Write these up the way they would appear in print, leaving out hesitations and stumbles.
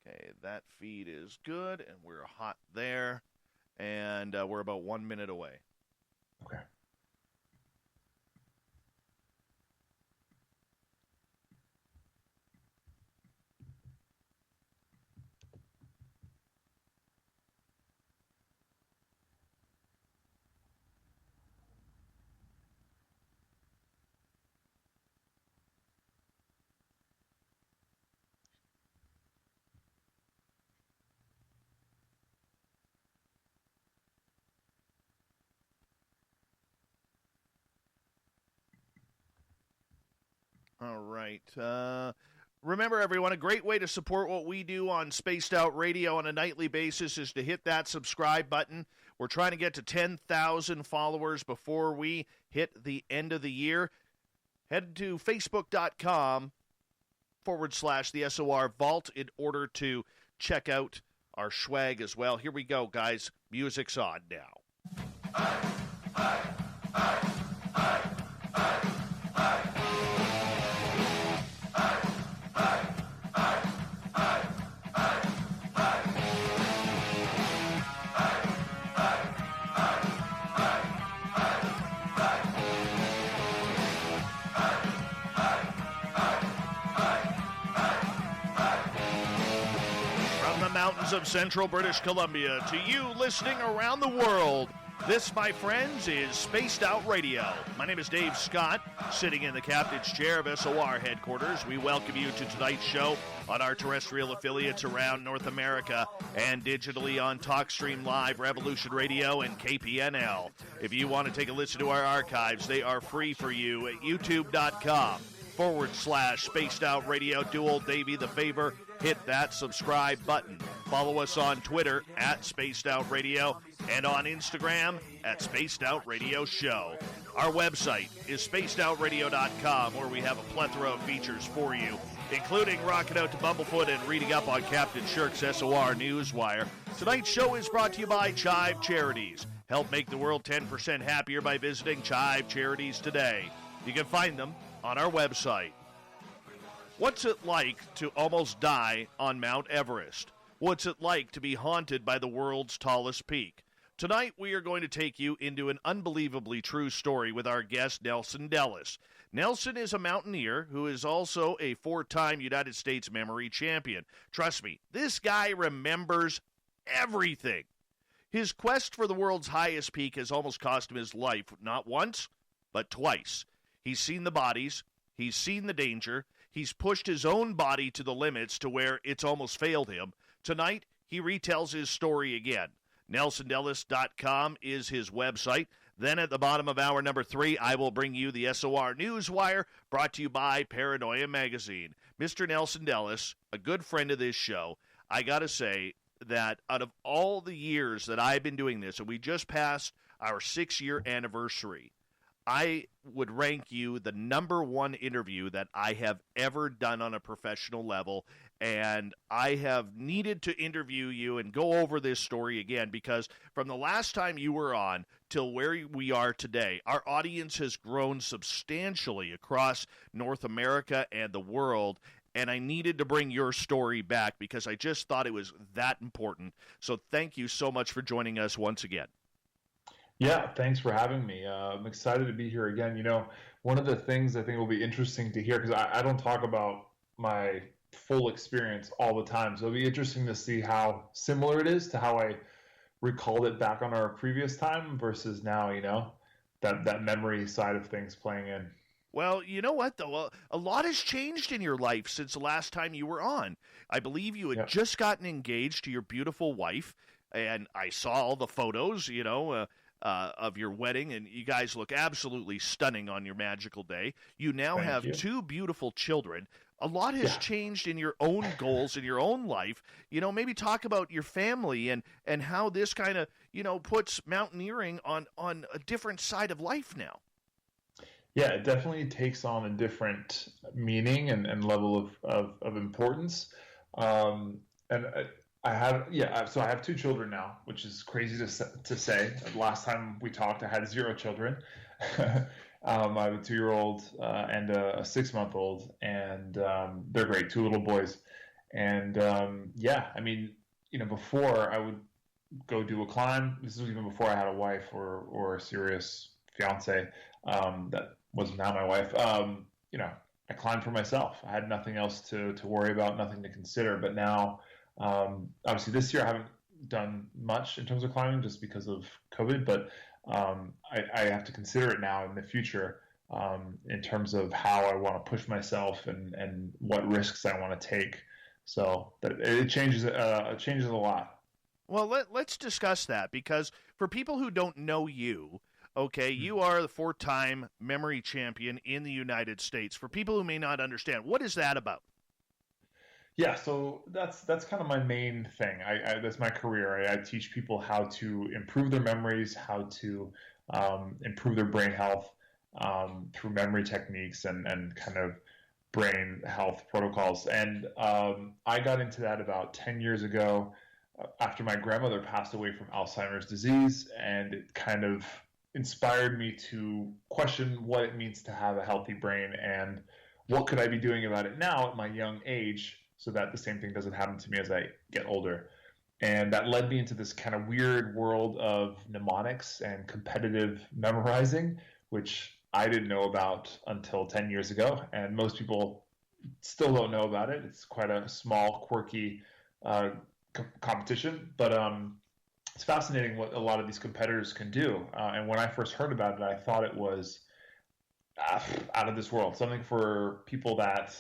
Okay, that feed is good, and we're hot there, and we're about 1 minute away. Okay. All right. Remember, everyone, a great way to support what we do on Spaced Out Radio on a nightly basis is to hit that subscribe button. We're trying to get to 10,000 followers before we hit the end of the year. Head to facebook.com/the SOR Vault in order to check out our swag as well. Here we go, guys. Music's on now. Mountains of central British Columbia to you listening around the world. This, my friends, is Spaced Out Radio. My name is Dave Scott, sitting in the captain's chair of SOR headquarters. We welcome you to tonight's show on our terrestrial affiliates around North America and digitally on TalkStream Live, Revolution Radio, and KPNL. If you want to take a listen to our archives, they are free for you at youtube.com/Spaced Out Radio. Do old Davey the favor. Hit that subscribe button. Follow us on Twitter at Spaced Out Radio and on Instagram at Spaced Out Radio Show. Our website is spacedoutradio.com, where we have a plethora of features for you, including rocking out to Bumblefoot and reading up on Captain Shirk's SOR Newswire. Tonight's show is brought to you by Chive Charities. Help make the world 10% happier by visiting Chive Charities today. You can find them on our website. What's it like to almost die on Mount Everest? What's it like to be haunted by the world's tallest peak? Tonight, we are going to take you into an unbelievably true story with our guest, Nelson Dellis. Nelson is a mountaineer who is also a 4-time United States memory champion. Trust me, this guy remembers everything. His quest for the world's highest peak has almost cost him his life, not once, but twice. He's seen the bodies, he's seen the danger, he's pushed his own body to the limits to where it's almost failed him. Tonight, he retells his story again. NelsonDellis.com is his website. Then at the bottom of hour number 3, I will bring you the SOR Newswire, brought to you by Paranoia Magazine. Mr. Nelson Dellis, a good friend of this show, I got to say that out of all the years that I've been doing this, and we just passed our 6-year anniversary, I would rank you the number one interview that I have ever done on a professional level, and I have needed to interview you and go over this story again because from the last time you were on till where we are today, our audience has grown substantially across North America and the world, and I needed to bring your story back because I just thought it was that important. So thank you so much for joining us once again. Yeah, thanks for having me. I'm excited to be here again. You know, one of the things I think will be interesting to hear, because I don't talk about my full experience all the time, so it'll be interesting to see how similar it is to how I recalled it back on our previous time versus now, you know, that memory side of things playing in. Well, you know what, though? A lot has changed in your life since the last time you were on. I believe you had just gotten engaged to your beautiful wife, and I saw all the photos, you know, of your wedding, and you guys look absolutely stunning on your magical day. You now have 2 beautiful children. A lot has changed in your own goals, in your own life. You know, maybe talk about your family and how this kind of, you know, puts mountaineering on a different side of life now. Yeah, it definitely takes on a different meaning and level of importance. I have 2 children now, which is crazy to say. Last time we talked, I had 0 children. I have a 2-year-old and a 6-month-old, and they're great, 2 little boys. And I mean, before I would go do a climb. This was even before I had a wife or a serious fiance that was now my wife. I climbed for myself. I had nothing else to worry about, nothing to consider. But now, obviously, this year I haven't done much in terms of climbing just because of COVID. But I have to consider it now in the future in terms of how I want to push myself and what risks I want to take. So that it changes a lot. Well, let's discuss that, because for people who don't know you, okay, you are the 4-time memory champion in the United States. For people who may not understand, what is that about? Yeah, so that's kind of my main thing. That's my career. I teach people how to improve their memories, how to improve their brain health through memory techniques and kind of brain health protocols. And I got into that about 10 years ago after my grandmother passed away from Alzheimer's disease, and it kind of inspired me to question what it means to have a healthy brain and what could I be doing about it now at my young age so that the same thing doesn't happen to me as I get older. And that led me into this kind of weird world of mnemonics and competitive memorizing, which I didn't know about until 10 years ago, and most people still don't know about it. It's quite a small, quirky competition, but it's fascinating what a lot of these competitors can do. And when I first heard about it, I thought it was out of this world, something for people that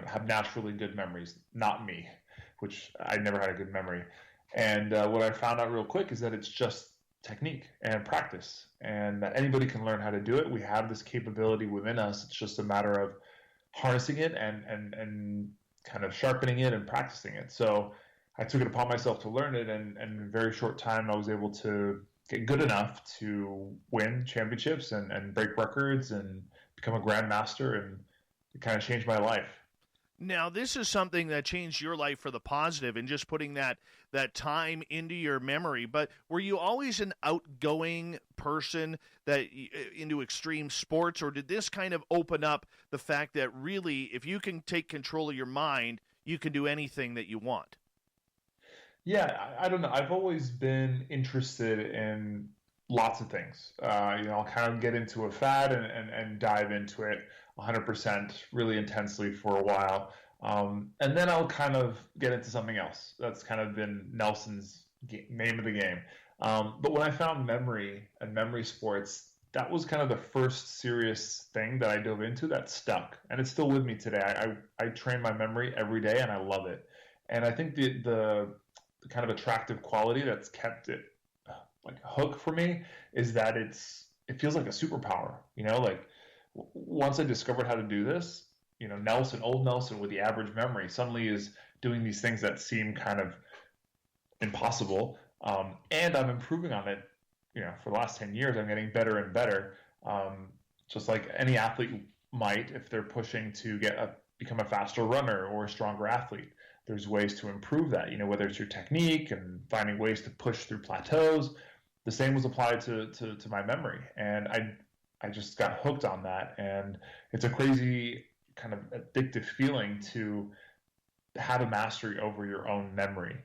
have naturally good memories, not me, which I never had a good memory. And what I found out real quick is that it's just technique and practice, and that anybody can learn how to do it. We have this capability within us. It's just a matter of harnessing it and kind of sharpening it and practicing it. So I took it upon myself to learn it, and in a very short time, I was able to get good enough to win championships and break records and become a grandmaster, and it kind of changed my life. Now, this is something that changed your life for the positive and just putting that time into your memory. But were you always an outgoing person that into extreme sports, or did this kind of open up the fact that really, if you can take control of your mind, you can do anything that you want? Yeah, I don't know. I've always been interested in lots of things. I'll kind of get into a fad and dive into it 100% really intensely for a while. And then I'll kind of get into something else. That's kind of been Nelson's name of the game. But when I found memory and memory sports, that was kind of the first serious thing that I dove into that stuck. And it's still with me today. I train my memory every day and I love it. And I think the kind of attractive quality that's kept it like a hook for me is that it feels like a superpower. Like once I discovered how to do this, old Nelson with the average memory suddenly is doing these things that seem kind of impossible, and I'm improving on it. For the last 10 years, I'm getting better and better, just like any athlete might if they're pushing to become a faster runner or a stronger athlete. There's ways to improve that, whether it's your technique and finding ways to push through plateaus. The same was applied to my memory, and I just got hooked on that. And it's a crazy kind of addictive feeling to have a mastery over your own memory,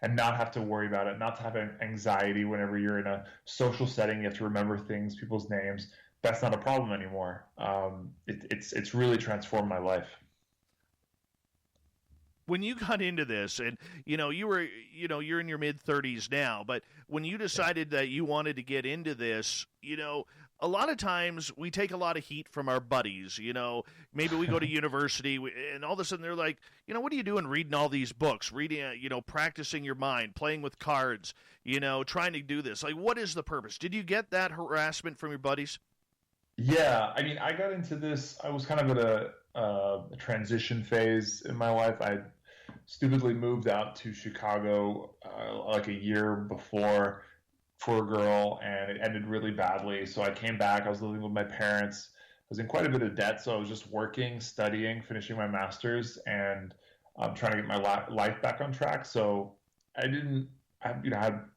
and not have to worry about it, not to have anxiety whenever you're in a social setting, you have to remember things, people's names. That's not a problem anymore. It's really transformed my life. When you got into this, and you're in your mid 30s now, but when you decided that you wanted to get into this, a lot of times we take a lot of heat from our buddies. Maybe we go to university and all of a sudden they're like, what are you doing reading all these books, practicing your mind, playing with cards, trying to do this? Like, what is the purpose? Did you get that harassment from your buddies? Yeah, I mean, I got into this, I was kind of at a transition phase in my life. I stupidly moved out to Chicago like a year before for a girl, and it ended really badly. So I came back. I was living with my parents. I was in quite a bit of debt, so I was just working, studying, finishing my master's, and trying to get my life back on track. So I didn't, I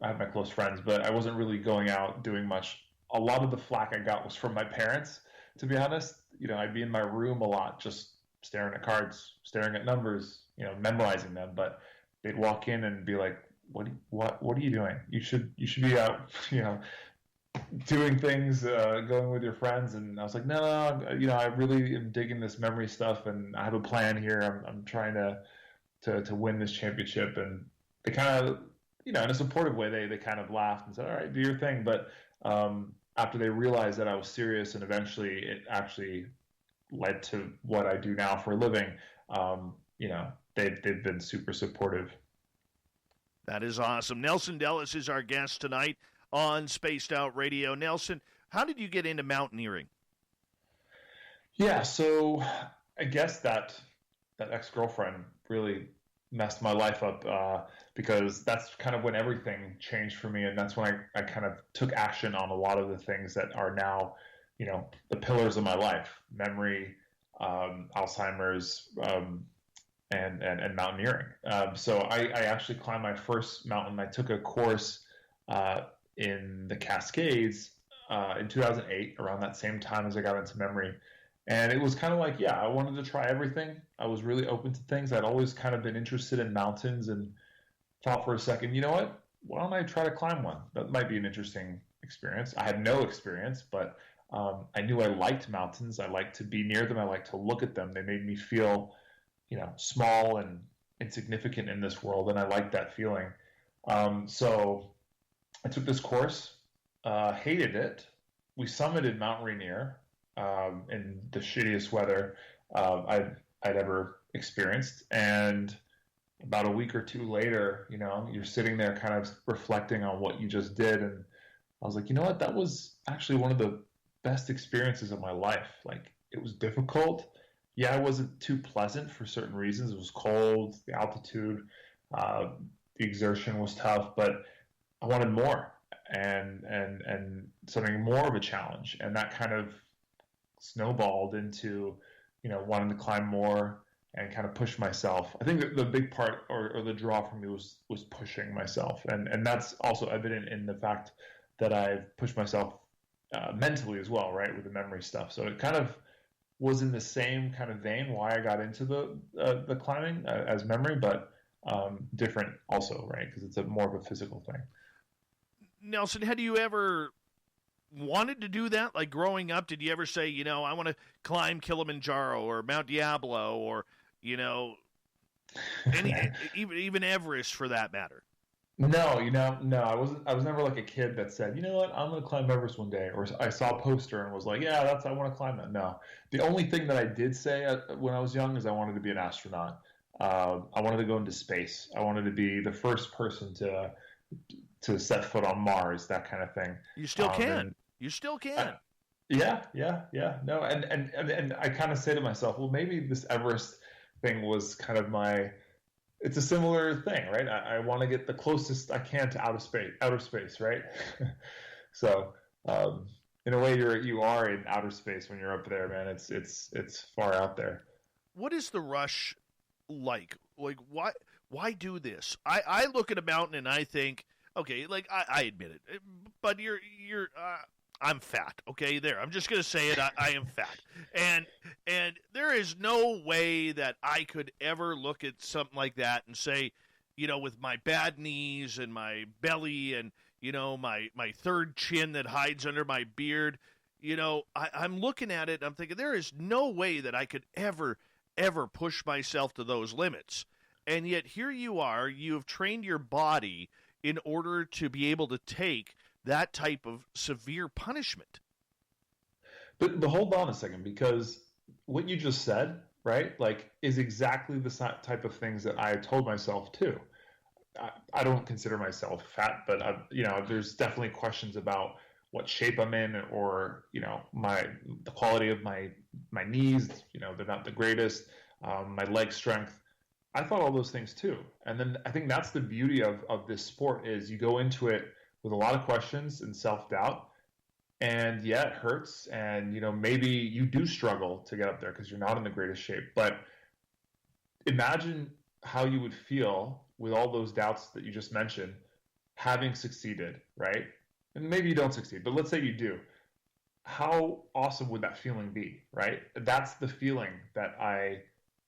had my close friends, but I wasn't really going out doing much. A lot of the flack I got was from my parents, to be honest. I'd be in my room a lot, just staring at cards, staring at numbers, memorizing them, but they'd walk in and be like, what are you doing? You should be out, doing things, going with your friends. And I was like, no, I really am digging this memory stuff, and I have a plan here. I'm trying to win this championship. And they kind of, in a supportive way, they kind of laughed and said, all right, do your thing. But after they realized that I was serious, and eventually it actually led to what I do now for a living, they've been super supportive. That is awesome. Nelson Dellis is our guest tonight on Spaced Out Radio. Nelson, how did you get into mountaineering? Yeah, so I guess that ex-girlfriend really messed my life up, because that's kind of when everything changed for me, and that's when I kind of took action on a lot of the things that are now, the pillars of my life: memory, Alzheimer's, and mountaineering. So I actually climbed my first mountain. I took a course in the Cascades in 2008, around that same time as I got into memory. And it was kind of like, I wanted to try everything. I was really open to things. I'd always kind of been interested in mountains, and thought for a second, you know what? Why don't I try to climb one? That might be an interesting experience. I had no experience, but I knew I liked mountains. I liked to be near them. I liked to look at them. They made me feel, small and insignificant in this world, and I liked that feeling. So I took this course, hated it. We summited Mount Rainier in the shittiest weather I'd ever experienced. And about a week or two later, you're sitting there kind of reflecting on what you just did. And I was like, you know what? That was actually one of the best experiences of my life. Like, it was difficult. Yeah, it wasn't too pleasant for certain reasons. It was cold, the altitude, the exertion was tough, but I wanted more and something more of a challenge. And that kind of snowballed into, wanting to climb more and kind of push myself. I think that the big part or the draw for me was pushing myself. And that's also evident in the fact that I've pushed myself mentally as well, right, with the memory stuff. So it kind of was in the same kind of vein why I got into the climbing as memory, but different also, right, because it's more of a physical thing. Nelson, had you ever wanted to do that? Like, growing up, did you ever say, I want to climb Kilimanjaro or Mount Diablo or, even Everest for that matter? No, no. I was never like a kid that said, you know what, I'm going to climb Everest one day. Or I saw a poster and was like, yeah, I want to climb that. No. The only thing that I did say when I was young is I wanted to be an astronaut. I wanted to go into space. I wanted to be the first person to set foot on Mars, that kind of thing. You still can. You still can. Yeah. No, and I kind of say to myself, well, maybe this Everest thing was kind of it's a similar thing, right? I want to get the closest I can to outer space, right? So, in a way, you are in outer space when you're up there, man. It's far out there. What is the rush like? Like, why do this? I look at a mountain and I think, okay, like I admit it, but I'm fat. Okay, there. I'm just gonna say it. I am fat, and there is no way that I could ever look at something like that and say, with my bad knees and my belly and my third chin that hides under my beard, I'm looking at it and I'm thinking there is no way that I could ever push myself to those limits, and yet here you are. You have trained your body in order to be able to take that type of severe punishment. But hold on a second, because what you just said, right, like, is exactly the type of things that I told myself too. I don't consider myself fat, but there's definitely questions about what shape I'm in, or the quality of my knees. They're not the greatest. My leg strength. I thought all those things too. And then I think that's the beauty of this sport, is you go into it with a lot of questions and self-doubt, and it hurts, and maybe you do struggle to get up there because you're not in the greatest shape. But imagine how you would feel with all those doubts that you just mentioned, having succeeded, right? And maybe you don't succeed, but let's say you do. How awesome would that feeling be, right? That's the feeling that I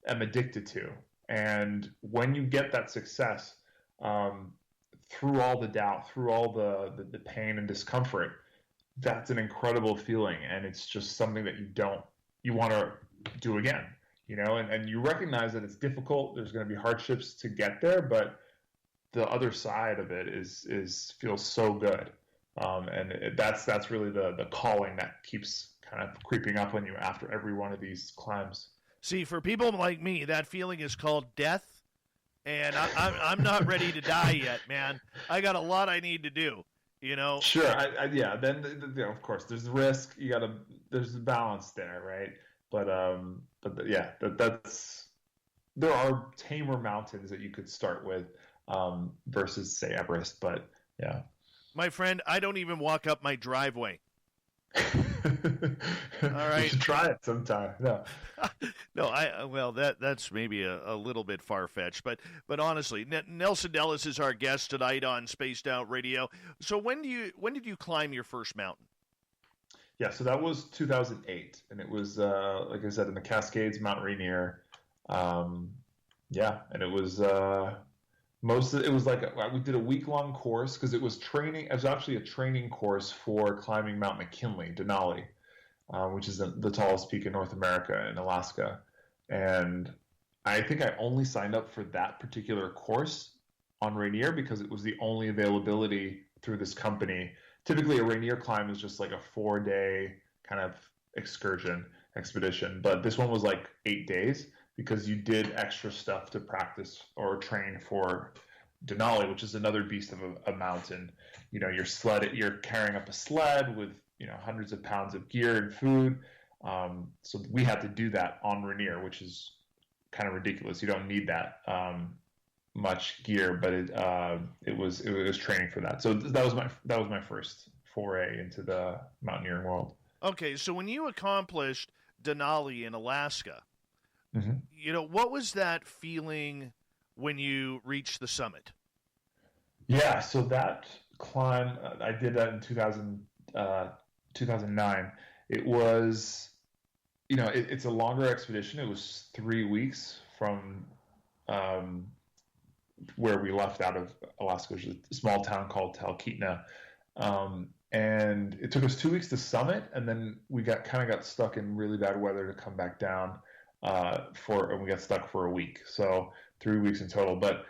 am addicted to. And when you get that success, through all the doubt, through all the pain and discomfort, that's an incredible feeling. And it's just something that you want to do again, and you recognize that it's difficult. There's going to be hardships to get there, but the other side of it feels so good. That's really the calling that keeps kind of creeping up on you after every one of these climbs. See, for people like me, that feeling is called death, and I'm not ready to die yet, man. I got a lot I need to do, Sure, yeah. Then, of course, there's the risk. There's the balance there, right? But yeah, there are tamer mountains that you could start with versus, say, Everest. But yeah, my friend, I don't even walk up my driveway. All right, you should try it sometime. No, no, that's maybe a little bit far fetched, but honestly, Nelson Dellis is our guest tonight on Spaced Out Radio. So when did you climb your first mountain? Yeah, so that was 2008, and it was like I said, in the Cascades, Mount Rainier. Yeah, and it was we did a week-long course because it was training. It was actually a training course for climbing Mount McKinley, Denali, which is the tallest peak in North America in Alaska. And I think I only signed up for that particular course on Rainier because it was the only availability through this company. Typically, a Rainier climb is just like a 4-day kind of expedition, but this one was like 8 days because you did extra stuff to practice or train for Denali, which is another beast of a mountain. You're carrying up a sled with hundreds of pounds of gear and food. So we had to do that on Rainier, which is kind of ridiculous. You don't need that much gear, but it was training for that. So that was my first foray into the mountaineering world. Okay, so when you accomplished Denali in Alaska, mm-hmm. What was that feeling when you reached the summit? Yeah, so that climb, I did that in 2009. It was, it's a longer expedition. It was 3 weeks from where we left out of Alaska, which is a small town called Talkeetna. And it took us 2 weeks to summit, and then we got stuck in really bad weather to come back down and we got stuck for a week. So 3 weeks in total. But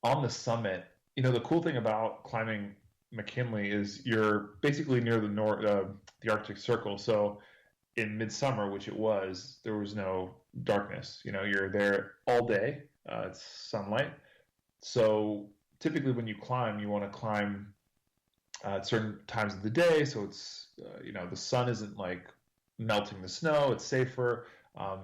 on the summit, the cool thing about climbing McKinley is you're basically near the Arctic Circle. So in midsummer, which it was, there was no darkness. You're there all day. It's sunlight. So typically when you climb, you want to climb at certain times of the day. So it's, the sun isn't like melting the snow. It's safer.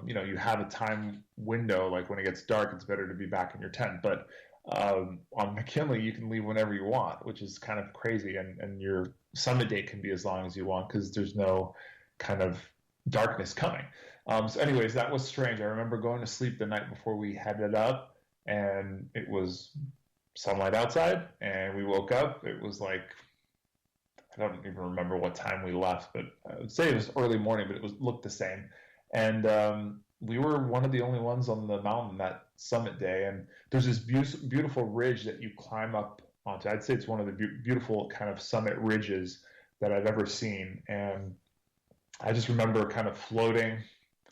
You have a time window, like when it gets dark, it's better to be back in your tent. But on McKinley, you can leave whenever you want, which is kind of crazy. And your summit date can be as long as you want because there's no kind of darkness coming. So anyways, that was strange. I remember going to sleep the night before we headed up, and it was sunlight outside, and we woke up. It was like, I don't even remember what time we left, but I would say it was early morning, but it looked the same. And we were one of the only ones on the mountain that summit day. And there's this beautiful ridge that you climb up onto. I'd say it's one of the beautiful kind of summit ridges that I've ever seen. And I just remember kind of floating.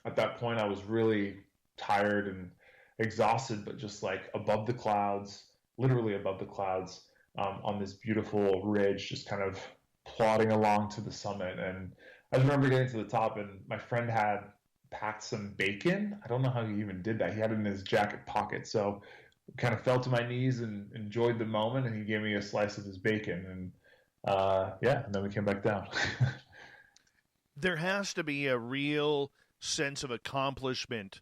At that point, I was really tired and exhausted, but just like above the clouds, literally above the clouds, on this beautiful ridge, just kind of plodding along to the summit. And I just remember getting to the top, and my friend had packed some bacon. I don't know how he even did that. He had it in his jacket pocket. So I kind of fell to my knees and enjoyed the moment, and he gave me a slice of his bacon. And and then we came back down. There has to be a real sense of accomplishment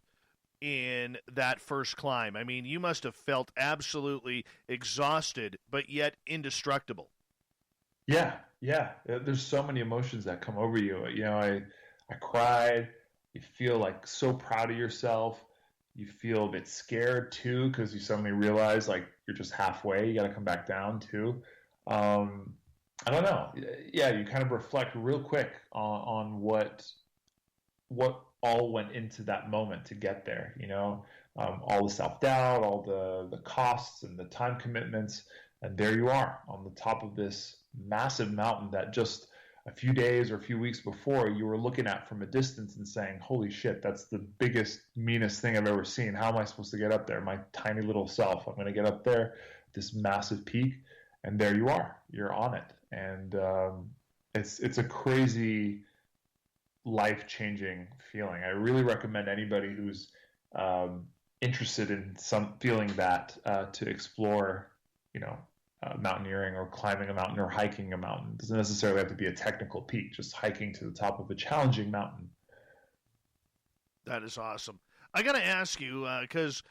in that first climb. I mean, you must have felt absolutely exhausted, but yet indestructible. Yeah. There's so many emotions that come over you. I cried. You feel like so proud of yourself. You feel a bit scared too, because you suddenly realize like you're just halfway. You got to come back down too. I don't know. Yeah, you kind of reflect real quick on what all went into that moment to get there. all the self-doubt, all the costs and the time commitments. And there you are on the top of this massive mountain that just a few days or a few weeks before you were looking at from a distance and saying, holy shit, that's the biggest, meanest thing I've ever seen. How am I supposed to get up there? My tiny little self. I'm going to get up there, this massive peak. And there you are. You're on it. And it's a crazy, life-changing feeling. I really recommend anybody who's interested in feeling that to explore, mountaineering or climbing a mountain or hiking a mountain. It doesn't necessarily have to be a technical peak, just hiking to the top of a challenging mountain. That is awesome. I got to ask you, because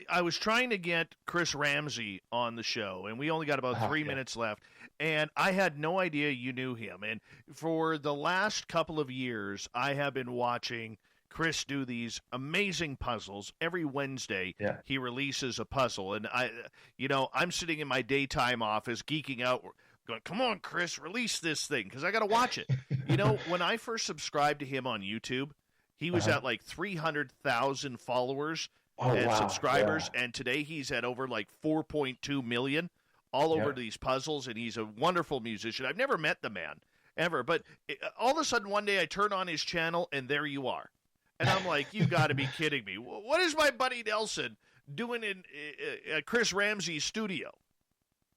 I was trying to get Chris Ramsey on the show, and we only got about 3 minutes left, and I had no idea you knew him. And for the last couple of years, I have been watching Chris do these amazing puzzles. Every Wednesday, he releases a puzzle, and I'm sitting in my daytime office geeking out, going, "Come on, Chris, release this thing," because I got to watch it. When I first subscribed to him on YouTube, he was at like 300,000 followers and subscribers, and today he's at over like 4.2 million, all over these puzzles, and he's a wonderful musician. I've never met the man ever, but all of a sudden one day I turn on his channel, and there you are. And I'm like, you got to be kidding me. What is my buddy Nelson doing in Chris Ramsey's studio?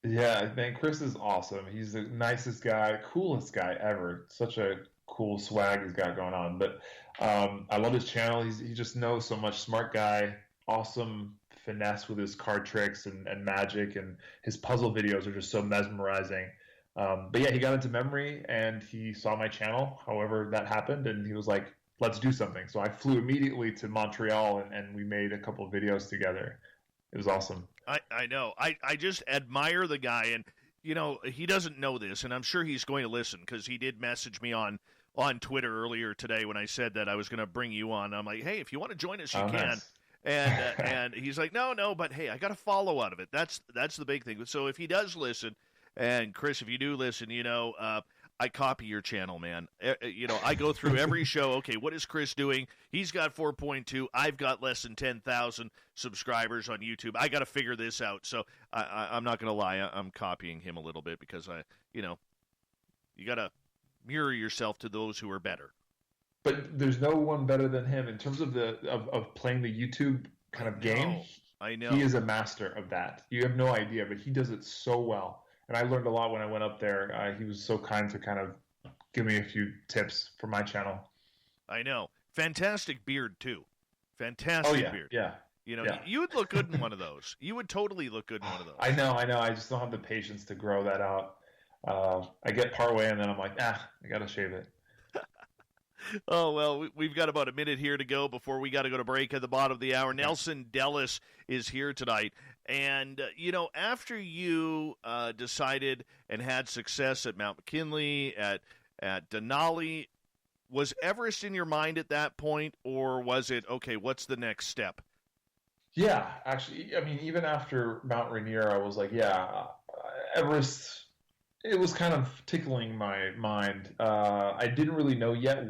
Yeah, man, Chris is awesome. He's the nicest guy, coolest guy ever. Such a cool swag he's got going on. But I love his channel. He just knows so much. Smart guy, awesome finesse with his card tricks and magic. And his puzzle videos are just so mesmerizing. But yeah, he got into memory, and he saw my channel, however that happened, and he was like, let's do something. So I flew immediately to Montreal, and we made a couple of videos together. It was awesome. I know. I just admire the guy, and he doesn't know this, and I'm sure he's going to listen, because he did message me on Twitter earlier today when I said that I was going to bring you on. I'm like, hey, if you want to join us, you can. Nice. And he's like, no, but hey, I got a follow out of it. That's the big thing. So if he does listen, and Chris, if you do listen, I copy your channel, man. I go through every show. Okay, what is Chris doing? He's got 4.2. I've got less than 10,000 subscribers on YouTube. I got to figure this out. So I'm not going to lie. I'm copying him a little bit, because you got to mirror yourself to those who are better. But there's no one better than him in terms of of playing the YouTube kind of game. I know. He is a master of that. You have no idea, but he does it so well. And I learned a lot when I went up there. He was so kind to kind of give me a few tips for my channel. I know. Fantastic beard, too. Fantastic beard. Yeah. You would look good in one of those. You would totally look good in one of those. I know. I just don't have the patience to grow that out. I get partway, and then I'm like, I got to shave it. Oh, well, we've got about a minute here to go before we got to go to break at the bottom of the hour. Nelson Dellis is here tonight. And, after you decided and had success at Mount McKinley, at Denali, was Everest in your mind at that point, or was it, okay, what's the next step? Yeah, actually, I mean, even after Mount Rainier, I was like, Everest, it was kind of tickling my mind. I didn't really know yet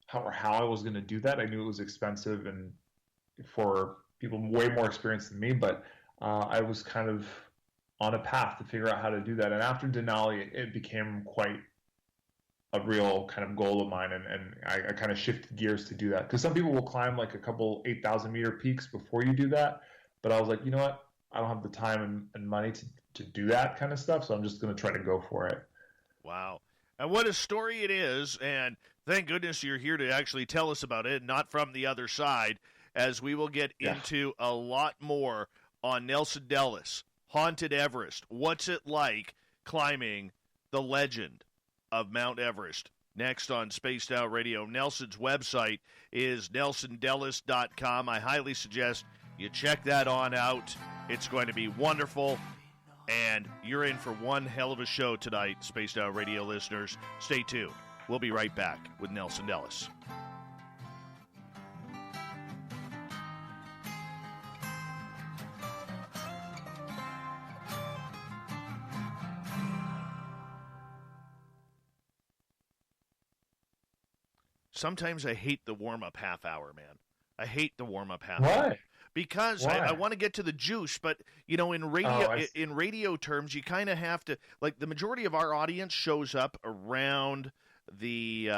how I was going to do that. I knew it was expensive and for people way more experienced than me, but I was kind of on a path to figure out how to do that. And after Denali, it became quite a real kind of goal of mine, and I kind of shifted gears to do that. Because some people will climb like a couple 8,000 meter peaks before you do that, but I was like, you know what? I don't have the time and money to do that kind of stuff, so I'm just going to try to go for it. Wow. And what a story it is, and thank goodness you're here to actually tell us about it, not from the other side, as we will get into a lot more on Nelson Dellis, Haunted Everest. What's it like climbing the legend of Mount Everest? Next on Spaced Out Radio. Nelson's website is nelsondellis.com. I highly suggest you check that on out. It's going to be wonderful, and you're in for one hell of a show tonight, Spaced Out Radio listeners. Stay tuned. We'll be right back with Nelson Dellis. Sometimes I hate the warm-up half hour, man. I hate the warm-up half hour. Why? Because I want to get to the juice, but in radio terms, you kind of have to, like, the majority of our audience shows up around the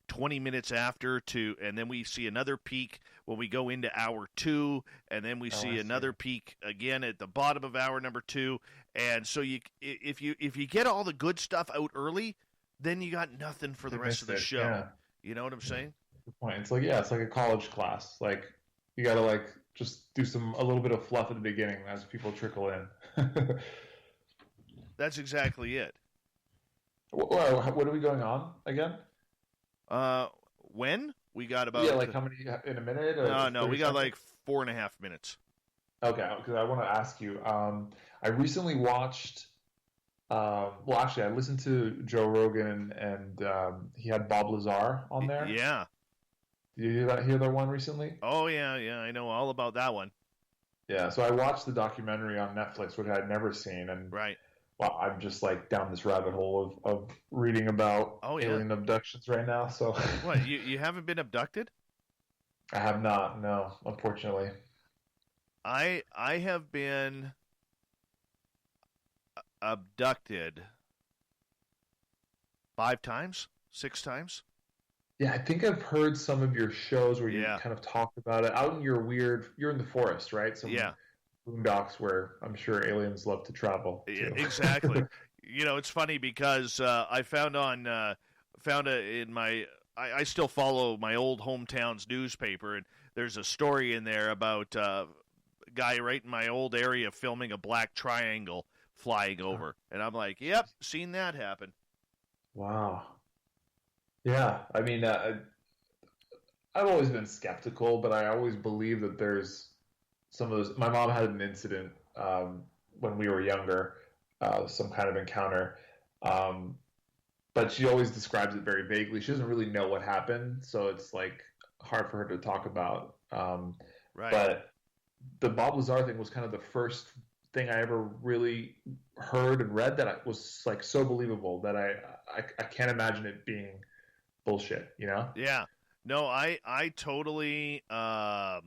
20 minutes after and then we see another peak when we go into hour 2, and then we see another peak again at the bottom of hour number 2. And so if you get all the good stuff out early, then you got nothing for the rest of the show. Yeah. You know what I'm saying? Good point. It's like a college class. Like, you got to, like, just do a little bit of fluff at the beginning as people trickle in. That's exactly it. What are we going on again? When? We got about... Yeah, like how many in a minute? No, we got like 4.5 minutes. Okay, because I want to ask you. I recently watched... well, actually, I listened to Joe Rogan, and he had Bob Lazar on there. Yeah. Did you hear that one recently? Oh, yeah, I know all about that one. Yeah, so I watched the documentary on Netflix, which I had never seen, and right. Well, I'm just like down this rabbit hole of reading about alien abductions right now. So what, you haven't been abducted? I have not, no, unfortunately. I have been abducted 5 times, 6 times. Yeah, I think I've heard some of your shows where you kind of talked about it out in you're in the forest, right? Boondocks where I'm sure aliens love to travel to. Exactly. It's funny because I found in my I still follow my old hometown's newspaper, and there's a story in there about a guy right in my old area filming a black triangle flying over, and I'm like, yep, seen that happen. Wow. Yeah, I mean, I've always been skeptical, but I always believe that there's some of those. My mom had an incident when we were younger, some kind of encounter, but she always describes it very vaguely. She doesn't really know what happened, so it's like hard for her to talk about. Right. But the Bob Lazar thing was kind of the first thing I ever really heard and read that was like so believable that I can't imagine it being bullshit, Yeah. No, I totally know,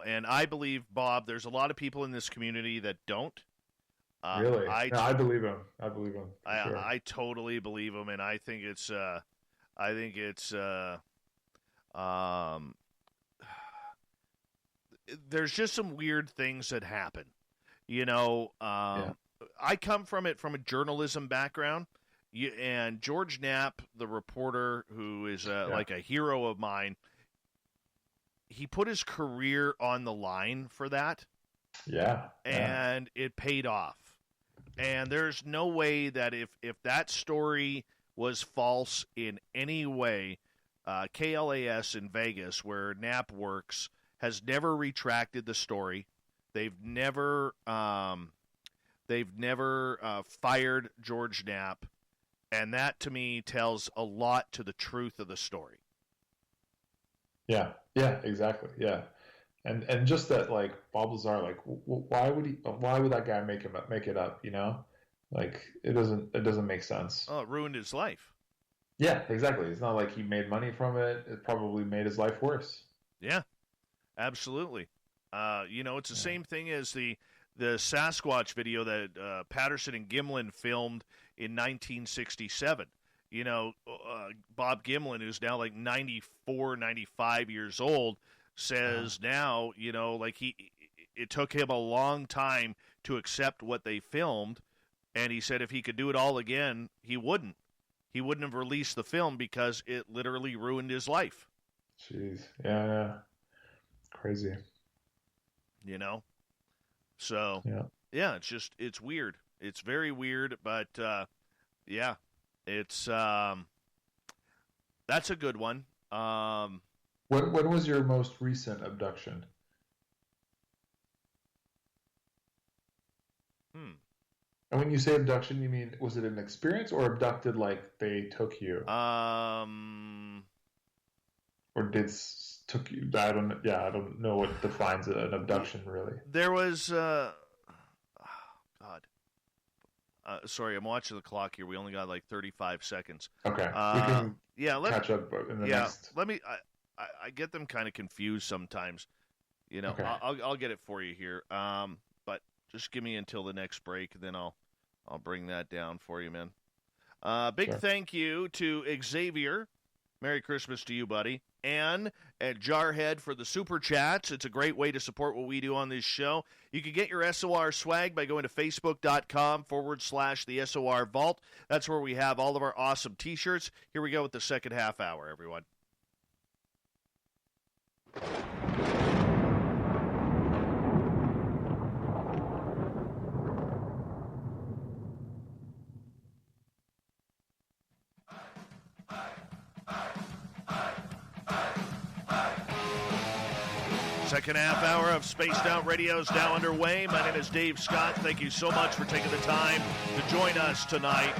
and I believe, Bob, there's a lot of people in this community that don't. Really? I believe him. Sure. I totally believe him, and I think it's there's just some weird things that happen. I come from a journalism background. And George Knapp, the reporter, who is like a hero of mine, he put his career on the line for that. Yeah. And it paid off. And there's no way that if that story was false in any way, KLAS in Vegas, where Knapp works, has never retracted the story. They've never fired George Knapp. And that, to me, tells a lot to the truth of the story. Yeah, exactly. Yeah, and just that, like, Bob Lazar, like, why would that guy make it up? Like, it doesn't make sense. Oh, it ruined his life. Yeah, exactly. It's not like he made money from it. It probably made his life worse. Yeah, absolutely. It's the same thing as the Sasquatch video that Patterson and Gimlin filmed in 1967. Bob Gimlin, who's now like 94, 95 years old, says now, it took him a long time to accept what they filmed, and he said if he could do it all again, he wouldn't. He wouldn't have released the film because it literally ruined his life. Jeez. Yeah. Crazy. So, it's weird. It's very weird, but, it's, that's a good one. When was your most recent abduction? And when you say abduction, you mean, was it an experience or abducted like they took you? Or took you? I don't know what defines an abduction really. There was, sorry, I'm watching the clock here. We only got like 35 seconds. Okay. We can catch up in the next. Let me. I get them kind of confused sometimes. Okay. I'll get it for you here. But just give me until the next break, then I'll bring that down for you, man. Big Sure. thank you to Xavier. Merry Christmas to you, buddy. And at Jarhead for the Super Chats. It's a great way to support what we do on this show. You can get your SOR swag by going to facebook.com/the SOR Vault. That's where we have all of our awesome T-shirts. Here we go with the second half hour, everyone. Second half hour of Spaced Out Radio is now underway. My name is Dave Scott. Thank you so much for taking the time to join us tonight.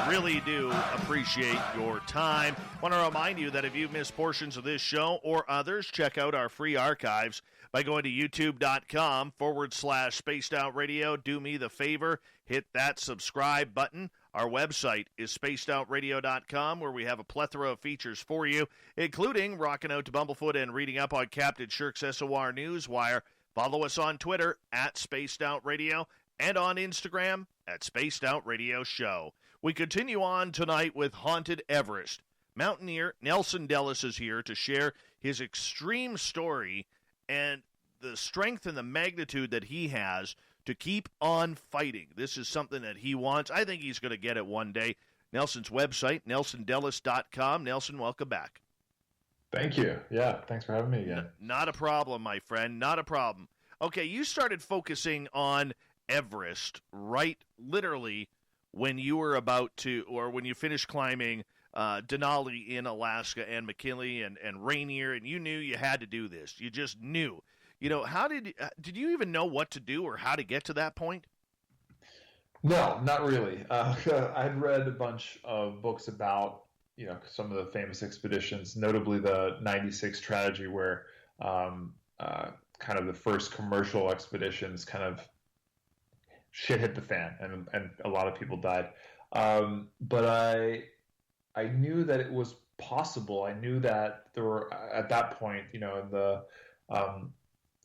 Really do appreciate your time. Want to remind you that if you've missed portions of this show or others, check out our free archives by going to youtube.com/Spaced Out Radio. Do me the favor, hit that subscribe button. Our website is spacedoutradio.com, where we have a plethora of features for you, including rocking out to Bumblefoot and reading up on Captain Shirk's SOR Newswire. Follow us on Twitter at Spaced Out Radio and on Instagram at Spaced Out Radio Show. We continue on tonight with Haunted Everest. Mountaineer Nelson Dellis is here to share his extreme story and the strength and the magnitude that he has to keep on fighting. This is something that he wants. I think he's going to get it one day. Nelson's website, nelsondellis.com. Nelson, welcome back. Thank you. Yeah, thanks for having me again. Not a problem, my friend. Not a problem. Okay, you started focusing on Everest literally when you were about to, or when you finished climbing Denali in Alaska and McKinley and Rainier, and you knew you had to do this. You just knew. How did you even know what to do or how to get to that point? No, not really. I'd read a bunch of books about, some of the famous expeditions, notably the 96 tragedy, where kind of the first commercial expeditions kind of shit hit the fan and a lot of people died. But I knew that it was possible. I knew that there were, at that point, in the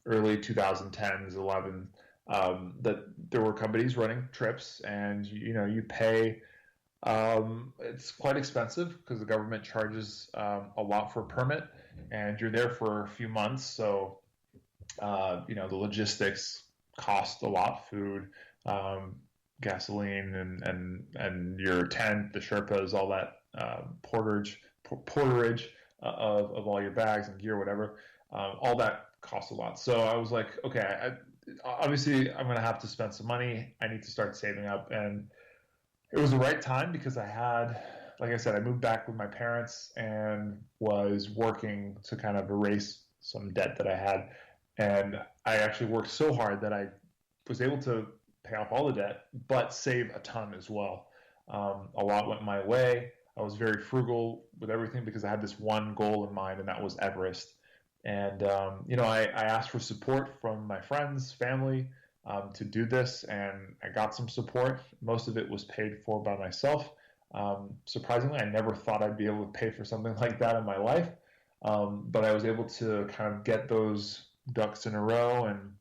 early 2010s, 11, that there were companies running trips, and you pay. It's quite expensive because the government charges a lot for a permit, and you're there for a few months. So the logistics cost a lot: food, gasoline, and your tent, the Sherpas, all that porterage of all your bags and gear, whatever. All that costs a lot. So I was like, okay, obviously I'm going to have to spend some money. I need to start saving up. And it was the right time because I had, like I said, I moved back with my parents and was working to kind of erase some debt that I had. And I actually worked so hard that I was able to pay off all the debt, but save a ton as well. A lot went my way. I was very frugal with everything because I had this one goal in mind, and that was Everest. And, I asked for support from my friends, family, to do this, and I got some support. Most of it was paid for by myself. Surprisingly, I never thought I'd be able to pay for something like that in my life. But I was able to kind of get those ducks in a row. And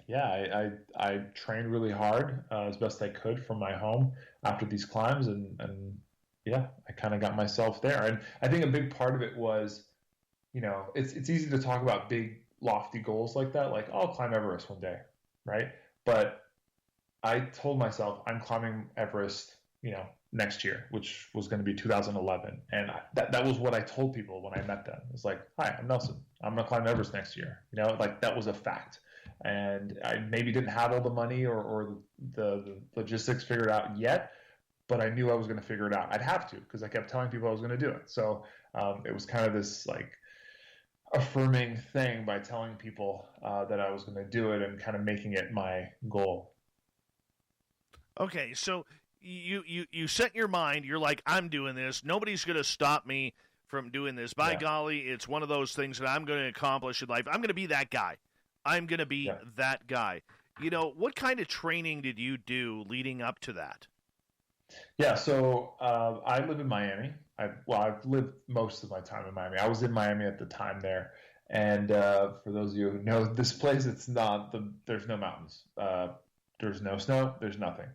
yeah, I trained really hard as best I could from my home after these climbs. And yeah, I kind of got myself there. And I think a big part of it was, it's easy to talk about big, lofty goals like that, like, oh, I'll climb Everest one day, right? But I told myself I'm climbing Everest, next year, which was going to be 2011. And that was what I told people when I met them. It's like, hi, I'm Nelson. I'm going to climb Everest next year. Like that was a fact. And I maybe didn't have all the money or the logistics figured out yet, but I knew I was going to figure it out. I'd have to, because I kept telling people I was going to do it. So it was kind of this like affirming thing by telling people that I was going to do it and kind of making it my goal. Okay, so you set your mind. You're like, I'm doing this. Nobody's going to stop me from doing this. By golly, it's one of those things that I'm going to accomplish in life. I'm going to be that guy. I'm going to be that guy. What kind of training did you do leading up to that? Yeah, so I live in Miami. I've lived most of my time in Miami. I was in Miami at the time there, and for those of you who know this place, there's no mountains, there's no snow, there's nothing.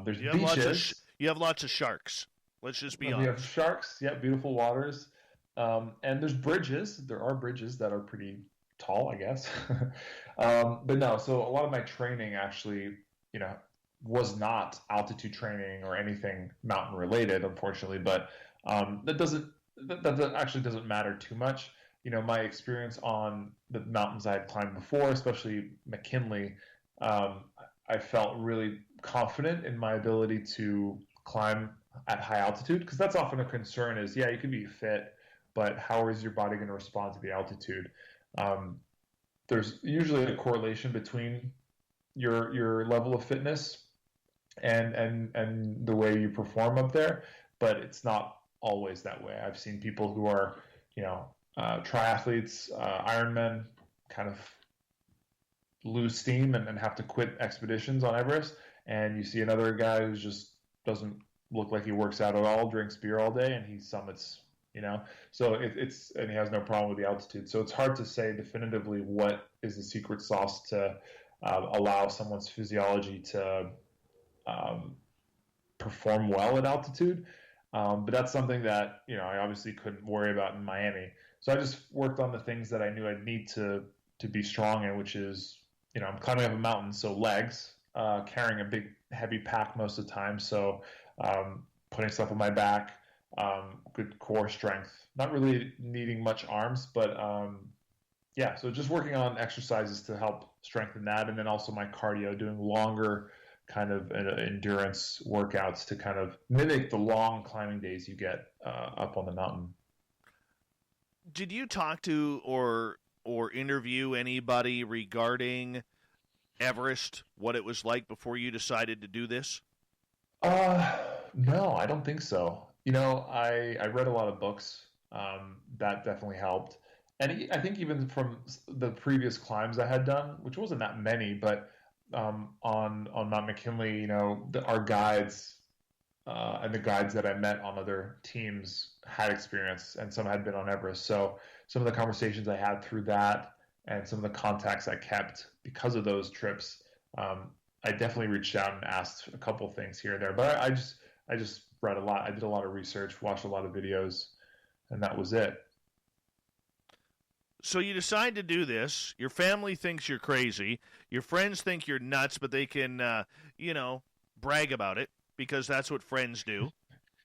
There's beaches. You have lots of sharks. Let's just be We have honest. sharks, yeah, beautiful waters, and there's bridges. There are bridges that are pretty tall, I guess. But no, so a lot of my training actually, you know, was not altitude training or anything mountain related, unfortunately. But that actually doesn't matter too much. You know, my experience on the mountains I had climbed before, especially McKinley, um, I felt really confident in my ability to climb at high altitude, because that's often a concern is, yeah, you can be fit, but how is your body going to respond to the altitude? Um, there's usually a correlation between your level of fitness and the way you perform up there, but it's not always that way. I've seen people who are, you know, triathletes, Ironmen, kind of lose steam and have to quit expeditions on Everest, and you see another guy who just doesn't look like he works out at all, drinks beer all day, and he summits. You know, so it's and he has no problem with the altitude. So it's hard to say definitively what is the secret sauce to allow someone's physiology to um, perform well at altitude. But that's something that, you know, I obviously couldn't worry about in Miami. So I just worked on the things that I knew I'd need to be strong in, which is, you know, I'm climbing up a mountain, so legs, carrying a big heavy pack most of the time. So putting stuff on my back, good core strength. Not really needing much arms, but yeah. So just working on exercises to help strengthen that, and then also my cardio, doing longer kind of endurance workouts to kind of mimic the long climbing days you get up on the mountain. Did you talk to or interview anybody regarding Everest, what it was like before you decided to do this? Uh, no, I don't think so. You know, I read a lot of books. That definitely helped. And I think even from the previous climbs I had done, which wasn't that many, but on Mount McKinley, you know, our guides and the guides that I met on other teams had experience, and some had been on Everest. So some of the conversations I had through that, and some of the contacts I kept because of those trips, I definitely reached out and asked a couple things here and there. But I just read a lot. I did a lot of research, watched a lot of videos, and that was it. So you decide to do this. Your family thinks you're crazy. Your friends think you're nuts, but they can, you know, brag about it because that's what friends do.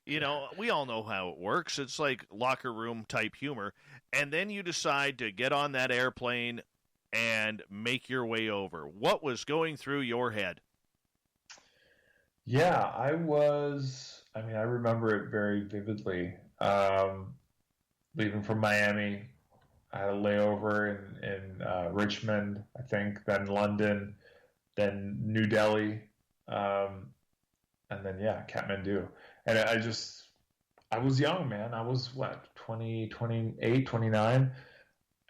You know, we all know how it works. It's like locker room type humor. And then you decide to get on that airplane and make your way over. What was going through your head? Yeah, I mean, I remember it very vividly. Leaving from Miami, I had a layover in Richmond, I think, then London, then New Delhi, um, and then, yeah, Kathmandu. And I was young, man. I was what, 20, 28, 29,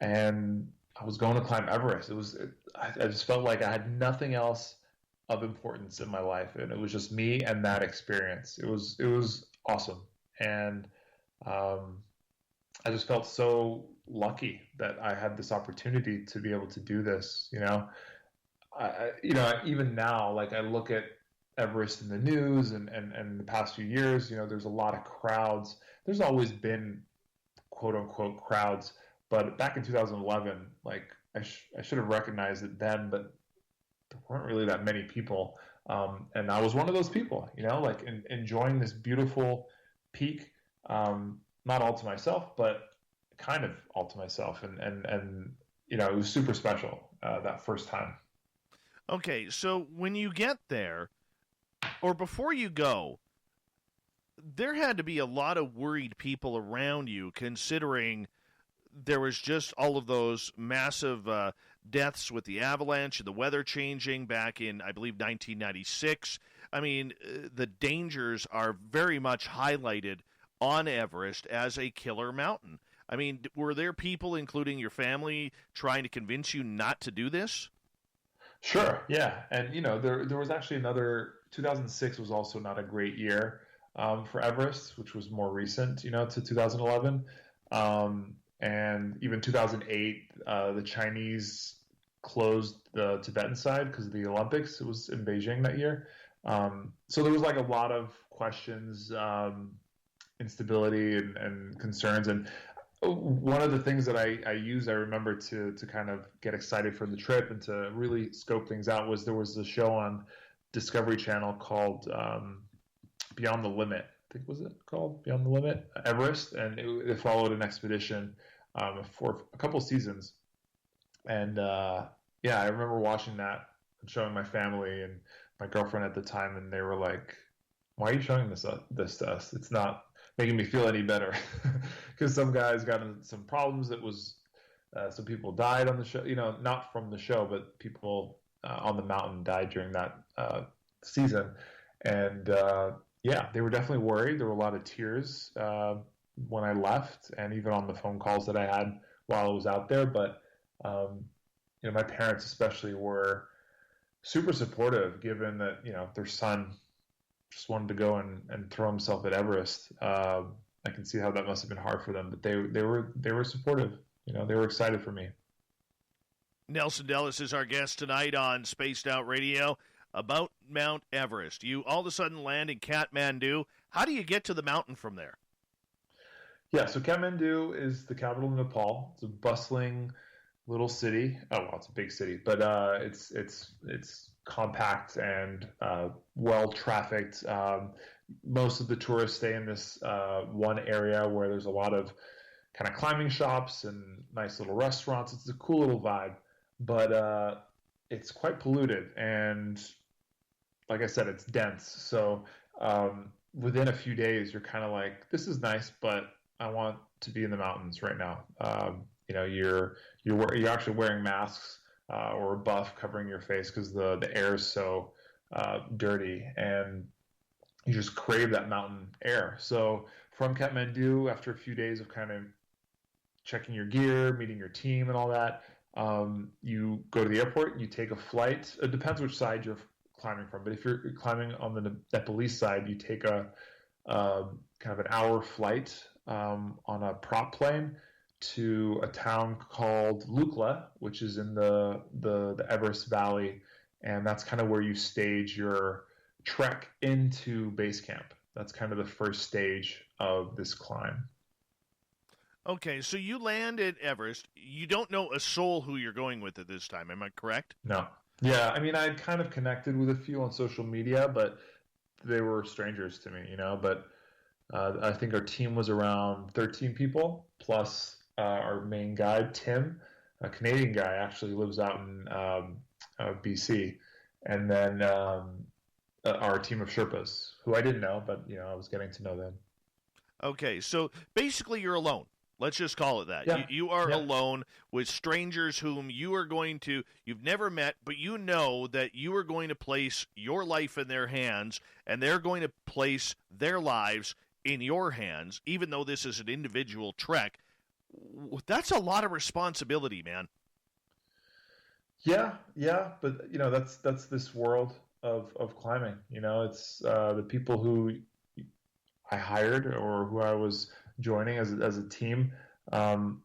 and I was going to climb Everest. I just felt like I had nothing else of importance in my life, and it was just me and that experience. It was awesome, and um, I just felt so lucky that I had this opportunity to be able to do this. You know, even now, like I look at Everest in the news and the past few years, you know, there's a lot of crowds. There's always been quote unquote crowds, but back in 2011, like I should have recognized it then, but there weren't really that many people. And I was one of those people, you know, like enjoying this beautiful peak, not all to myself, but kind of all to myself. And you know, it was super special that first time. Okay, so when you get there, or before you go, there had to be a lot of worried people around you, considering there was just all of those massive deaths with the avalanche and the weather changing back in, I believe, 1996. I mean, the dangers are very much highlighted on Everest as a killer mountain. I mean, were there people, including your family, trying to convince you not to do this? Sure. Yeah. And, there was actually another 2006 was also not a great year for Everest, which was more recent, to 2011. And even 2008, the Chinese closed the Tibetan side because of the Olympics. It was in Beijing that year. So there was like a lot of questions, instability and concerns. And one of the things that I remember to kind of get excited for the trip and to really scope things out was there was a show on Discovery Channel called Beyond the Limit. I think was it called Beyond the Limit Everest, and it followed an expedition for a couple seasons. And yeah, I remember watching that and showing my family and my girlfriend at the time, and they were like, "Why are you showing this to us? It's not making me feel any better." Because some guys got in some problems. That was some people died on the show. Not from the show, but people on the mountain died during that season. And yeah, they were definitely worried. There were a lot of tears when I left, and even on the phone calls that I had while I was out there. But my parents especially were super supportive, given that their son just wanted to go and throw himself at Everest. I can see how that must have been hard for them, but they were supportive. They were excited for me. Nelson Dellis is our guest tonight on Spaced Out Radio. About Mount Everest, you all of a sudden land in Kathmandu. How do you get to the mountain from there? Yeah, so Kathmandu is the capital of Nepal. It's a bustling little city. Oh, well, it's a big city, but it's compact and well trafficked. Most of the tourists stay in this one area where there's a lot of kind of climbing shops and nice little restaurants. It's a cool little vibe, but it's quite polluted, and like I said, it's dense. So within a few days, you're kind of like, this is nice, but I want to be in the mountains right now. You're actually wearing masks or a buff covering your face because the air is so dirty, and you just crave that mountain air. So from Kathmandu, after a few days of kind of checking your gear, meeting your team, and all that, you go to the airport. You take a flight. It depends which side you're climbing from, but if you're climbing on the Nepalese side, you take a kind of an hour flight on a prop plane to a town called Lukla, which is in the Everest Valley, and that's kind of where you stage your trek into base camp. That's kind of the first stage of this climb. Okay, so you land at Everest. You don't know a soul who you're going with at this time. Am I correct? No. Yeah, I mean, I'd kind of connected with a few on social media, but they were strangers to me, But I think our team was around 13 people, plus our main guide, Tim, a Canadian guy, actually lives out in BC. And then our team of Sherpas, who I didn't know, but, I was getting to know them. Okay, so basically you're alone. Let's just call it that. Yeah. You are alone with strangers whom you've never met, but you know that you are going to place your life in their hands, and they're going to place their lives in your hands, even though this is an individual trek. That's a lot of responsibility, man. Yeah, but that's this world of climbing. It's the people who I hired or who I was joining as a team.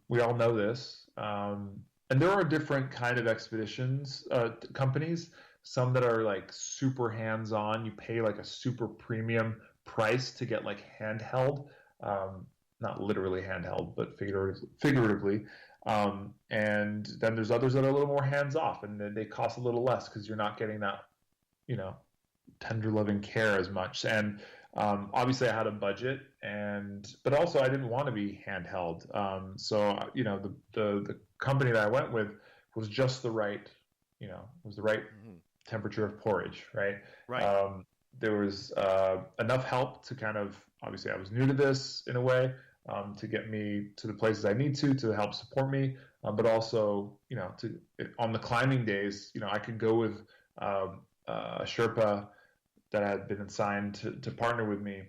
We all know this, and there are different kind of expeditions companies. Some that are like super hands-on. You pay like a super premium price to get like handheld, not literally handheld, but figuratively. And then there's others that are a little more hands-off, and then they cost a little less because you're not getting that, tender loving care as much. And obviously I had a budget, but also I didn't want to be handheld. So the company that I went with was just the right, was the right temperature of porridge, right? Right. There was enough help to kind of, obviously I was new to this in a way, to get me to the places I need to help support me, but also, on the climbing days, I could go with a Sherpa that had been assigned to partner with me.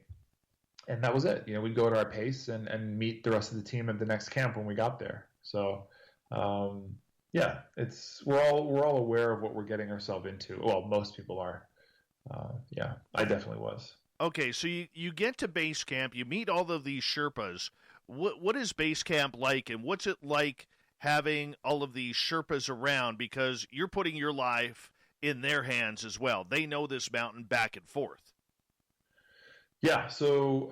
And that was it. We'd go at our pace and meet the rest of the team at the next camp when we got there. So, Yeah, we're all aware of what we're getting ourselves into. Well, most people are. Yeah, I definitely was. Okay, so you get to base camp, you meet all of these Sherpas. What is base camp like, and what's it like having all of these Sherpas around? Because you're putting your life in their hands as well. They know this mountain back and forth. So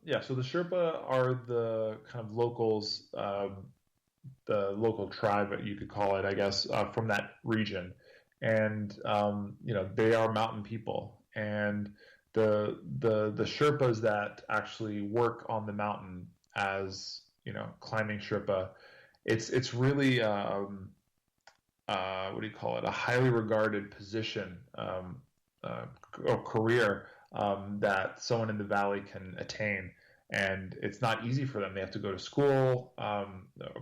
the Sherpa are the kind of locals, the local tribe, you could call it, I guess, from that region, and they are mountain people, and the Sherpas that actually work on the mountain as climbing Sherpa, it's really what do you call it, a highly regarded position, or career, that someone in the valley can attain. And it's not easy for them. They have to go to school,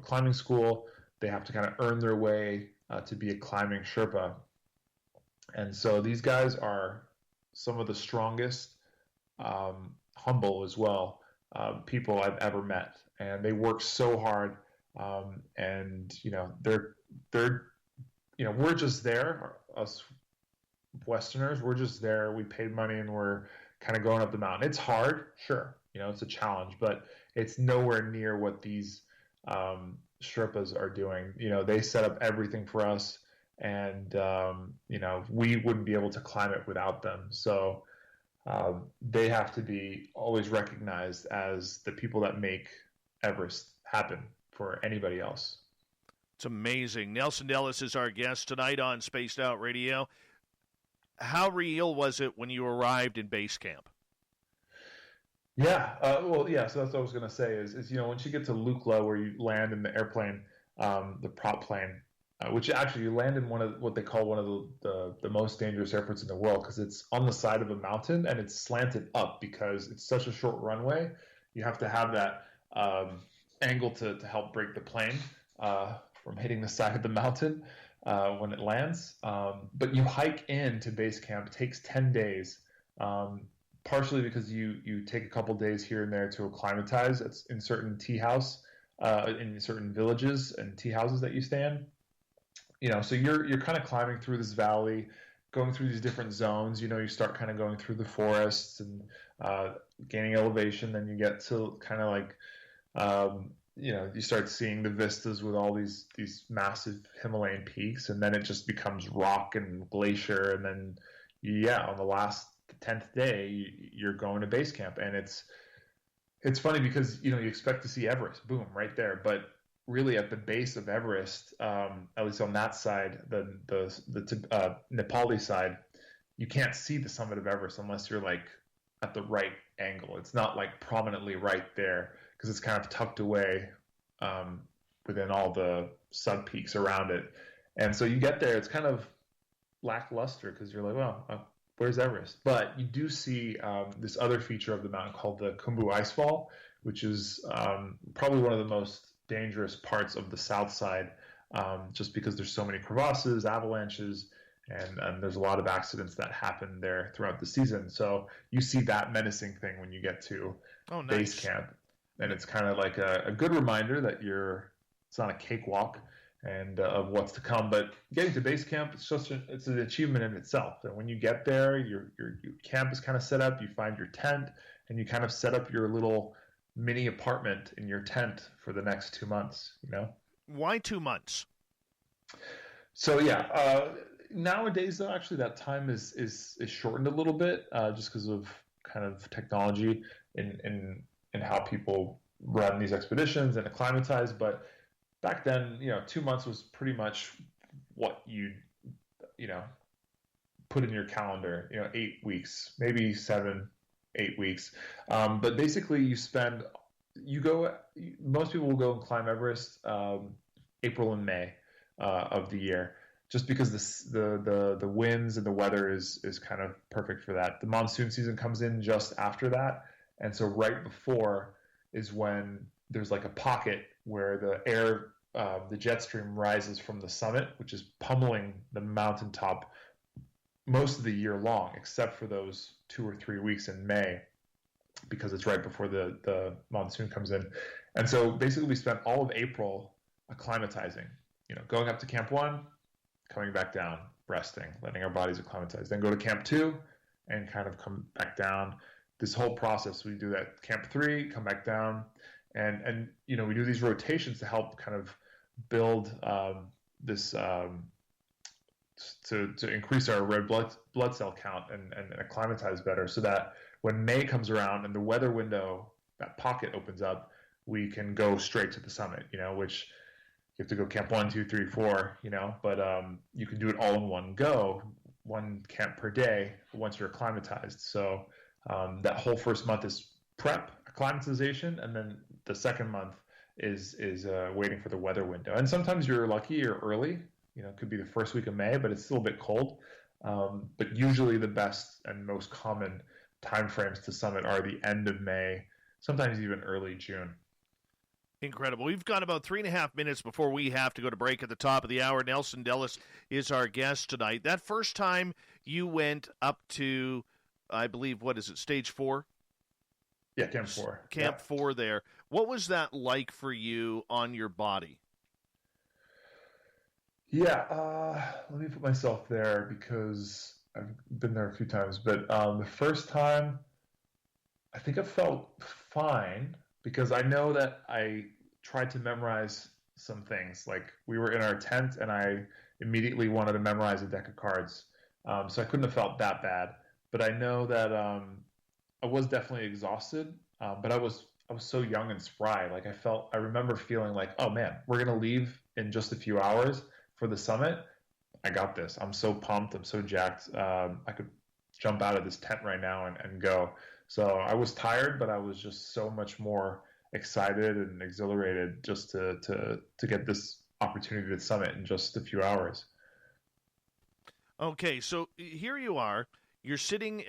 climbing school. They have to kind of earn their way to be a climbing Sherpa. And so these guys are some of the strongest, humble as well, people I've ever met. And they work so hard. And they're we're just there, us Westerners. We're just there. We paid money and we're kind of going up the mountain. It's hard, sure. It's a challenge, but it's nowhere near what these Sherpas are doing. They set up everything for us, and we wouldn't be able to climb it without them. So they have to be always recognized as the people that make Everest happen for anybody else. It's amazing. Nelson Dellis is our guest tonight on Spaced Out Radio. How real was it when you arrived in base camp? Yeah, yeah. So that's what I was going to say is once you get to Lukla, where you land in the airplane, the prop plane, which actually you land in one of what they call one of the most dangerous airports in the world, because it's on the side of a mountain and it's slanted up because it's such a short runway. You have to have that angle to help break the plane from hitting the side of the mountain when it lands. But you hike into base camp. It takes 10 days. Partially because you take a couple days here and there to acclimatize. It's in certain in certain villages and tea houses that you stay in. So you're kind of climbing through this valley, going through these different zones. You start kind of going through the forests and gaining elevation. Then you get to kind of like you start seeing the vistas with all these massive Himalayan peaks, and then it just becomes rock and glacier, and then on the 10th day you're going to base camp. And it's funny because you expect to see Everest, boom, right there, but really at the base of Everest, at least on that side, the Nepali side, you can't see the summit of Everest unless you're like at the right angle. It's not like prominently right there because it's kind of tucked away within all the sub peaks around it. And so you get there, it's kind of lackluster because you're like, well, where's Everest? But you do see this other feature of the mountain called the Khumbu Icefall, which is probably one of the most dangerous parts of the south side, just because there's so many crevasses, avalanches, and there's a lot of accidents that happen there throughout the season. So you see that menacing thing when you get to base camp. And it's kind of like a good reminder that it's not a cakewalk and of what's to come. But getting to base camp, it's an achievement in itself. And when you get there, your camp is kind of set up. You find your tent, and you kind of set up your little mini apartment in your tent for the next 2 months. Why 2 months? So nowadays though, actually that time is shortened a little bit, just because of kind of technology in how people run these expeditions and acclimatize. But back then, 2 months was pretty much what you put in your calendar. 8 weeks, maybe 7, 8 weeks. But basically, most people will go and climb Everest April and May of the year, just because the winds and the weather is kind of perfect for that. The monsoon season comes in just after that, and so right before is when there's like a pocket where the jet stream rises from the summit, which is pummeling the mountaintop most of the year long, except for those 2 or 3 weeks in May, because it's right before the monsoon comes in. And so basically we spent all of April acclimatizing. going up to Camp 1, coming back down, resting, letting our bodies acclimatize. Then go to Camp 2 and kind of come back down. This whole process, we do that. Camp 3, come back down. And we do these rotations to help kind of build this to increase our red blood cell count and acclimatize better, so that when May comes around and the weather window, that pocket opens up, we can go straight to the summit, which you have to go Camp 1, 2, 3, 4, but you can do it all in one go, one camp per day once you're acclimatized. So that whole first month is prep, acclimatization, and then the second month is waiting for the weather window. And sometimes you're lucky, you're early. It could be the first week of May, but it's still a bit cold. But usually the best and most common timeframes to summit are the end of May, sometimes even early June. Incredible. We've got about 3.5 minutes before we have to go to break at the top of the hour. Nelson Dellis is our guest tonight. That first time you went up to, I believe, what is it, stage 4? Yeah, Camp 4. Camp 4 there. What was that like for you on your body? Yeah, let me put myself there because I've been there a few times. But the first time, I think I felt fine because I know that I tried to memorize some things. Like, we were in our tent and I immediately wanted to memorize a deck of cards. So I couldn't have felt that bad. But I know that I was definitely exhausted, but I was so young and spry. Like, I remember feeling like, oh man, we're going to leave in just a few hours for the summit. I got this. I'm so pumped. I'm so jacked. I could jump out of this tent right now and go. So I was tired, but I was just so much more excited and exhilarated just to get this opportunity to summit in just a few hours. Okay, so here you are. You're sitting,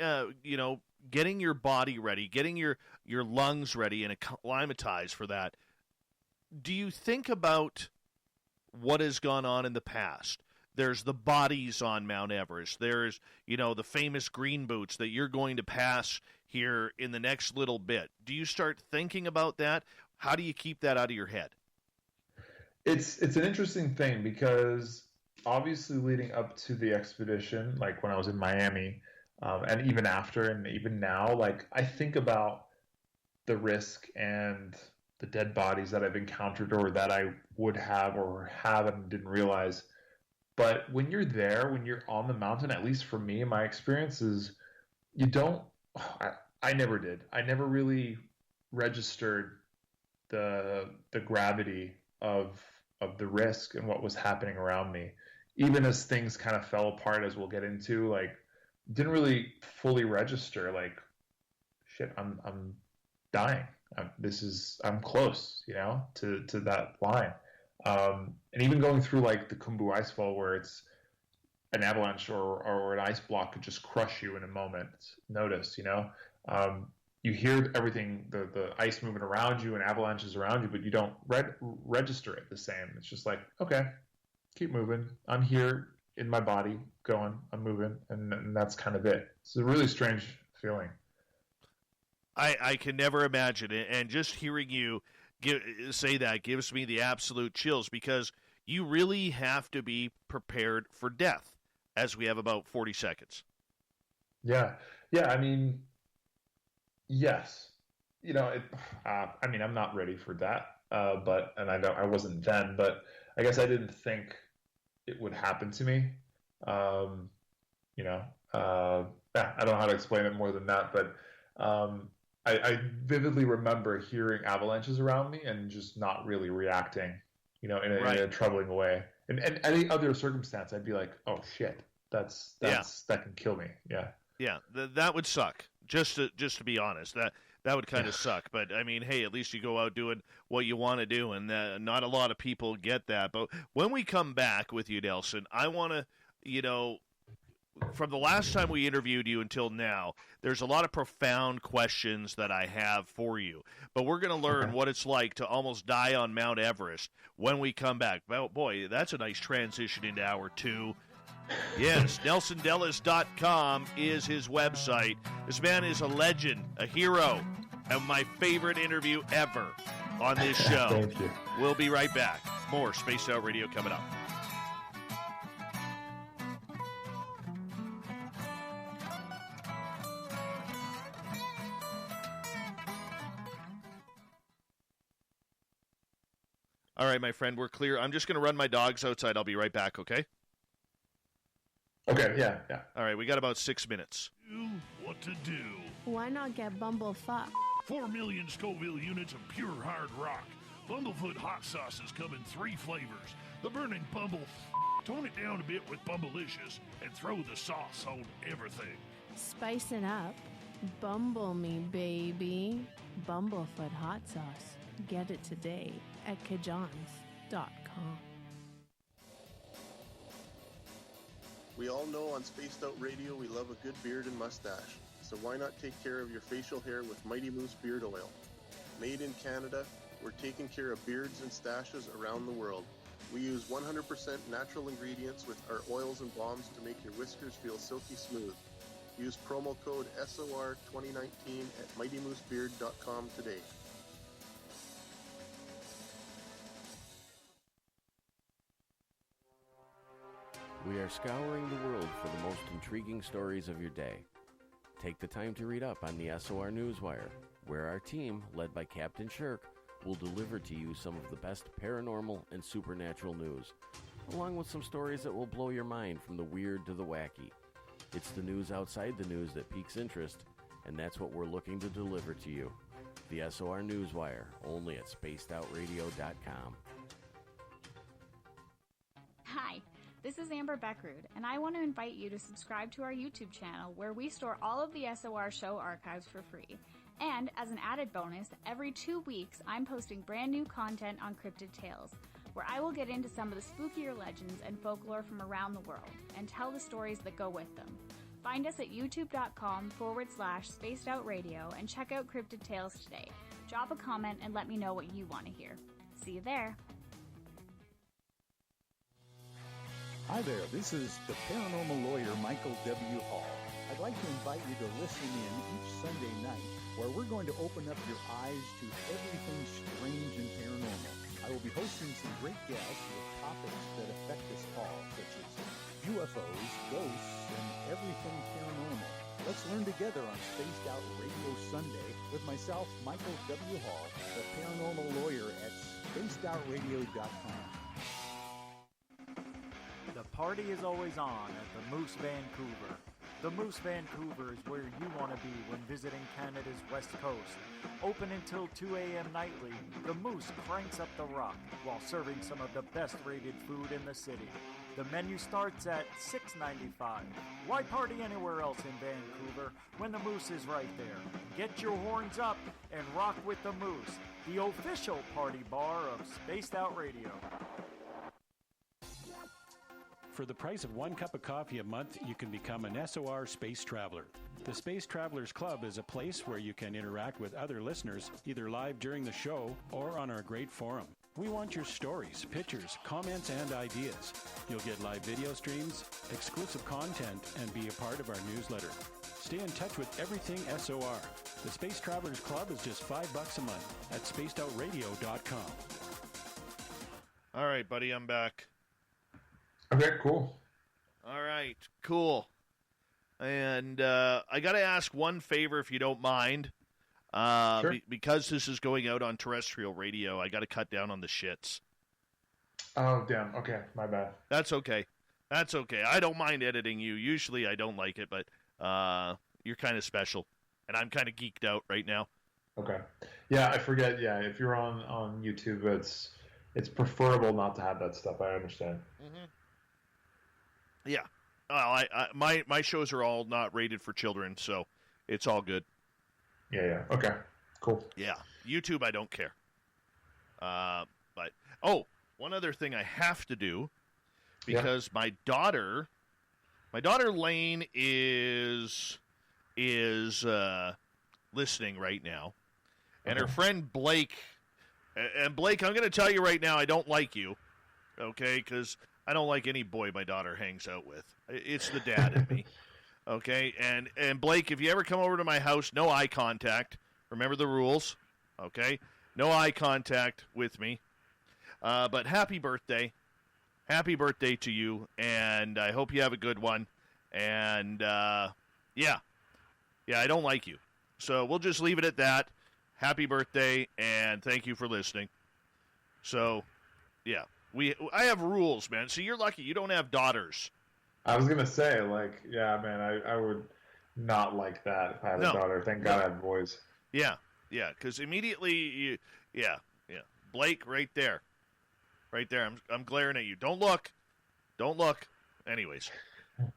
getting your body ready, getting your lungs ready and acclimatized for that. Do you think about what has gone on in the past? There's the bodies on Mount Everest. There's, the famous green boots that you're going to pass here in the next little bit. Do you start thinking about that? How do you keep that out of your head? It's an interesting thing because obviously leading up to the expedition, like when I was in Miami, and even after and even now, like, I think about the risk and the dead bodies that I've encountered or that I would have or have and didn't realize. But when you're there, when you're on the mountain, at least for me, my experience is I never did. I never really registered the gravity of the risk and what was happening around me. Even as things kind of fell apart, as we'll get into, like, didn't really fully register, like, shit, I'm dying. I'm close, to that line. And even going through like the Khumbu icefall, where it's an avalanche or an ice block could just crush you in a moment's notice, you hear everything, the ice moving around you and avalanches around you, but you don't register it the same. It's just like, okay, keep moving. I'm here in my body going, I'm moving. And that's kind of it. It's a really strange feeling. I can never imagine it, and just hearing you say that gives me the absolute chills, because you really have to be prepared for death, as we have about 40 seconds. Yeah. I mean, yes. I'm not ready for that, and I wasn't then, but I guess I didn't think it would happen to me. I don't know how to explain it more than that, but I vividly remember hearing avalanches around me and just not really reacting, in a troubling way. And any other circumstance, I'd be like, oh shit, that can kill me. Yeah. Yeah, that would suck. Just to be honest, that would kind of suck. But I mean, hey, at least you go out doing what you want to do, and not a lot of people get that. But when we come back with you, Nelson, I want to, from the last time we interviewed you until now, there's a lot of profound questions that I have for you. But we're going to learn what it's like to almost die on Mount Everest when we come back. Well, boy, that's a nice transition into hour 2. Yes, NelsonDellis.com is his website. This man is a legend, a hero, and my favorite interview ever on this show. Thank you. We'll be right back. More Spaced Out Radio coming up. All right, my friend, we're clear. I'm just going to run my dogs outside. I'll be right back, okay? Okay, yeah. All right, we got about 6 minutes. What to do? Why not get Bumblefuck? 4 million Scoville units of pure hard rock. Bumblefoot hot sauces come in 3 flavors. The burning Bumble. Tone it down a bit with Bumblicious and throw the sauce on everything. Spice it up. Bumble me, baby. Bumblefoot hot sauce. Get it today at kajans.com. We all know on Spaced Out Radio we love a good beard and mustache, so why not take care of your facial hair with Mighty Moose Beard Oil? Made in Canada, we're taking care of beards and stashes around the world. We use 100% natural ingredients with our oils and balms to make your whiskers feel silky smooth. Use promo code SOR2019 at MightyMooseBeard.com today. We are scouring the world for the most intriguing stories of your day. Take the time to read up on the SOR Newswire, where our team, led by Captain Shirk, will deliver to you some of the best paranormal and supernatural news, along with some stories that will blow your mind from the weird to the wacky. It's the news outside the news that piques interest, and that's what we're looking to deliver to you. The SOR Newswire, only at spacedoutradio.com. Hi, this is Amber Beckrud, and I want to invite you to subscribe to our YouTube channel where we store all of the SOR show archives for free. And as an added bonus, every 2 weeks I'm posting brand new content on Cryptid Tales, where I will get into some of the spookier legends and folklore from around the world and tell the stories that go with them. Find us at youtube.com/spacedoutradio and check out Cryptid Tales today. Drop a comment and let me know what you want to hear. See you there. Hi there, this is the paranormal lawyer Michael W. Hall. I'd like to invite you to listen in each Sunday night where we're going to open up your eyes to everything strange and paranormal. I will be hosting some great guests with topics that affect us all, such as UFOs, ghosts, and everything paranormal. Let's learn together on Spaced Out Radio Sunday with myself, Michael W. Hall, the paranormal lawyer at spacedoutradio.com. The party is always on at the Moose Vancouver. The Moose Vancouver is where you want to be when visiting Canada's West Coast. Open until 2 a.m. nightly, the Moose cranks up the rock while serving some of the best rated food in the city. The menu starts at $6.95. Why party anywhere else in Vancouver when the Moose is right there? Get your horns up and rock with the Moose, the official party bar of Spaced Out Radio. For the price of 1 cup of coffee a month, you can become an SOR Space Traveler. The Space Travelers Club is a place where you can interact with other listeners, either live during the show or on our great forum. We want your stories, pictures, comments, and ideas. You'll get live video streams, exclusive content, and be a part of our newsletter. Stay in touch with everything SOR. The Space Travelers Club is just $5 a month at spacedoutradio.com. All right, buddy, I'm back. Okay, cool. All right, cool. And I got to ask one favor, if you don't mind. Sure. Because this is going out on terrestrial radio, I got to cut down on the shits. Oh, damn. Okay, my bad. That's okay. That's okay. I don't mind editing you. Usually I don't like it, but you're kind of special. And I'm kind of geeked out right now. Okay. Yeah, I forget. Yeah, if you're on YouTube, it's preferable not to have that stuff. I understand. Mm-hmm. Yeah. Well, my shows are all not rated for children, so it's all good. Yeah. Okay. Cool. Yeah. YouTube, I don't care. But one other thing I have to do, because my daughter Lane is listening right now, and her friend Blake. And Blake, I'm going to tell you right now, I don't like you, okay? Because I don't like any boy my daughter hangs out with. It's the dad in me, okay? And Blake, if you ever come over to my house, no eye contact. Remember the rules, okay? No eye contact with me. But happy birthday. Happy birthday to you, and I hope you have a good one. And, yeah, I don't like you. So we'll just leave it at that. Happy birthday, and thank you for listening. So, yeah, I have rules, man. So you're lucky you don't have daughters. I was going to say, like, yeah, man, I would not like that if I had a daughter. Thank God I have boys. Yeah, because immediately, Blake, right there. Right there. I'm glaring at you. Don't look. Anyways,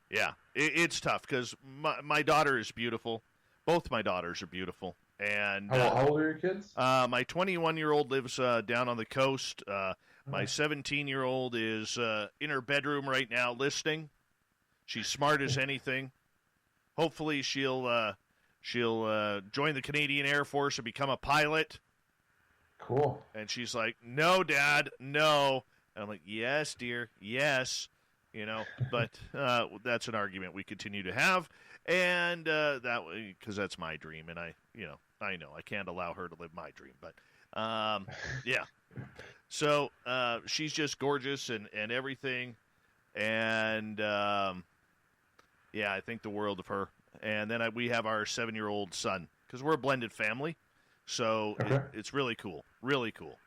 yeah, it's tough because my daughter is beautiful. Both my daughters are beautiful. And how old are your kids? My 21-year-old lives down on the coast. My 17-year-old is in her bedroom right now listening. She's smart as anything. Hopefully she'll join the Canadian Air Force and become a pilot. Cool. And she's like, "No, Dad, no." And I'm like, "Yes, dear, yes." But that's an argument we continue to have, and that because that's my dream, and I know I can't allow her to live my dream, but yeah. So she's just gorgeous and everything, and I think the world of her. And then we have our 7-year-old son because we're a blended family, so it's really cool, really cool.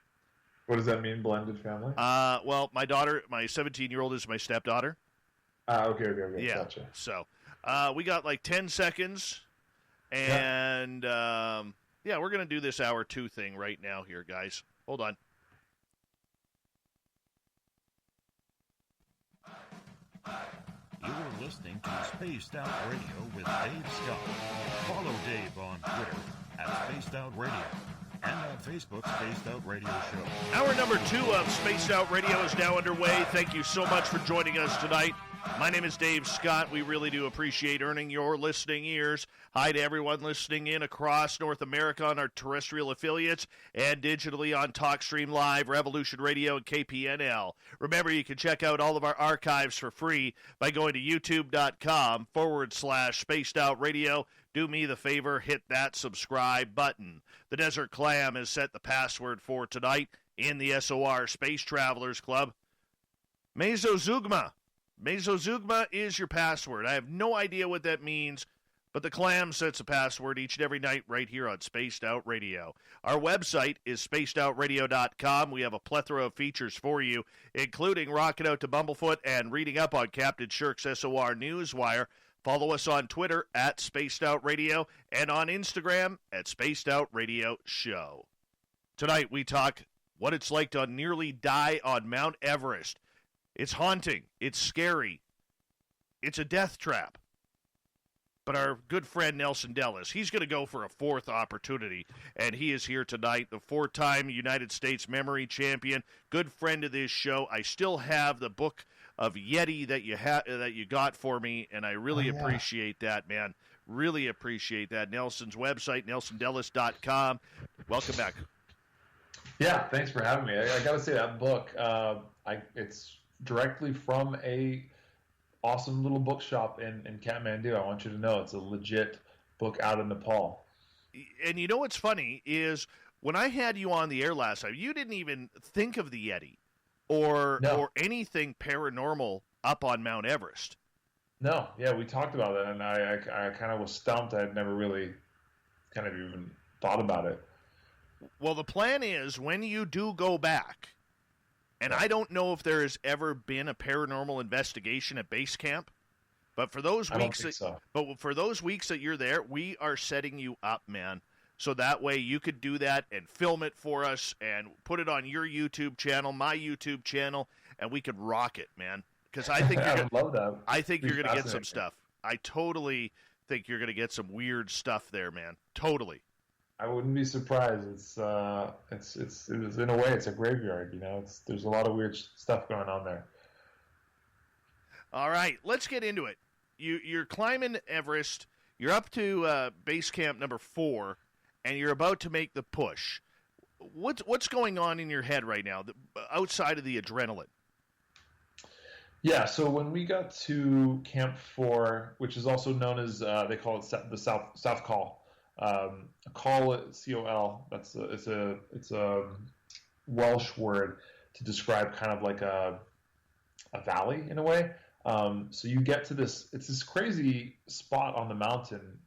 What does that mean, blended family? Well, my daughter, my 17-year-old is my stepdaughter. Okay. Yeah. Gotcha. So we got like 10 seconds, and we're going to do this hour 2 thing right now here, guys. Hold on. You're listening to Spaced Out Radio with Dave Scott. Follow Dave on Twitter at Spaced Out Radio. And on Facebook, Spaced Out Radio Show. Hour number 2 of Spaced Out Radio is now underway. Thank you so much for joining us tonight. My name is Dave Scott. We really do appreciate earning your listening ears. Hi to everyone listening in across North America on our terrestrial affiliates and digitally on TalkStream Live, Revolution Radio, and KPNL. Remember, you can check out all of our archives for free by going to youtube.com/Spaced Out Radio. Do me the favor, hit that subscribe button. The Desert Clam has set the password for tonight in the SOR Space Travelers Club. Mesozeugma. Mesozeugma is your password. I have no idea what that means, but the Clam sets a password each and every night right here on Spaced Out Radio. Our website is spacedoutradio.com. We have a plethora of features for you, including rocking out to Bumblefoot and reading up on Captain Shirk's SOR Newswire. Follow us on Twitter at Spaced Out Radio and on Instagram at Spaced Out Radio Show. Tonight we talk what it's like to nearly die on Mount Everest. It's haunting. It's scary. It's a death trap. But our good friend Nelson Dellis, he's going to go for a 4th opportunity, and he is here tonight, the 4-time United States memory champion, good friend of this show. I still have the book of Yeti that you got for me, and I really appreciate that, man. Really appreciate that. Nelson's website, nelsondellis.com. Welcome back. Yeah, thanks for having me. I got to say that book, it's directly from a awesome little bookshop in Kathmandu. I want you to know it's a legit book out in Nepal. And you know what's funny is when I had you on the air last time, you didn't even think of the Yeti or anything paranormal up on Mount Everest. No, yeah, we talked about that, and I kind of was stumped. I had never really kind of even thought about it. Well, the plan is when you do go back, and I don't know if there has ever been a paranormal investigation at base camp, but for those weeks for those weeks that you're there, we are setting you up, man. So that way you could do that and film it for us and put it on your YouTube channel, my YouTube channel, and we could rock it, man. Because I think I would love that. I think you're going to get some stuff. I totally think you're going to get some weird stuff there, man. Totally. I wouldn't be surprised. It's in a way it's a graveyard, you know. There's a lot of weird stuff going on there. All right, let's get into it. You're climbing Everest. You're up to base camp number 4, and you're about to make the push. What's going on in your head right now, outside of the adrenaline? Yeah, so when we got to Camp 4, which is also known as they call it the South Col. Col, C-O-L. It's a Welsh word to describe kind of like a valley in a way. So you get to it's this crazy spot on the mountain,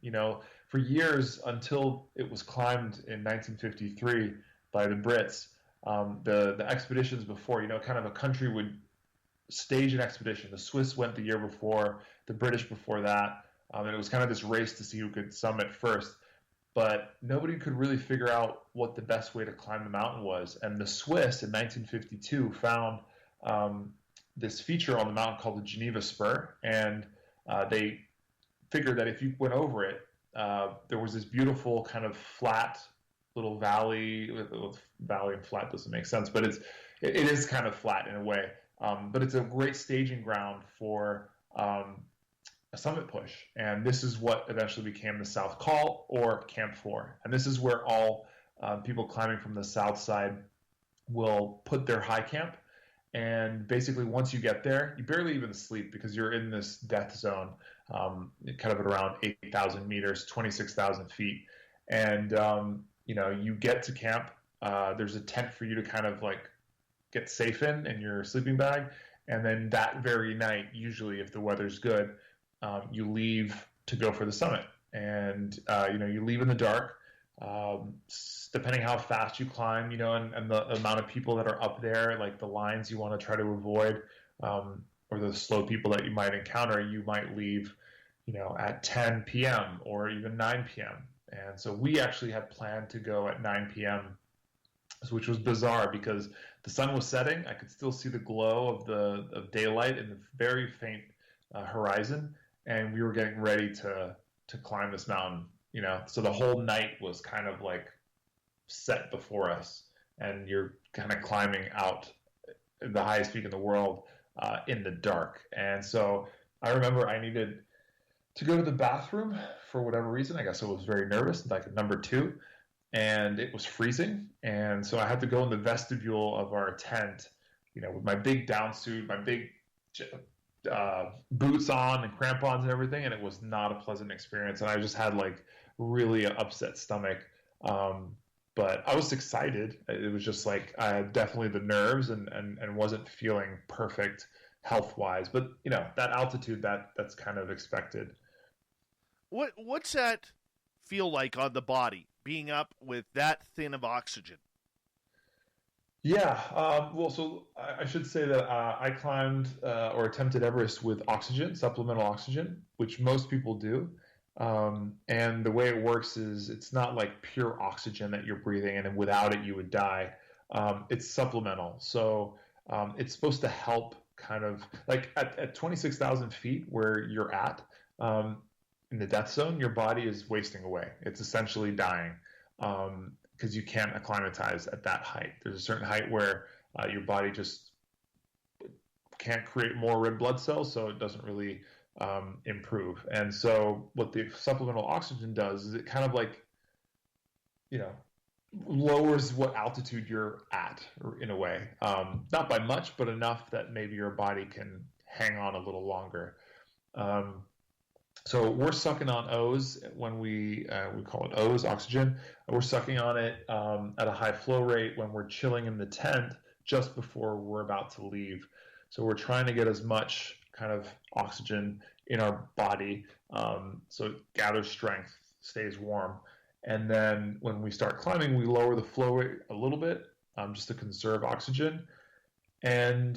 for years until it was climbed in 1953 by the Brits. The expeditions before, kind of a country would stage an expedition. The Swiss went the year before, the British before that, and it was kind of this race to see who could summit first. But nobody could really figure out what the best way to climb the mountain was. And the Swiss in 1952 found this feature on the mountain called the Geneva Spur, and they figured that if you went over it, there was this beautiful kind of flat little valley. Valley and flat doesn't make sense, but it is kind of flat in a way. But it's a great staging ground for a summit push, and this is what eventually became the South Col or Camp 4. And this is where all people climbing from the south side will put their high camp. And basically, once you get there, you barely even sleep because you're in this death zone, kind of at around 8,000 meters, 26,000 feet. And, you get to camp. There's a tent for you to kind of like get safe in your sleeping bag. And then that very night, usually if the weather's good, you leave to go for the summit. And, you leave in the dark. Depending how fast you climb, and the amount of people that are up there, like the lines you want to try to avoid, or the slow people that you might encounter, you might leave, at 10 p.m. or even 9 p.m. And so we actually had planned to go at 9 p.m., which was bizarre because the sun was setting. I could still see the glow of daylight in the very faint horizon, and we were getting ready to climb this mountain. So the whole night was kind of like set before us, and you're kind of climbing out the highest peak in the world in the dark. And so I remember I needed to go to the bathroom for whatever reason. I guess I was very nervous, like at number 2, and it was freezing. And so I had to go in the vestibule of our tent, with my big down suit, my big boots on and crampons and everything. And it was not a pleasant experience. And I just had like really an upset stomach. But I was excited. It was just like I had definitely the nerves and wasn't feeling perfect health-wise. But, that altitude, that's kind of expected. What's that feel like on the body, being up with that thin of oxygen? Yeah. So I should say that I climbed or attempted Everest with oxygen, supplemental oxygen, which most people do. And the way it works is it's not like pure oxygen that you're breathing in, and without it you would die. It's supplemental. So it's supposed to help kind of like at 26,000 feet where you're at in the death zone, your body is wasting away. It's essentially dying because you can't acclimatize at that height. There's a certain height where your body just can't create more red blood cells, so it doesn't really improve. And so what the supplemental oxygen does is it kind of like, lowers what altitude you're at in a way. Not by much, but enough that maybe your body can hang on a little longer. So we're sucking on O's when we call it O's, oxygen. We're sucking on it at a high flow rate when we're chilling in the tent just before we're about to leave. So we're trying to get as much kind of oxygen in our body so it gathers strength, stays warm. And then when we start climbing, we lower the flow rate a little bit just to conserve oxygen. And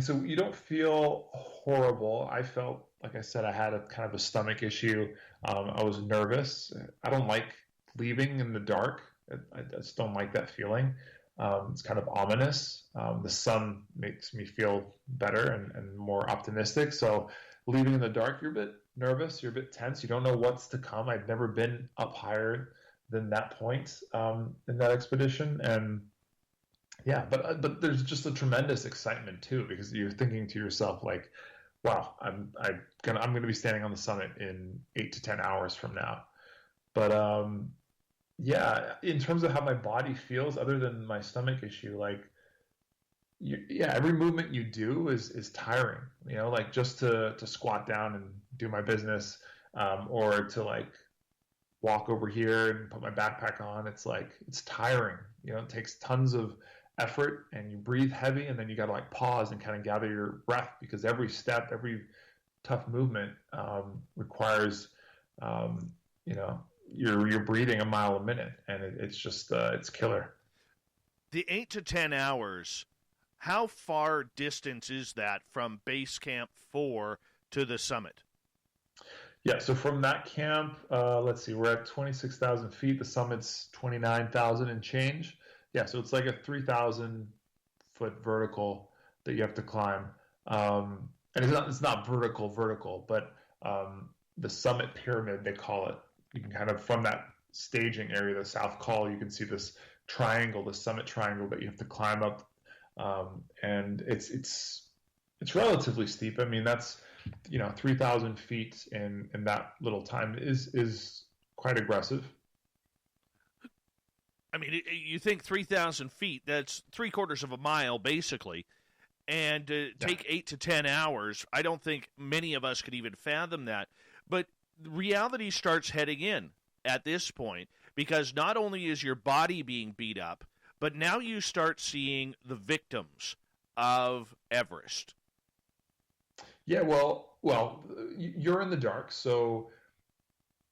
so you don't feel horrible. I felt, like I said, I had a kind of a stomach issue. I was nervous. I don't like leaving in the dark. I just don't like that feeling. It's kind of ominous. The sun makes me feel better and more optimistic. So leaving in the dark, you're a bit nervous. You're a bit tense. You don't know what's to come. I've never been up higher than that point in that expedition. And but there's just a tremendous excitement too, because you're thinking to yourself like, wow, I'm going to be standing on the summit in 8 to 10 hours from now. But in terms of how my body feels, other than my stomach issue, like, every movement you do is tiring. Like just to squat down and do my business, or to like walk over here and put my backpack on. It's like it's tiring. It takes tons of effort and you breathe heavy, and then you got to like pause and kind of gather your breath, because every step, every tough movement requires, you're breathing a mile a minute, and it's just it's killer. The 8 to 10 hours, how far distance is that from base camp 4 to the summit? Yeah, so from that camp, let's see, we're at 26,000 feet. The summit's 29,000 and change. Yeah, so it's like a 3,000-foot vertical that you have to climb. And it's not vertical, but the summit pyramid, they call it. You can kind of, from that staging area, the south call, you can see this triangle, the summit triangle that you have to climb up. And it's relatively steep. I mean, that's 3,000 feet in that little time is quite aggressive. I mean, you think 3,000 feet, that's 3/4 of a mile, basically. And take 8 to 10 hours, I don't think many of us could even fathom that. But reality starts heading in at this point, because not only is your body being beat up, but now you start seeing the victims of Everest. Yeah, well, you're in the dark, so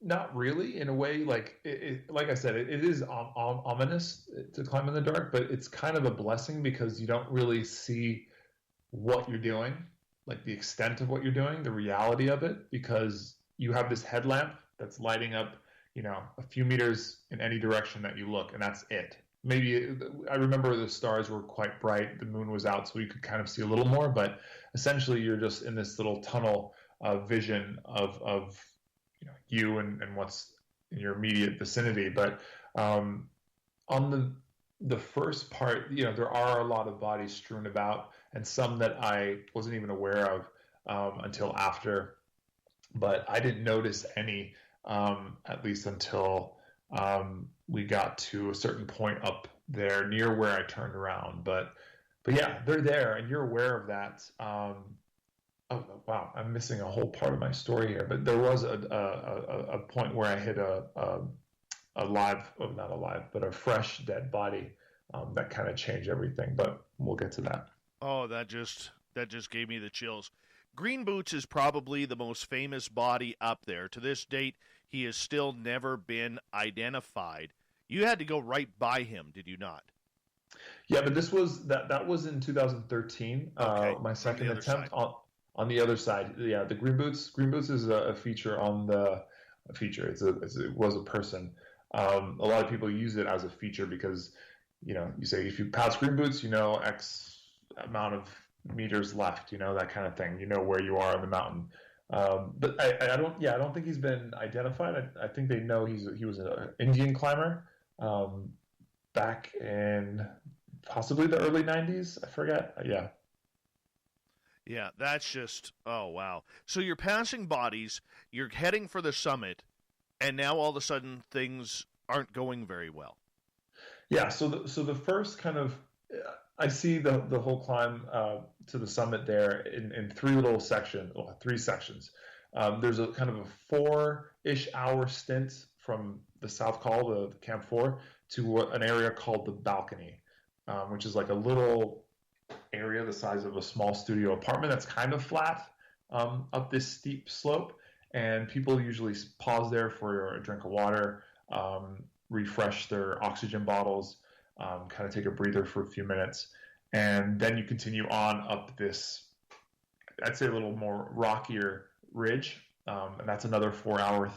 not really in a way. Like like I said, it is ominous to climb in the dark, but it's kind of a blessing because you don't really see what you're doing, like the extent of what you're doing, the reality of it, because you have this headlamp that's lighting up, a few meters in any direction that you look, and that's it. Maybe I remember the stars were quite bright, the moon was out, so you could kind of see a little more, but essentially you're just in this little tunnel vision of you and what's in your immediate vicinity. But on the first part, there are a lot of bodies strewn about, and some that I wasn't even aware of until after. But I didn't notice any, at least until we got to a certain point up there near where I turned around. But yeah, they're there, and you're aware of that. Oh wow, I'm missing a whole part of my story here. But there was a point where I hit a fresh dead body that kind of changed everything. But we'll get to that. Oh, that just gave me the chills. Green Boots is probably the most famous body up there. To this date, he has still never been identified. You had to go right by him, did you not? Yeah, but this was that was in 2013. Okay. My second attempt on the other side. Yeah, the Green Boots. Green Boots is a feature on the feature. It was a person. A lot of people use it as a feature because you say if you pass Green Boots, X amount of meters left, that kind of thing. You know where you are on the mountain. But I don't think he's been identified. I think they know he was an Indian climber back in possibly the early 90s. I forget. Yeah. Yeah, that's just, oh, wow. So you're passing bodies, you're heading for the summit, and now all of a sudden things aren't going very well. Yeah, so the first kind of, I see the whole climb to the summit there in three sections. There's a kind of a 4-ish hour stint from the South Call, the Camp 4, to an area called the Balcony, which is like a little area the size of a small studio apartment that's kind of flat up this steep slope. And people usually pause there for a drink of water, refresh their oxygen bottles, kind of take a breather for a few minutes. And then you continue on up this, I'd say a little more rockier ridge. And that's another 4-hour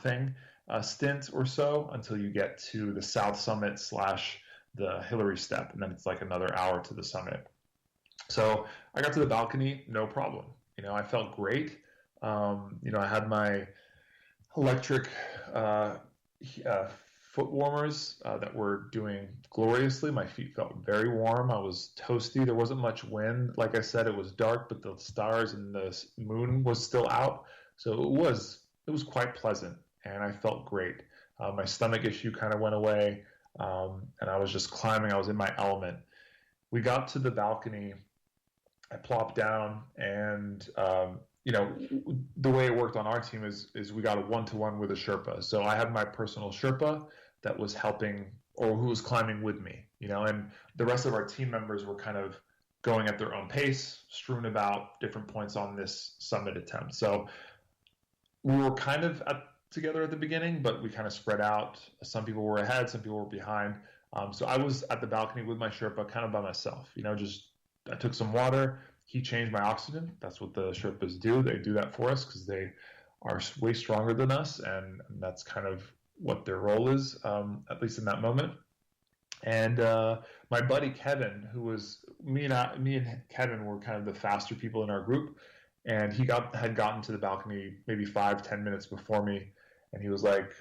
stint or so until you get to the South Summit / the Hillary Step. And then it's like another hour to the summit. So I got to the Balcony, no problem. I felt great. I had my electric foot warmers that were doing gloriously. My feet felt very warm. I was toasty. There wasn't much wind. Like I said, it was dark, but the stars and the moon was still out. So it was quite pleasant, and I felt great. My stomach issue kind of went away, and I was just climbing. I was in my element. We got to the Balcony. I plopped down, and the way it worked on our team is we got a 1-to-1 with a Sherpa. So I had my personal Sherpa that was helping or who was climbing with me, and the rest of our team members were kind of going at their own pace, strewn about different points on this summit attempt. So we were kind of together at the beginning, but we kind of spread out. Some people were ahead, some people were behind. So I was at the balcony with my Sherpa, kind of by myself, I took some water. He changed my oxygen. That's what the Sherpas do. They do that for us because they are way stronger than us, and that's kind of what their role is, at least in that moment. And my buddy Kevin, who was me and Kevin were kind of the faster people in our group, and he had gotten to the balcony maybe 5-10 minutes before me, and he was like,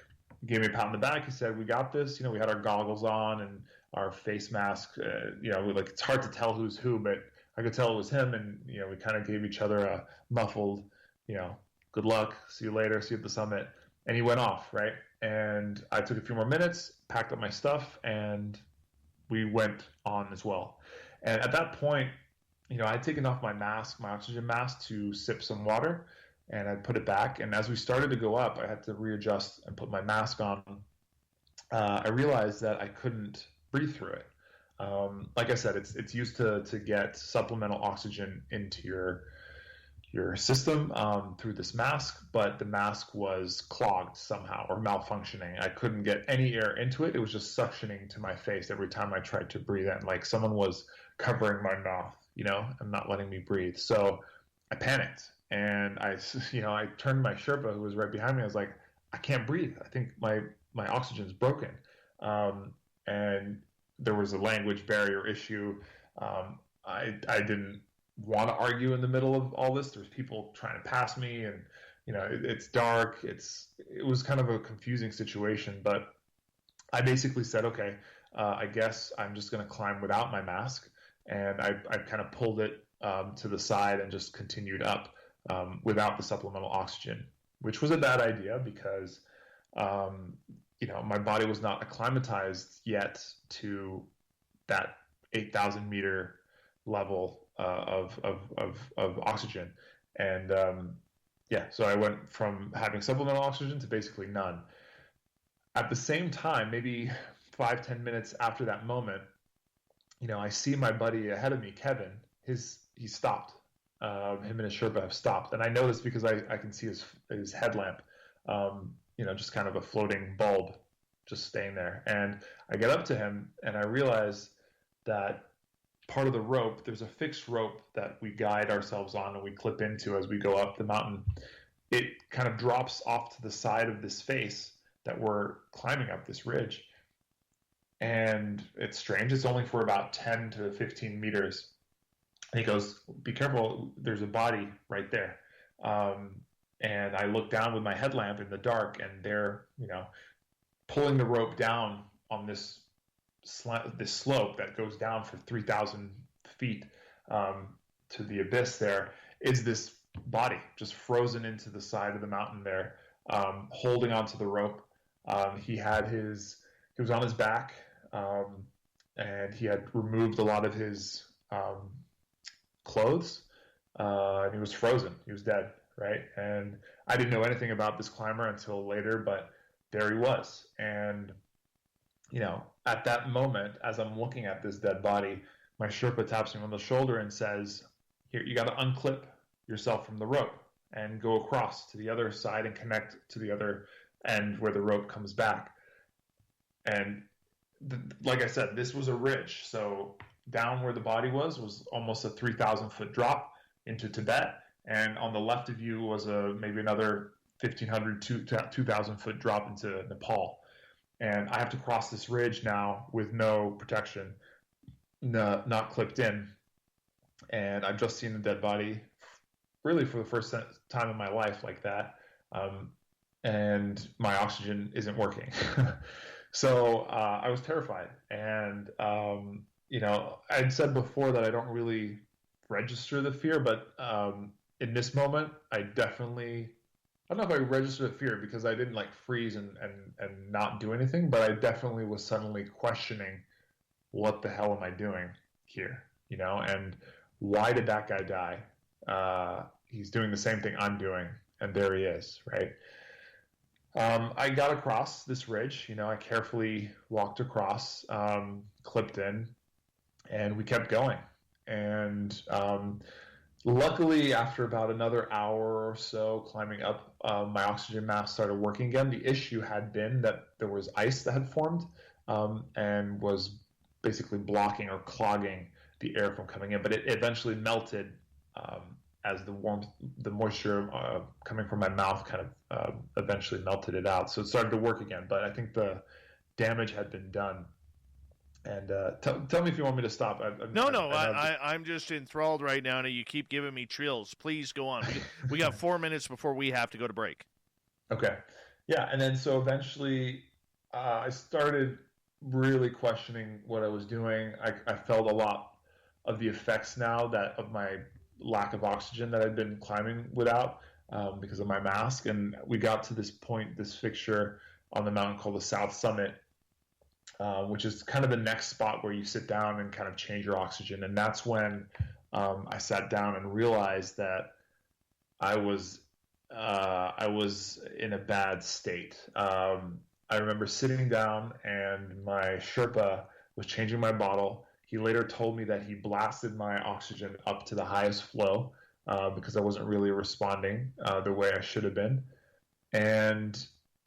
gave me a pat on the back. He said, "We got this." We had our goggles on and our face mask. It's hard to tell who's who, but I could tell it was him, and we kind of gave each other a muffled, "Good luck, see you later, see you at the summit." And he went off, right? And I took a few more minutes, packed up my stuff, and we went on as well. And at that point, I'd taken off my mask, my oxygen mask, to sip some water, and I put it back. And as we started to go up, I had to readjust and put my mask on. I realized that I couldn't breathe through it. Like I said, it's used to get supplemental oxygen into your system through this mask, but the mask was clogged somehow or malfunctioning. I couldn't get any air into it. It was just suctioning to my face every time I tried to breathe in, like someone was covering my mouth, and not letting me breathe. So I panicked, and I turned to my Sherpa, who was right behind me. I was like, "I can't breathe. I think my oxygen's broken." And there was a language barrier issue. I didn't want to argue in the middle of all this. There's people trying to pass me, and it's dark. It was kind of a confusing situation, but I basically said, okay, I guess I'm just going to climb without my mask, and I kind of pulled it to the side and just continued up without the supplemental oxygen, which was a bad idea because my body was not acclimatized yet to that 8,000 meter level of oxygen. And so I went from having supplemental oxygen to basically none. At the same time, maybe 5-10 minutes after that moment, I see my buddy ahead of me, Kevin, he stopped. Him and his Sherpa have stopped. And I know this because I can see his headlamp, just kind of a floating bulb just staying there. And I get up to him and I realize that part of the rope, there's a fixed rope that we guide ourselves on and we clip into as we go up the mountain. It kind of drops off to the side of this face that we're climbing up this ridge. And it's strange. It's only for about 10 to 15 meters. And he goes, "Be careful, there's a body right there." And I look down with my headlamp in the dark, and they're, pulling the rope down on this slope that goes down for 3,000 feet to the abyss. There is this body just frozen into the side of the mountain there, holding onto the rope. He was on his back, and he had removed a lot of his clothes, and he was frozen. He was dead, right? And I didn't know anything about this climber until later, but there he was. And at that moment, as I'm looking at this dead body, my Sherpa taps me on the shoulder and says, "Here, you got to unclip yourself from the rope and go across to the other side and connect to the other end where the rope comes back." And like I said, this was a ridge. So down where the body was almost a 3,000 foot drop into Tibet. And on the left of you was maybe another 1,500 to 2,000 foot drop into Nepal. And I have to cross this ridge now with no protection, not clipped in. And I've just seen the dead body really for the first time in my life like that. And my oxygen isn't working. So I was terrified. And, I'd said before that I don't really register the fear, but in this moment, I don't know if I registered the fear because I didn't freeze and not do anything, but I definitely was suddenly questioning, what the hell am I doing here? And why did that guy die? He's doing the same thing I'm doing, and there he is, right? I got across this ridge. I carefully walked across, clipped in, and we kept going. And luckily, after about another hour or so climbing up, my oxygen mask started working again. The issue had been that there was ice that had formed and was basically blocking or clogging the air from coming in. But it eventually melted as the moisture coming from my mouth kind of eventually melted it out. So it started to work again. But I think the damage had been done. And tell me if you want me to stop. I'm just enthralled right now, and you keep giving me chills. Please go on. We got 4 minutes before we have to go to break. Okay. Yeah, and then so eventually I started really questioning what I was doing. I felt a lot of the effects now of my lack of oxygen that I'd been climbing without because of my mask. And we got to this fixture on the mountain called the South Summit, which is kind of the next spot where you sit down and kind of change your oxygen. And that's when I sat down and realized that I was in a bad state. I remember sitting down and my Sherpa was changing my bottle. He later told me that he blasted my oxygen up to the highest flow because I wasn't really responding the way I should have been. And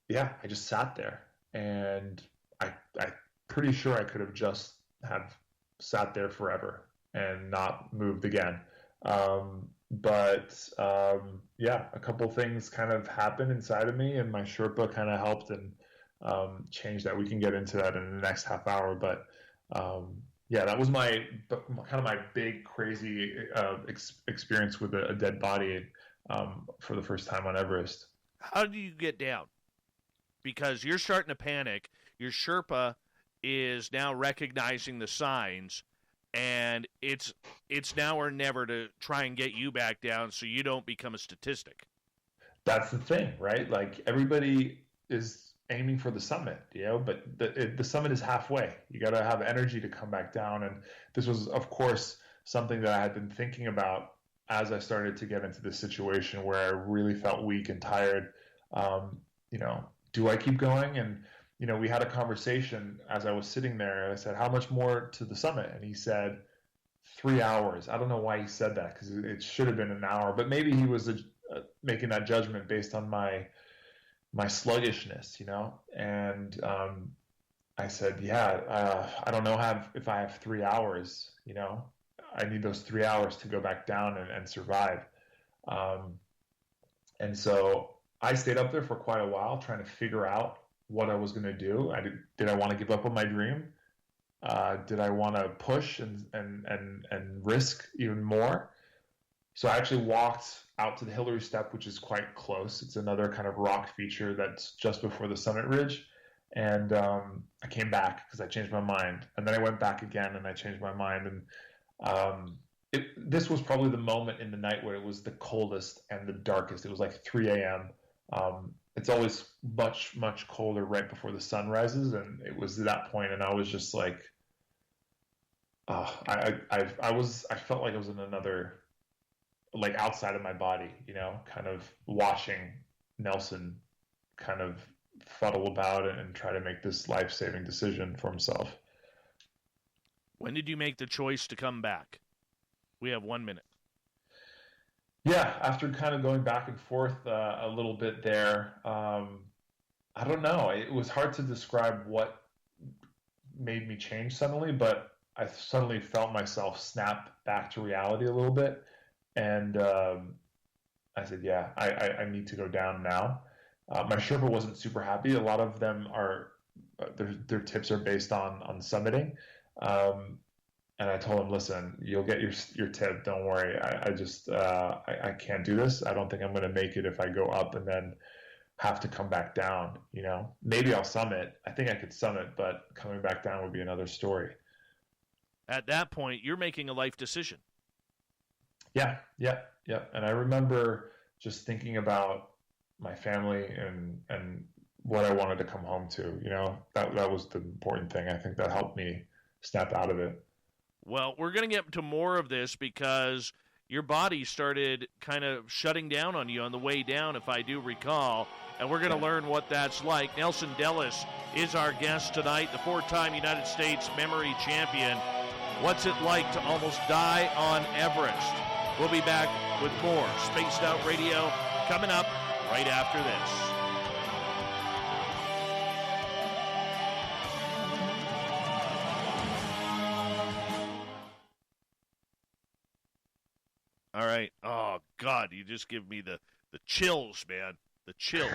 yeah, I just sat there, and I'm pretty sure I could have just have sat there forever and not moved again. But a couple things kind of happened inside of me, and my Sherpa kind of helped and changed that. We can get into that in the next half hour, but that was my big crazy experience with a dead body for the first time on Everest. How do you get down? Because you're starting to panic. Your Sherpa is now recognizing the signs, and it's now or never to try and get you back down so you don't become a statistic. That's the thing, right? Like, everybody is aiming for the summit, but the summit is halfway. You got to have energy to come back down. And this was, of course, something that I had been thinking about as I started to get into this situation where I really felt weak and tired. Do I keep going? And we had a conversation as I was sitting there, and I said, how much more to the summit? And he said 3 hours. I don't know why he said that, because it should have been an hour, but maybe he was making that judgment based on my sluggishness, and I said, I don't know if I have 3 hours, I need those 3 hours to go back down and survive. And so I stayed up there for quite a while trying to figure out what I was going to do. Did I want to give up on my dream? Did I want to push and risk even more? So I actually walked out to the Hillary Step, which is quite close. It's another kind of rock feature that's just before the summit ridge. And I came back because I changed my mind. And then I went back again and I changed my mind. And this was probably the moment in the night where it was the coldest and the darkest. It was like 3 a.m. It's always much, much colder right before the sun rises. And it was at that point, and I was just like, I felt like I was in another, like, outside of my body, kind of watching Nelson kind of fuddle about it and try to make this life-saving decision for himself. When did you make the choice to come back? We have 1 minute. Yeah, after kind of going back and forth a little bit there, I don't know. It was hard to describe what made me change suddenly, but I suddenly felt myself snap back to reality a little bit. And I said, I need to go down now. My Sherpa wasn't super happy. A lot of them are, their tips are based on summiting. And I told him, listen, you'll get your tip. Don't worry. I can't do this. I don't think I'm going to make it if I go up and then have to come back down. Maybe I'll summit. I think I could summit, but coming back down would be another story. At that point, you're making a life decision. Yeah. And I remember just thinking about my family and what I wanted to come home to. That was the important thing. I think that helped me snap out of it. Well, we're going to get to more of this because your body started kind of shutting down on you on the way down, if I do recall. And we're going to learn what that's like. Nelson Dellis is our guest tonight, the 4-time United States memory champion. What's it like to almost die on Everest? We'll be back with more Spaced Out Radio coming up right after this. All right. Oh, God, you just give me the chills, man. The chills.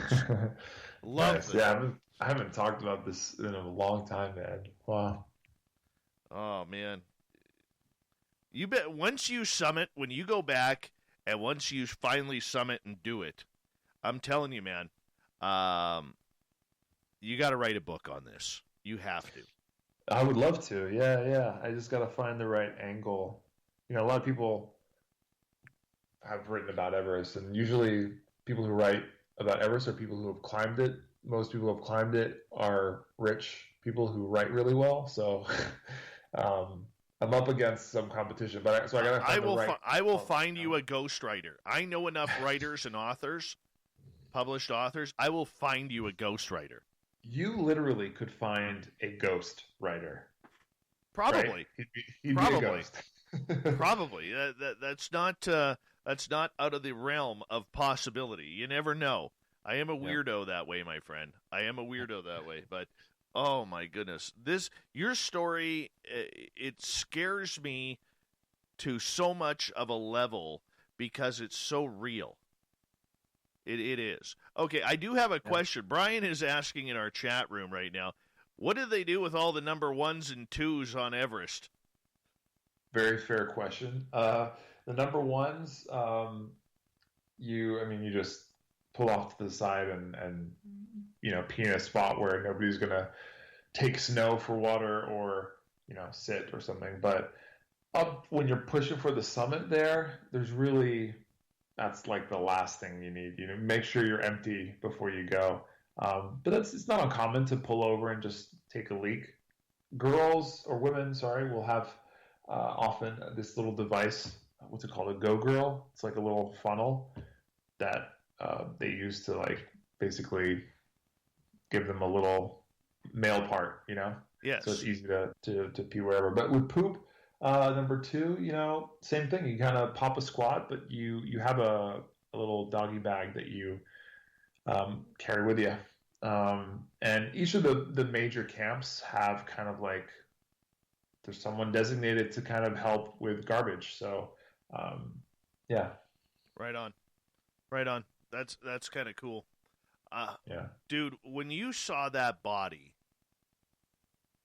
Love nice. this. Yeah, I haven't talked about this in a long time, man. Wow. Oh, man. You bet. Once you summit, when you go back, and once you finally summit and do it, I'm telling you, man, you got to write a book on this. You have to. I would love to. Yeah. I just got to find the right angle. You know, a lot of people have written about Everest, and usually people who write about Everest are people who have climbed it. Most people who have climbed it are rich people who write really well. So I'm up against some competition, but I got to find I will find you a ghostwriter. I know enough writers and authors, published authors. I will find you a ghostwriter. You literally could find a ghost writer. Probably. Right? He'd Probably. be a ghost. Probably. That's not out of the realm of possibility. You never know. I am a weirdo that way, my friend. I am a weirdo that way. But oh my goodness, your story, it scares me to so much of a level because it's so real. It is. Okay, I do have a question. Brian is asking in our chat room right now, what did they do with all the number 1s and 2s on Everest? Very fair question. The number 1s, you just pull off to the side and pee in a spot where nobody's going to take snow for water or, sit or something. But up when you're pushing for the summit that's like the last thing you need. Make sure you're empty before you go. But it's not uncommon to pull over and just take a leak. Girls or women, will have often this little device. What's it called? A Go Girl. It's like a little funnel that they use to basically give them a little male part, Yes. So it's easy to pee wherever. But with poop, number 2, same thing. You kind of pop a squat, but you have a little doggy bag that you carry with you. And each of the major camps have kind of there's someone designated to kind of help with garbage. So, yeah. Right on. That's kind of cool. Yeah. Dude, when you saw that body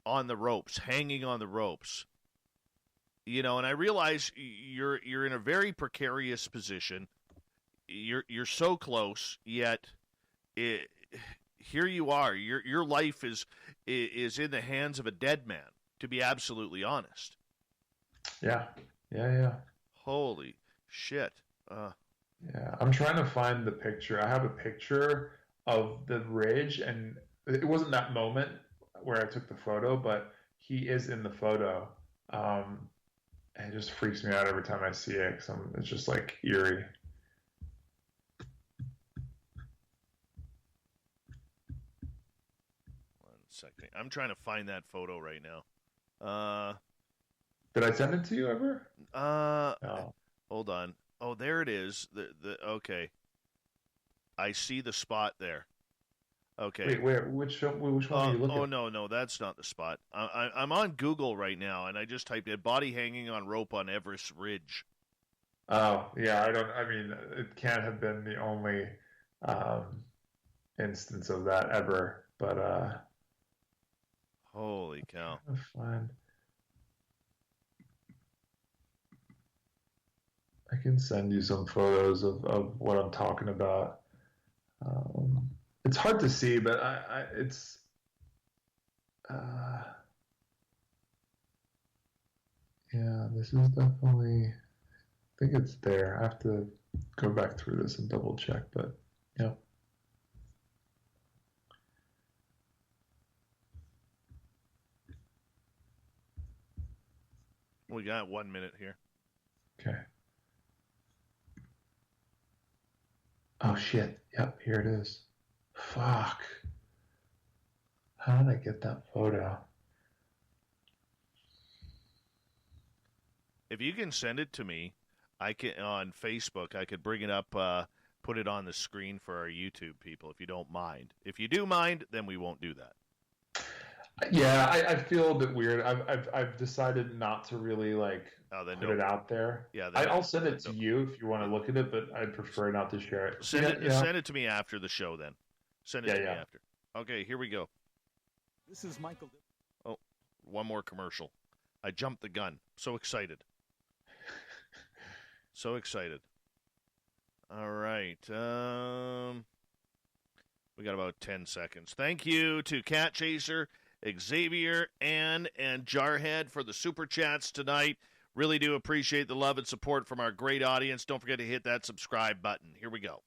on the ropes, hanging on the ropes, and I realize you're in a very precarious position. You're so close, yet here you are. Your life is in the hands of a dead man, to be absolutely honest. Yeah. Holy shit. Yeah, I'm trying to find the picture. I have a picture of the ridge, and it wasn't that moment where I took the photo, but he is in the photo. And it just freaks me out every time I see it, because it's just eerie. One second. I'm trying to find that photo right now. Did I send it to you ever? No. Hold on. Oh, there it is. Okay. I see the spot there. Okay. Wait, where? Which one are you looking at? Oh, no, that's not the spot. I'm on Google right now, and I just typed in body hanging on rope on Everest Ridge. Oh, yeah, it can't have been the only instance of that ever, but holy cow. I can send you some photos of what I'm talking about. It's hard to see, but it's this is definitely, I think it's there. I have to go back through this and double check, but yeah. We got 1 minute here. Okay. shit. Yep, here it is. Fuck. How did I get that photo? If you can send it to me, I can on Facebook. I could bring it up, put it on the screen for our YouTube people, if you don't mind. If you do mind, then we won't do that. Yeah, I feel a bit weird. I've decided not to really put it out there. Yeah, I'll send it to you if you want to look at it, but I'd prefer not to share it. Send it to me after the show, then. Send it to me after. Okay, here we go. This is Michael. Oh, one more commercial. I jumped the gun. So excited. So excited. All right. We got about 10 seconds. Thank you to Cat Chaser, Xavier, and Jarhead for the Super Chats tonight. Really do appreciate the love and support from our great audience. Don't forget to hit that subscribe button. Here we go.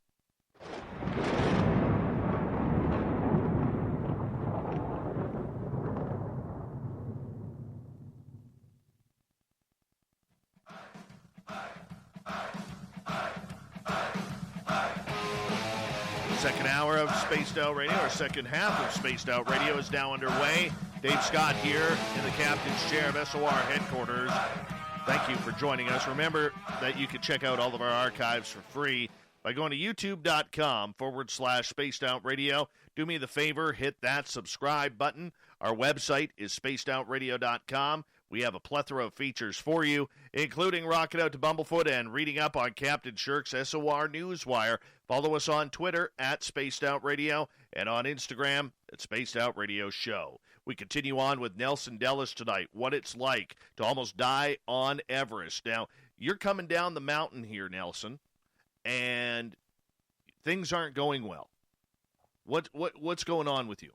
Second hour of Spaced Out Radio, or second half of Spaced Out Radio is now underway. Dave Scott here in the captain's chair of SOR headquarters. Thank you for joining us. Remember that you can check out all of our archives for free by going to youtube.com/Spaced Out Radio. Do me the favor, hit that subscribe button. Our website is spacedoutradio.com. We have a plethora of features for you, including rocking out to Bumblefoot and reading up on Captain Shirk's SOR Newswire. Follow us on Twitter at Spaced Out Radio and on Instagram at Spaced Out Radio Show. We continue on with Nelson Dellis tonight, what it's like to almost die on Everest. Now, you're coming down the mountain here, Nelson, and things aren't going well. What's going on with you?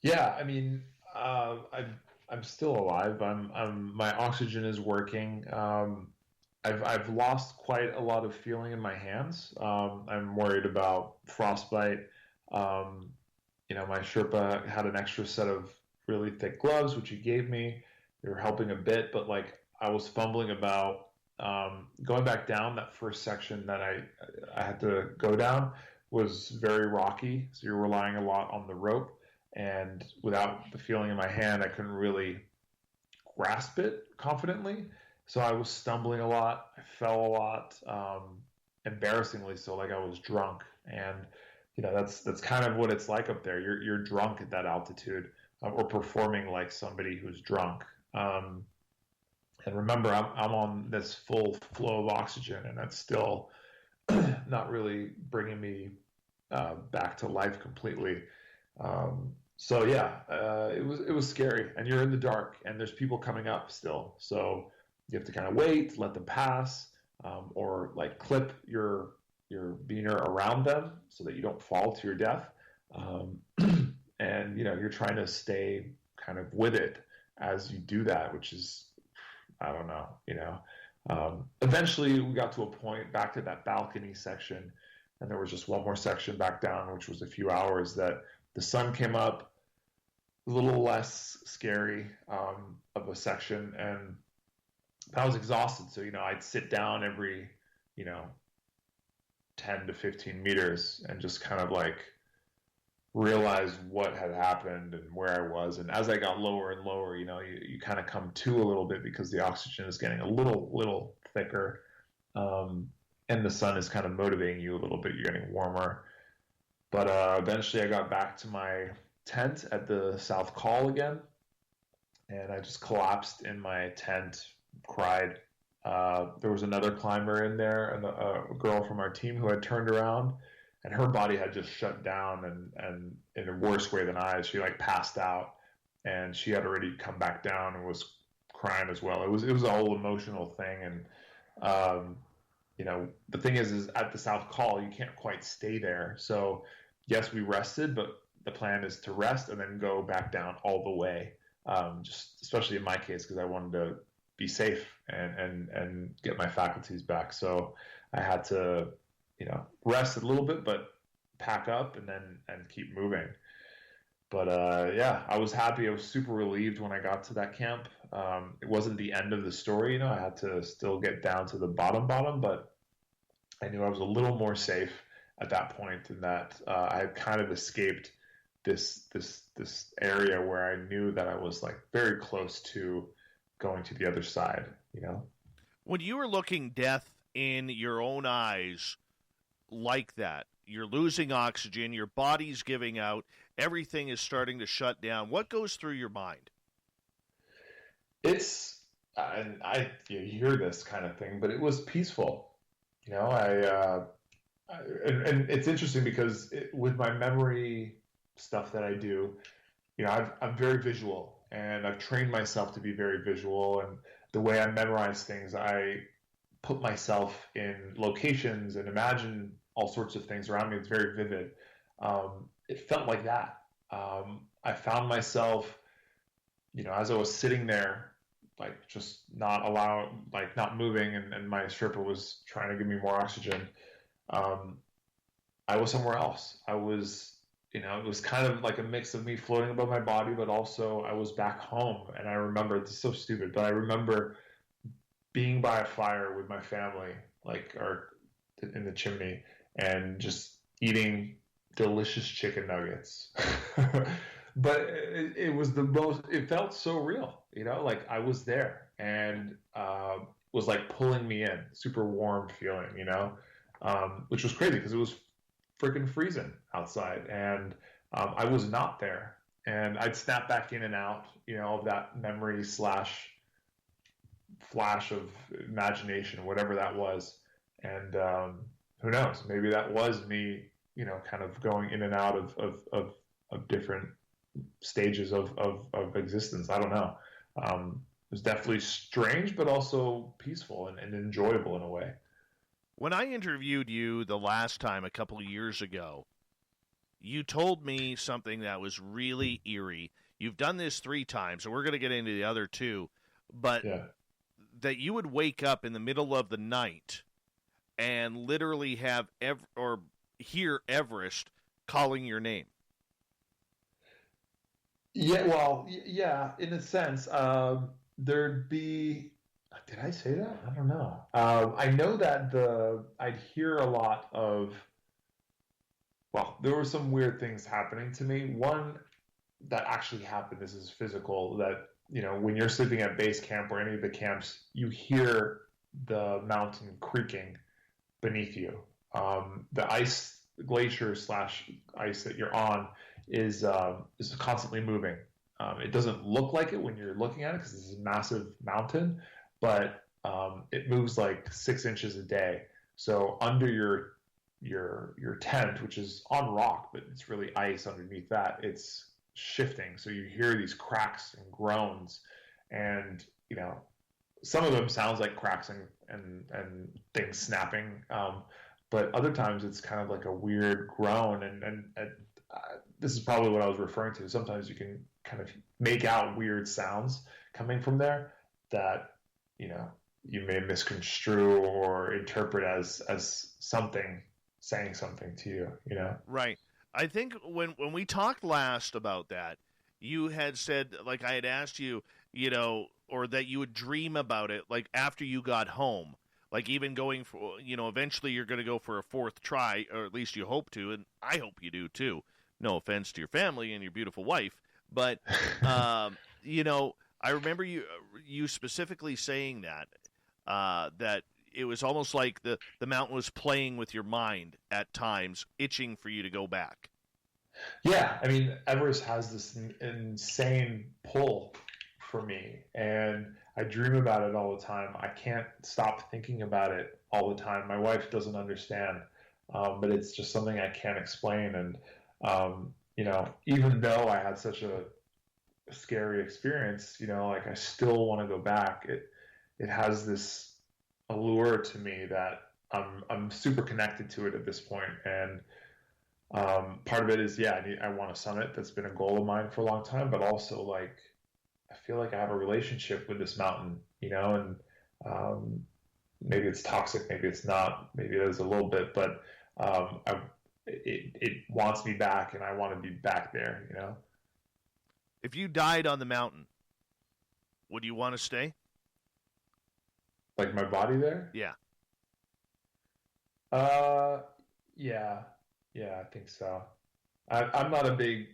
Yeah, I mean, I'm still alive. My oxygen is working. I've lost quite a lot of feeling in my hands. I'm worried about frostbite. My Sherpa had an extra set of really thick gloves, which he gave me. They were helping a bit, but I was fumbling about going back down. That first section that I had to go down was very rocky, so you're relying a lot on the rope. And without the feeling in my hand, I couldn't really grasp it confidently. So I was stumbling a lot. I fell a lot, embarrassingly so, like I was drunk. And that's kind of what it's like up there. You're drunk at that altitude, or performing like somebody who's drunk. And remember, I'm on this full flow of oxygen, and that's still not really bringing me back to life completely. So yeah, it was scary, and you're in the dark, and there's people coming up still. So you have to kind of wait, let them pass, or clip your beaner around them so that you don't fall to your death. And you're trying to stay kind of with it as you do that, which is, I don't know, eventually we got to a point back to that balcony section, and there was just one more section back down, which was a few hours that the sun came up, a little less scary of a section, and I was exhausted. So, I'd sit down every, 10 to 15 meters and just kind of realize what had happened and where I was. And as I got lower and lower, you kind of come to a little bit because the oxygen is getting a little thicker. And the sun is kind of motivating you a little bit. You're getting warmer. But eventually I got back to my tent at the South Col again, and I just collapsed in my tent, cried. There was another climber in there, and a girl from our team who had turned around, and her body had just shut down, and in a worse way than I. She passed out, and she had already come back down and was crying as well. It was a whole emotional thing, and the thing is at the South Col, you can't quite stay there. So yes, we rested, but the plan is to rest and then go back down all the way. Just especially in my case, because I wanted to be safe and get my faculties back. So I had to, rest a little bit, but pack up and keep moving. But yeah, I was happy. I was super relieved when I got to that camp. It wasn't the end of the story. I had to still get down to the bottom, but I knew I was a little more safe, at that point, and that I had kind of escaped this area where I knew that I was like very close to going to the other side, you know? When you were looking death in your own eyes like that, you're losing oxygen, your body's giving out, everything is starting to shut down. What goes through your mind? It's, and you hear this kind of thing, but it was peaceful. You know, and it's interesting because with my memory stuff that I do, you know, I'm very visual, and I've trained myself to be very visual. And the way I memorize things, I put myself in locations and imagine all sorts of things around me. It's very vivid. It felt like that. I found myself, you know, as I was sitting there, like just not moving, and my Sherpa was trying to give me more oxygen. I was somewhere else. I was, you know, it was kind of like a mix of me floating above my body, but also I was back home. And I remember, it's so stupid, but I remember being by a fire with my family, like, or in the chimney, and just eating delicious chicken nuggets. But it was it felt so real, you know, like I was there, and was like pulling me in, super warm feeling, you know, which was crazy because it was freaking freezing outside, and I was not there. And I'd snap back in and out, you know, of that memory slash flash of imagination, whatever that was. And who knows, maybe that was me, you know, kind of going in and out of different stages of existence. I don't know. It was definitely strange, but also peaceful and enjoyable in a way. When I interviewed you the last time a couple of years ago, you told me something that was really eerie. You've done this 3 times, and we're going to get into the other 2, but that you would wake up in the middle of the night and literally have or hear Everest calling your name. Yeah, well, yeah, in a sense, there'd be. Did I say that? I don't know. I know that I'd hear a lot of. Well, there were some weird things happening to me. One that actually happened. This is physical. That, you know, when you're sleeping at base camp or any of the camps, you hear the mountain creaking beneath you. The ice glacier / ice that you're on is constantly moving. It doesn't look like it when you're looking at it because it's a massive mountain, but it moves like 6 inches a day. So under your tent, which is on rock, but it's really ice underneath that, it's shifting. So you hear these cracks and groans, and, you know, some of them sounds like cracks and things snapping. But other times it's kind of like a weird groan, and this is probably what I was referring to. Sometimes you can kind of make out weird sounds coming from there that, you know, you may misconstrue or interpret as something saying something to you, you know? Right. I think when we talked last about that, you had said, like, I had asked you, you know, or that you would dream about it, like, after you got home. Like, even going for, you know, eventually you're going to go for a 4th try, or at least you hope to, and I hope you do too. No offense to your family and your beautiful wife, but, you know, I remember you specifically saying that it was almost like the mountain was playing with your mind at times, itching for you to go back. Yeah, I mean, Everest has this insane pull for me, and I dream about it all the time. I can't stop thinking about it all the time. My wife doesn't understand, but it's just something I can't explain. And, you know, even though I had such a scary experience, you know, like, I still want to go back. It has this allure to me that I'm super connected to it at this point. And part of it is, I want a summit. That's been a goal of mine for a long time, but also, like, I feel like I have a relationship with this mountain, you know, and maybe it's toxic, maybe it's not, maybe it is a little bit, but it wants me back, and I want to be back there, you know. If you died on the mountain, would you want to stay? Like, my body there? Yeah. Yeah, I think so. I'm not a big,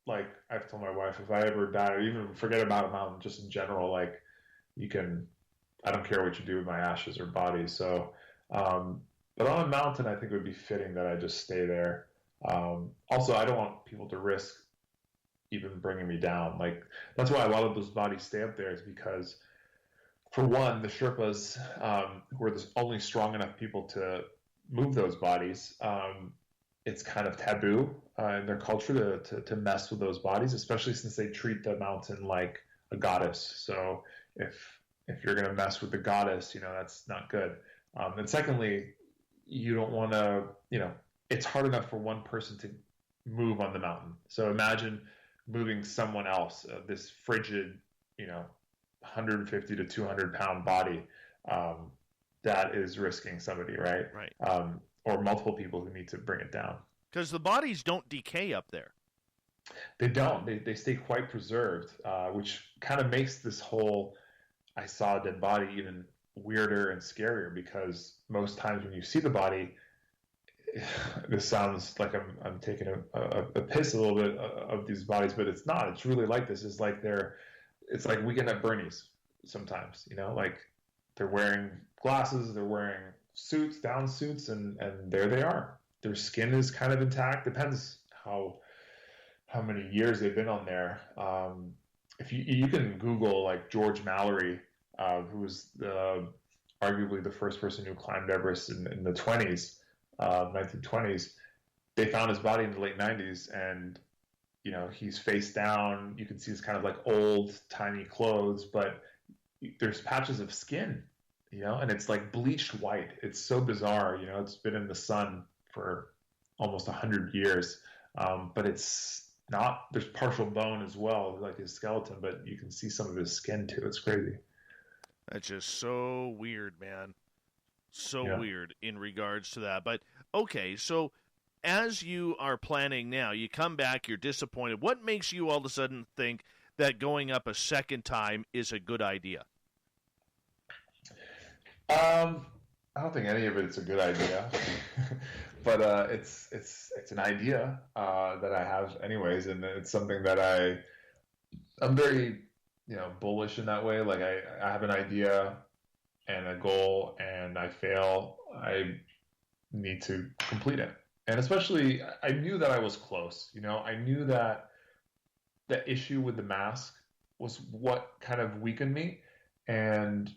like, I've told my wife, if I ever die, or even forget about a mountain, just in general, like, you can, I don't care what you do with my ashes or body. So, but on a mountain, I think it would be fitting that I just stay there. Also, I don't want people to risk even bringing me down. Like, that's why a lot of those bodies stay up there, is because, for one, the Sherpas, who are the only strong enough people to move those bodies, it's kind of taboo in their culture to mess with those bodies, especially since they treat the mountain like a goddess. So if you're going to mess with the goddess, that's not good. And secondly, you don't want to, it's hard enough for one person to move on the mountain. So imagine moving someone else, this frigid, 150 to 200 pound body, that is risking somebody, right? Right. Or multiple people who need to bring it down. Because the bodies don't decay up there. They don't. They stay quite preserved, which kind of makes this whole I saw a dead body even weirder and scarier, because most times when you see the body, this sounds like I'm taking a piss a little bit of these bodies, but it's not. It's really like this. It's like Weekend at Bernie's sometimes, like they're wearing glasses, they're wearing suits, down suits, and there they are. Their skin is kind of intact. Depends how many years they've been on there. If you can Google like George Mallory, who was arguably the first person who climbed Everest in the 1920s. They found his body in the late 90s, and he's face down. You can see his kind of like old, tiny clothes, but there's patches of skin, and it's like bleached white. It's so bizarre, it's been in the sun for almost 100 years, but it's not, there's partial bone as well, like his skeleton, but you can see some of his skin too. It's crazy. That's just so weird, man. So weird in regards to that. But, okay, so as you are planning now, you come back, you're disappointed. What makes you all of a sudden think that going up a second time is a good idea? I don't think any of it's a good idea, but it's an idea that I have anyways, and it's something that I'm very bullish in that way. Like I have an idea and a goal, and I fail, I need to complete it. And especially, I knew that I was close. I knew that the issue with the mask was what kind of weakened me, and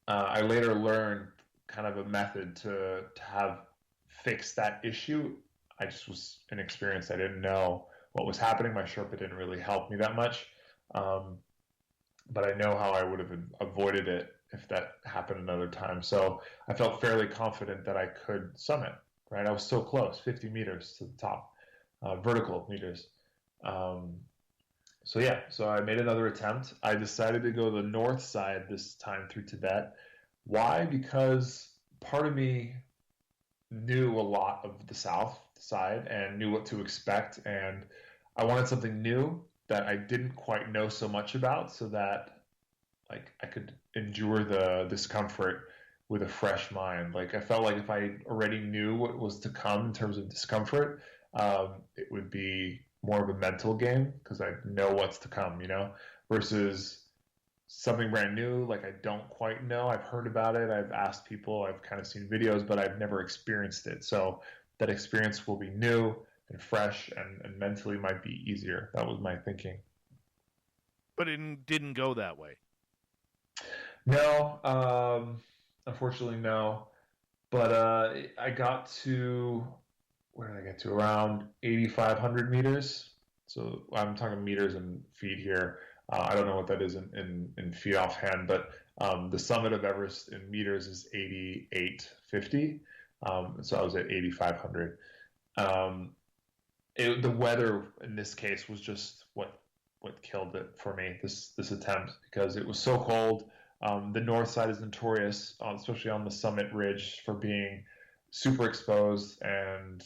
I later learned kind of a method to have fixed that issue. I just was inexperienced. I didn't know what was happening. My Sherpa didn't really help me that much. But I know how I would have avoided it if that happened another time. So I felt fairly confident that I could summit, right? I was so close, 50 meters to the top, vertical meters. So I made another attempt. I decided to go the north side this time through Tibet. Why? Because part of me knew a lot of the south side and knew what to expect, and I wanted something new that I didn't quite know so much about, so that like I could endure the discomfort with a fresh mind. Like I felt like if I already knew what was to come in terms of discomfort, it would be more of a mental game, because I know what's to come, versus something brand new. Like I don't quite know. I've heard about it. I've asked people. I've kind of seen videos, but I've never experienced it. So that experience will be new and fresh, and mentally might be easier. That was my thinking. But it didn't go that way. No, unfortunately, no. But I got to, where did I get to? Around 8,500 meters. So I'm talking meters and feet here. I don't know what that is in feet offhand, but the summit of Everest in meters is 8,850. So I was at 8,500. The weather in this case was just what killed it for me, this attempt, because it was so cold. The north side is notorious, especially on the summit ridge, for being super exposed and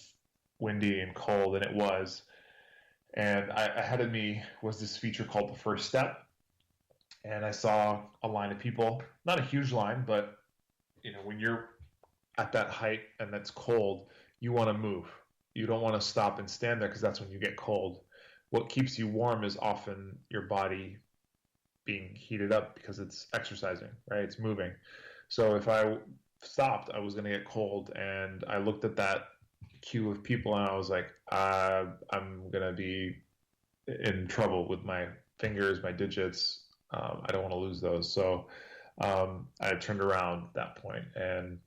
windy and cold, and it was. And ahead of me was this feature called the first step, and I saw a line of people, not a huge line, but when you're at that height and that's cold, you want to move. You don't want to stop and stand there because that's when you get cold. What keeps you warm is often your body being heated up because it's exercising, right? It's moving. So if I stopped, I was going to get cold. And I looked at that queue of people and I was like, I'm going to be in trouble with my fingers, my digits. I don't want to lose those. So I turned around at that point, and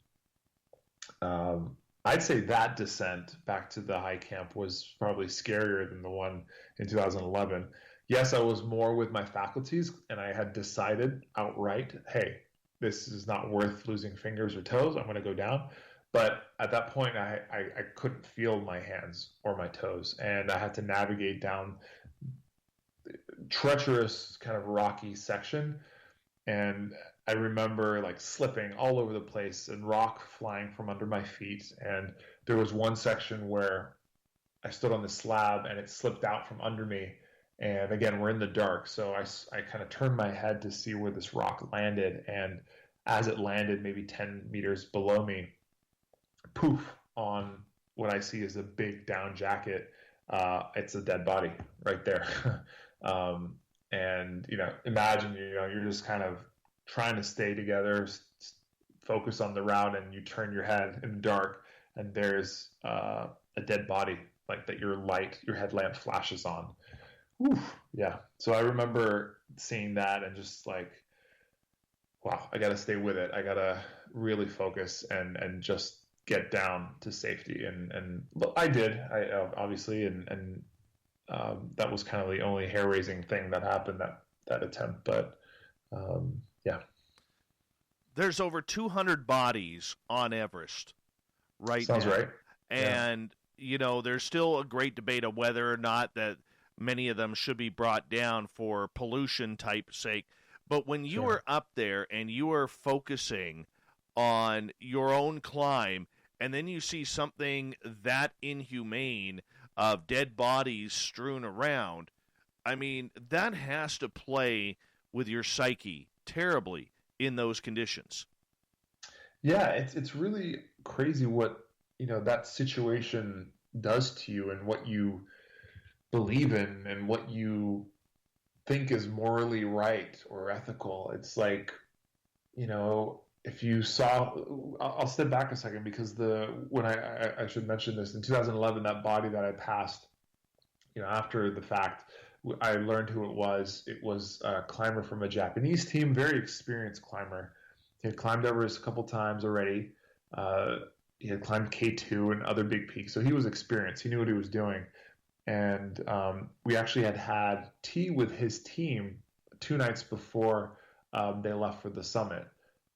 I'd say that descent back to the high camp was probably scarier than the one in 2011. Yes, I was more with my faculties, and I had decided outright, hey, this is not worth losing fingers or toes. I'm going to go down. But at that point, I couldn't feel my hands or my toes, and I had to navigate down treacherous, kind of rocky section. And I remember like slipping all over the place and rock flying from under my feet. And there was one section where I stood on the slab and it slipped out from under me. And again, we're in the dark. So I kind of turned my head to see where this rock landed. And as it landed maybe 10 meters below me, poof, on what I see is a big down jacket. It's a dead body right there. And, imagine, you're just kind of trying to stay together, focus on the route, and you turn your head in the dark, and there's a dead body, like that your headlamp flashes on. Oof, yeah. So I remember seeing that and just like, wow, I got to stay with it. I got to really focus and just get down to safety. And I did, obviously, and that was kind of the only hair-raising thing that happened that attempt. But yeah. There's over 200 bodies on Everest right now. Sounds right. And, there's still a great debate of whether or not that many of them should be brought down for pollution type sake. But when you are up there and you are focusing on your own climb, and then you see something that inhumane of dead bodies strewn around, I mean, that has to play with your psyche terribly in those conditions. Yeah, it's really crazy what, that situation does to you and what you believe in and what you think is morally right or ethical. It's like, if you saw, I'll step back a second because when I should mention this, in 2011, that body that I passed, after the fact, I learned who it was. It was a climber from a Japanese team, very experienced climber. He had climbed Everest a couple times already. He had climbed K2 and other big peaks, so he was experienced. He knew what he was doing. And we actually had tea with his team 2 nights before they left for the summit.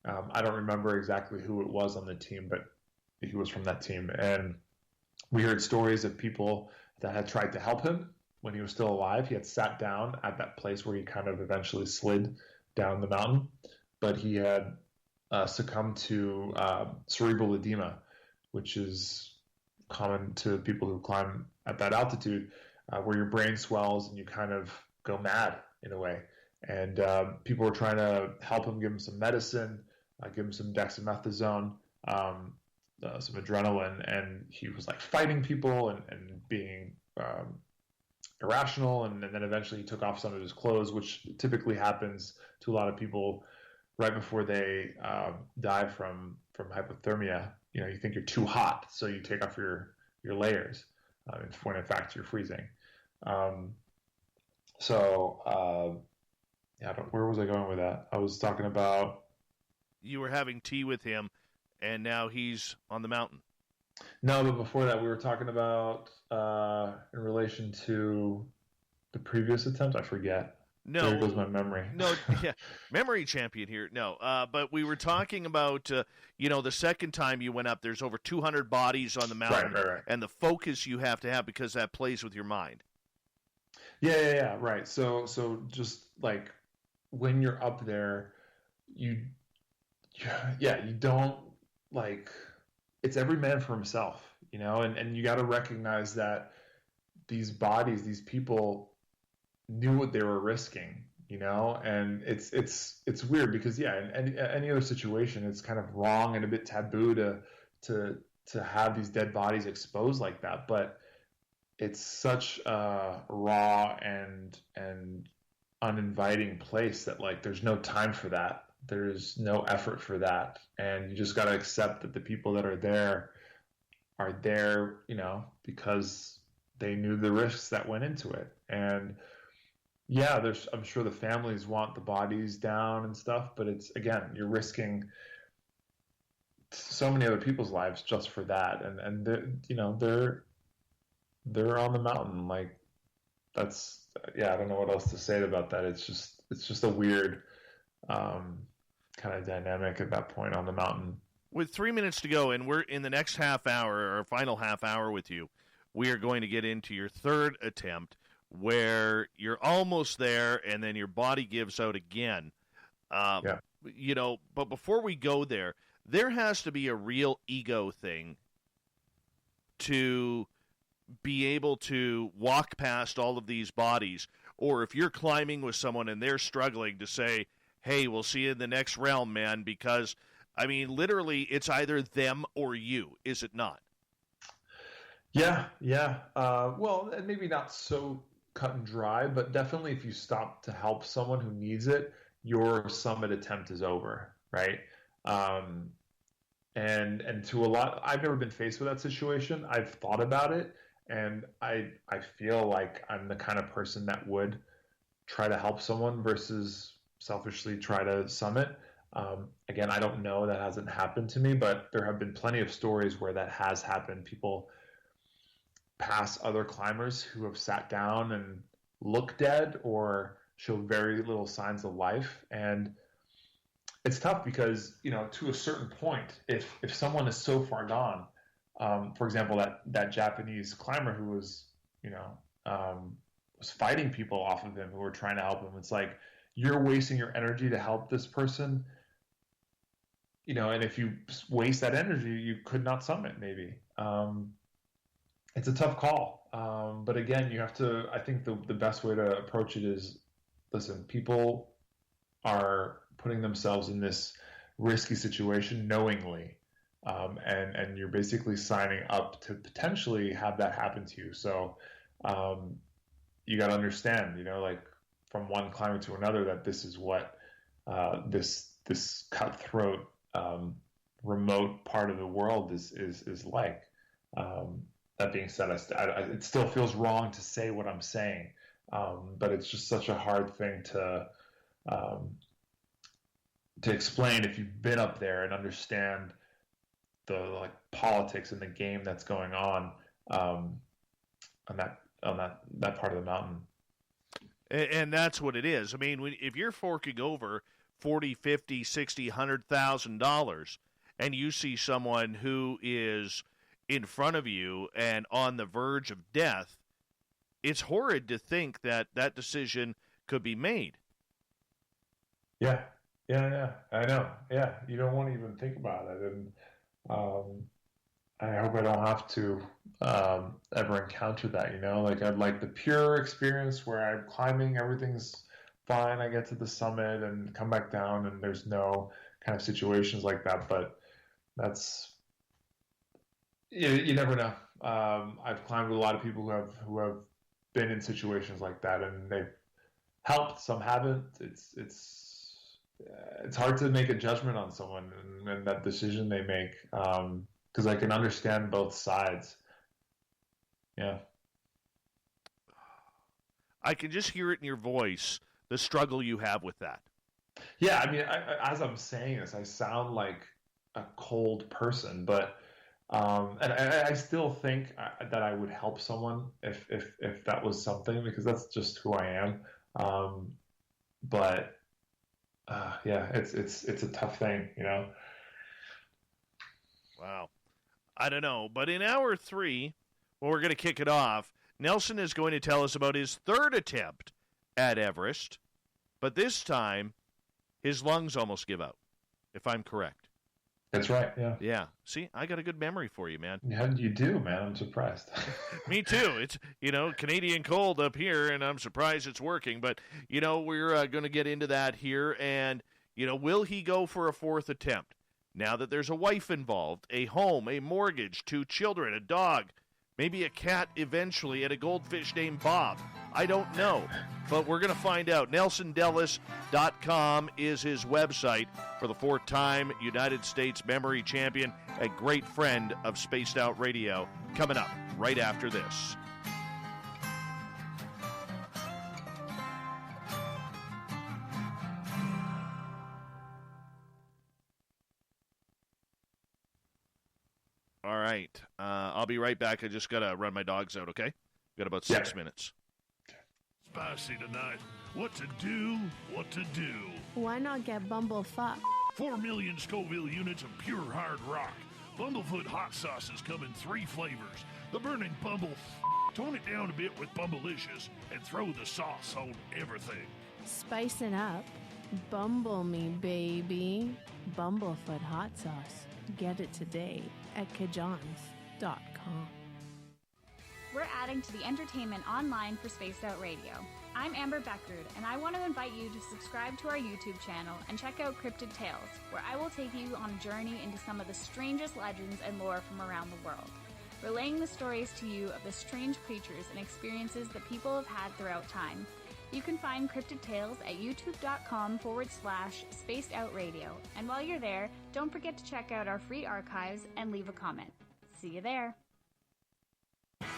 I don't remember exactly who it was on the team, but he was from that team. And we heard stories of people that had tried to help him when he was still alive. He had sat down at that place where he kind of eventually slid down the mountain, but he had succumbed to cerebral edema, which is common to people who climb at that altitude, where your brain swells and you kind of go mad in a way. And people were trying to help him, give him some medicine, give him some dexamethasone, some adrenaline, and he was like fighting people and being irrational, and then eventually he took off some of his clothes, which typically happens to a lot of people right before they die from hypothermia. You think you're too hot, so you take off your layers, when in fact you're freezing. Where was I going with that? I was talking about... You were having tea with him, and now he's on the mountain. No, but before that, we were talking about in relation to the previous attempt. I forget. No, there goes my memory. No, yeah, memory champion here. No, but we were talking about the second time you went up. There's over 200 bodies on the mountain, right. And the focus you have to have because that plays with your mind. Yeah, right. So just like when you're up there, you don't like. It's every man for himself, and you got to recognize that these bodies, these people knew what they were risking, and it's weird because in any other situation, it's kind of wrong and a bit taboo to to have these dead bodies exposed like that, but it's such a raw and uninviting place that like there's no time for that. There's no effort for that, and you just got to accept that the people that are there, because they knew the risks that went into it. And yeah, I'm sure the families want the bodies down and stuff, but it's, again, you're risking so many other people's lives just for that. And they're on the mountain. Like, that's, yeah, I don't know what else to say about that. It's just a weird kind of dynamic at that point on the mountain. With 3 minutes to go, and we're in the next half hour, or final half hour with you, we are going to get into your third attempt, where you're almost there, and then your body gives out again. Yeah. But before we go there has to be a real ego thing to be able to walk past all of these bodies, or if you're climbing with someone and they're struggling, to say, hey, we'll see you in the next realm, man, because, I mean, literally, it's either them or you, is it not? Yeah. Well, and maybe not so cut and dry, but definitely if you stop to help someone who needs it, your summit attempt is over, right? And to a lot, I've never been faced with that situation. I've thought about it, and I feel like I'm the kind of person that would try to help someone versus selfishly try to summit. Again, I don't know, that hasn't happened to me, but there have been plenty of stories where that has happened. People pass other climbers who have sat down and look dead or show very little signs of life. And it's tough because, to a certain point, if someone is so far gone, for example, that Japanese climber who was, was fighting people off of him who were trying to help him. It's like, you're wasting your energy to help this person, and if you waste that energy, you could not summit maybe. It's a tough call. But again, you have to, I think the best way to approach it is, listen, people are putting themselves in this risky situation knowingly. And you're basically signing up to potentially have that happen to you. So you got to understand, like from one climber to another, that this is what this cutthroat remote part of the world is like. That being said, it still feels wrong to say what I'm saying, but it's just such a hard thing to explain if you've been up there and understand the politics and the game that's going on that part of the mountain. And that's what it is. I mean, if you're forking over $40, $50, $60, $100,000, and you see someone who is in front of you and on the verge of death, it's horrid to think that decision could be made. Yeah, I know. Yeah, you don't want to even think about it. And I hope I don't have to ever encounter that, I'd like the pure experience where I'm climbing, everything's fine, I get to the summit and come back down, and there's no kind of situations like that. But that's, you never know. I've climbed with a lot of people who have been in situations like that, and they've helped, some haven't. It's hard to make a judgment on someone and that decision they make, because I can understand both sides. Yeah. I can just hear it in your voice, the struggle you have with that. Yeah, I mean, as I'm saying this, I sound like a cold person, but and I still think that I would help someone if that was something, because that's just who I am. But yeah, it's a tough thing, Wow. I don't know. But in hour 3, well, we're going to kick it off. Nelson is going to tell us about his third attempt at Everest. But this time, his lungs almost give out, if I'm correct. That's right, yeah. Yeah. See, I got a good memory for you, man. Yeah, you do, man. I'm surprised. Me too. It's, Canadian cold up here, and I'm surprised it's working. But, we're going to get into that here. And, will he go for a fourth attempt? Now that there's a wife involved, a home, a mortgage, 2 children, a dog, maybe a cat eventually, and a goldfish named Bob. I don't know, but we're going to find out. NelsonDellis.com is his website for the 4-time United States memory champion, a great friend of Spaced Out Radio. Coming up right after this. All right. I'll be right back. I just got to run my dogs out, okay? Got about 6 minutes. Spicy tonight. What to do, what to do. Why not get bumblefucked? 4 million Scoville units of pure hard rock. Bumblefoot hot sauces come in 3 flavors. The burning bumble. Tone it down a bit with Bumblicious and throw the sauce on everything. Spice it up. Bumble me, baby. Bumblefoot hot sauce. Get it today at kajans.com. We're adding to the entertainment online for Spaced Out Radio. I'm Amber Beckrud, and I want to invite you to subscribe to our YouTube channel and check out Cryptid Tales, where I will take you on a journey into some of the strangest legends and lore from around the world, relaying the stories to you of the strange creatures and experiences that people have had throughout time. You can find Cryptid Tales at youtube.com/Spaced Out Radio, and while you're there, don't forget to check out our free archives and leave a comment. See you there.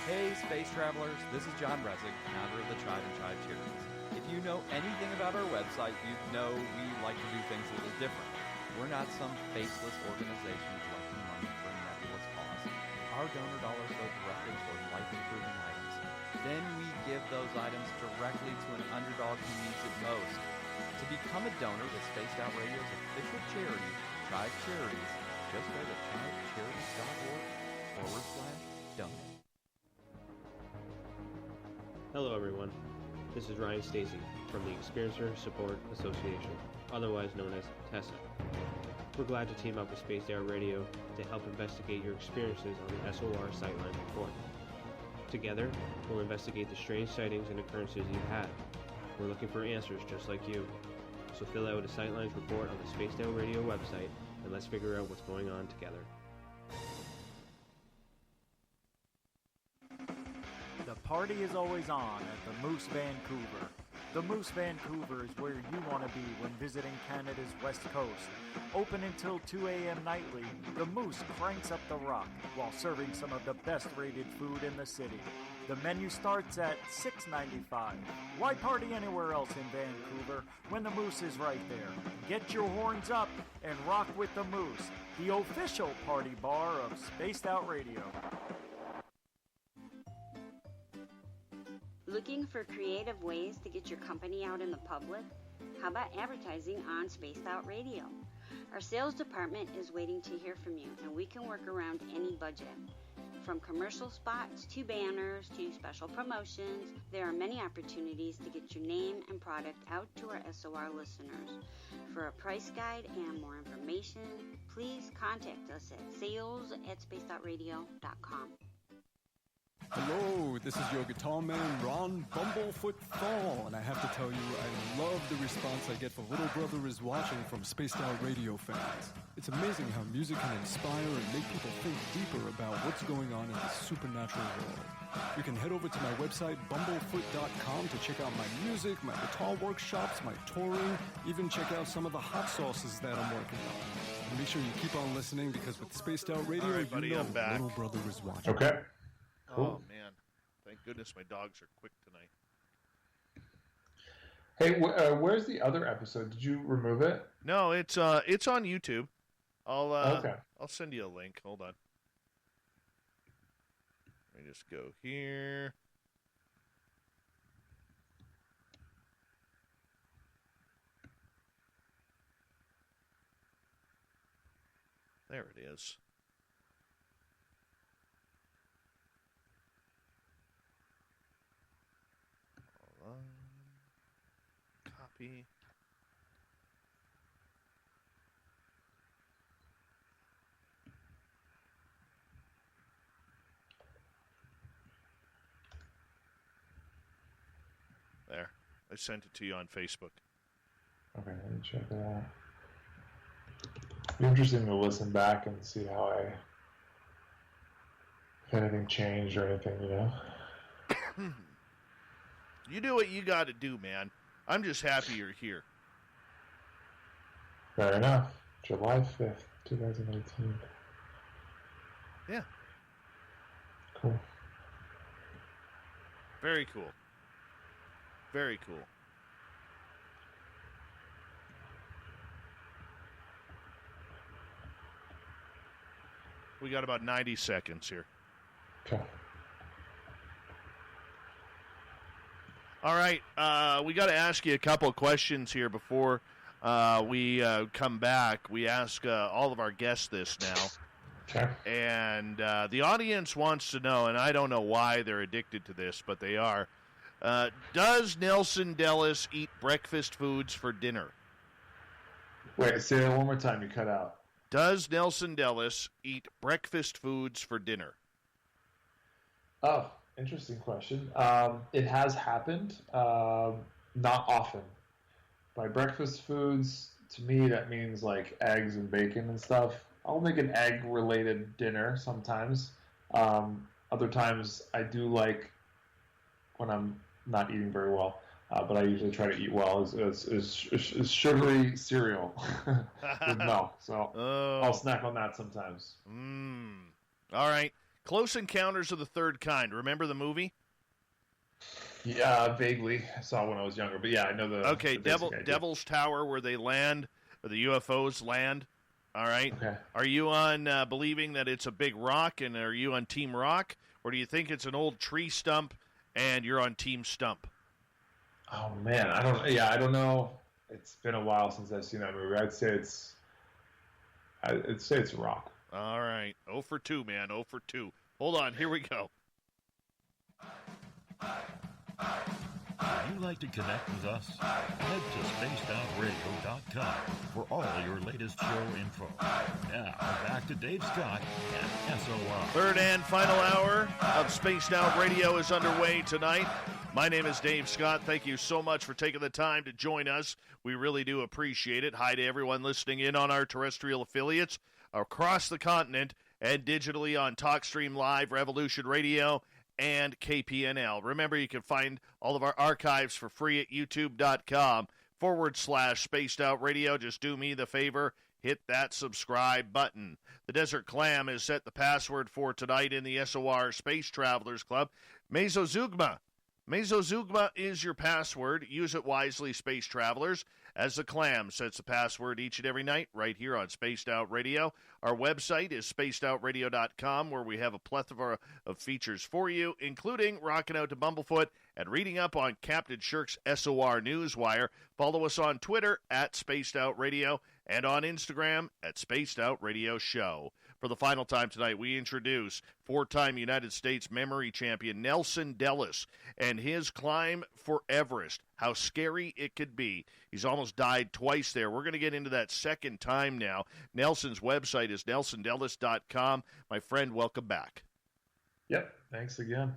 Hey space travelers, this is John Resig, founder of the Tribe and Tribe Charities. If you know anything about our website, you know we like to do things a little different. We're not some faceless organization collecting money for a nebulous cause. Our donor dollars go directly toward life-improving items. Then we give those items directly to an underdog who needs it most. To become a donor with Spaced Out Radio's official charity, Tribe Charities, just go to tribecharities.org/donate. Hello everyone, this is Ryan Stacy from the Experiencer Support Association, otherwise known as TESSA. We're glad to team up with Spaced Out Radio to help investigate your experiences on the SOR Sightline Report. Together, we'll investigate the strange sightings and occurrences you've had. We're looking for answers just like you. So fill out a Sightlines report on the Spaced Out Radio website and let's figure out what's going on together. The party is always on at the Moose Vancouver. The Moose Vancouver is where you want to be when visiting Canada's west coast. Open until 2 a.m. nightly, the Moose cranks up the rock while serving some of the best-rated food in the city. The menu starts at $6.95. Why party anywhere else in Vancouver when the Moose is right there? Get your horns up and rock with the Moose, the official party bar of Spaced Out Radio. Looking for creative ways to get your company out in the public? How about advertising on Spaced Out Radio? Our sales department is waiting to hear from you, and we can work around any budget. From commercial spots to banners to special promotions, there are many opportunities to get your name and product out to our SOR listeners. For a price guide and more information, please contact us at sales@spacedoutradio.com. Hello, this is your guitar man, Ron Bumblefoot Thal, and I have to tell you, I love the response I get for Little Brother is Watching from Spaced Out Radio fans. It's amazing how music can inspire and make people think deeper about what's going on in the supernatural world. You can head over to my website, bumblefoot.com, to check out my music, my guitar workshops, my touring, even check out some of the hot sauces that I'm working on. And make sure you keep on listening, because with Spaced Out Radio, right, buddy, you know I'm back. Little Brother is Watching. Okay. Oh, man. Thank goodness my dogs are quick tonight. Hey, where's the other episode? Did you remove it? No, it's on YouTube. Okay. I'll send you a link. Hold on. Let me just go here. There it is. Copy. There. I sent it to you on Facebook. Okay, let me check that out. be interesting to listen back and see if anything changed or anything, you know. You do what you got to do, man. I'm just happy you're here. Fair enough. July 5th, 2018. Yeah. Cool. Very cool. Very cool. We got about 90 seconds here. Okay. All right. We got to ask you a couple of questions here before we come back. We ask all of our guests this now. Okay. And the audience wants to know, and I don't know why they're addicted to this, but they are. Does Nelson Dellis eat breakfast foods for dinner? Wait, say that one more time. You cut out. Does Nelson Dellis eat breakfast foods for dinner? Oh, interesting question. It has happened. Not often. By breakfast foods, to me, that means like eggs and bacon and stuff. I'll make an egg-related dinner sometimes. Other times, I do like, when I'm not eating very well, but I usually try to eat well, is sugary cereal with milk. So I'll snack on that sometimes. All right. Close Encounters of the Third Kind. Remember the movie? Yeah, vaguely. I saw it when I was younger, but yeah, I know the. Okay, the basic idea. Devil's Tower, where they land, or the UFOs land. All right. Okay. Are you on believing that it's a big rock, and are you on Team Rock, or do you think it's an old tree stump, and you're on Team Stump? Oh man, I don't know. It's been a while since I've seen that movie. I'd say it's a rock. All right. 0 for 2, man. 0 for 2. Hold on. Here we go. Would you like to connect with us? Head to spacedoutradio.com for all your latest show info. Now, back to Dave Scott and SOR. Third and final hour of Spaced Out Radio is underway tonight. My name is Dave Scott. Thank you so much for taking the time to join us. We really do appreciate it. Hi to everyone listening in on our terrestrial affiliates across the continent and digitally on TalkStream Live, Revolution Radio, and KPNL. Remember, you can find all of our archives for free at youtube.com/Spaced Out Radio. Just do me the favor, hit that subscribe button. The Desert Clam has set the password for tonight in the SOR Space Travelers Club. Mesozeugma. Mesozeugma is your password. Use it wisely, Space Travelers, as the Clam sets the password each and every night right here on Spaced Out Radio. Our website is spacedoutradio.com, where we have a plethora of features for you, including rocking out to Bumblefoot and reading up on Captain Shirk's SOR Newswire. Follow us on Twitter at Spaced Out Radio and on Instagram at Spaced Out Radio Show. For the final time tonight, we introduce four-time United States memory champion Nelson Dellis and his climb for Everest, how scary it could be. He's almost died twice there. We're going to get into that second time now. Nelson's website is nelsondellis.com. My friend, welcome back. Yep, thanks again.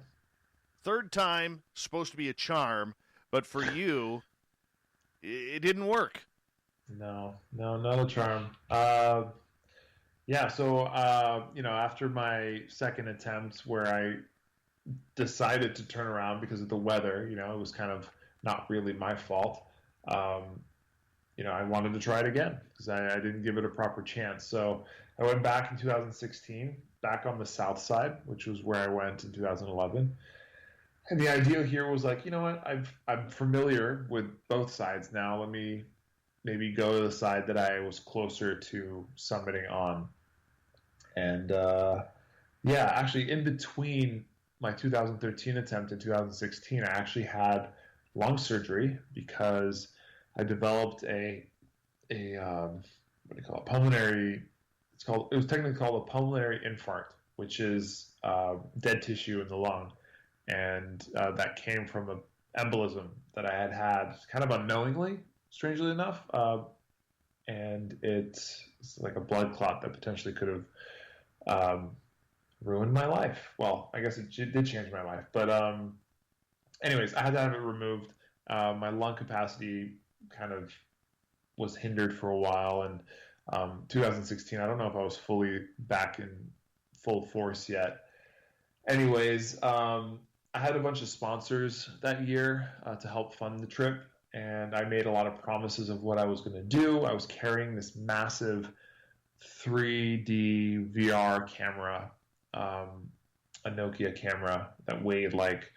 Third time, supposed to be a charm, but for you, it didn't work. No, not a charm. Yeah, so, after my second attempt where I decided to turn around because of the weather, it was kind of not really my fault. I wanted to try it again because I didn't give it a proper chance. So I went back in 2016, back on the south side, which was where I went in 2011. And the idea here was like, you know what, I'm familiar with both sides now. Let me maybe go to the side that I was closer to summiting on. And actually in between my 2013 attempt and 2016, I actually had lung surgery because I developed a pulmonary. It was technically called a pulmonary infarct, which is dead tissue in the lung, and that came from an embolism that I had kind of unknowingly, strangely enough, and it's like a blood clot that potentially could have ruined my life. Well, I guess it did change my life, but anyways, I had to have it removed. My lung capacity kind of was hindered for a while, and 2016. I don't know if I was fully back in full force yet. Anyways, I had a bunch of sponsors that year to help fund the trip, and I made a lot of promises of what I was going to do. I was carrying this massive 3D VR camera, a Nokia camera that weighed like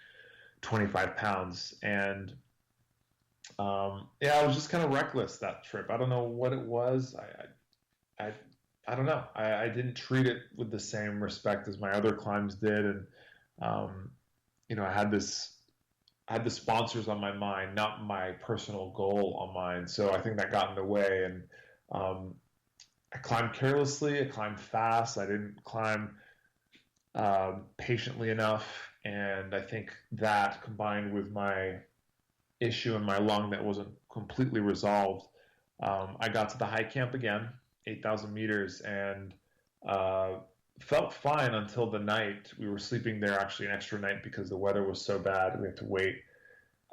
25 pounds. And I was just kind of reckless that trip. I don't know what it was. I don't know. I didn't treat it with the same respect as my other climbs did. And, I had the sponsors on my mind, not my personal goal on mine. So I think that got in the way. And I climbed carelessly. I climbed fast. I didn't climb patiently enough. And I think that, combined with my issue in my lung that wasn't completely resolved, I got to the high camp again, 8,000 meters, and felt fine until the night. We were sleeping there actually an extra night because the weather was so bad. We had to wait.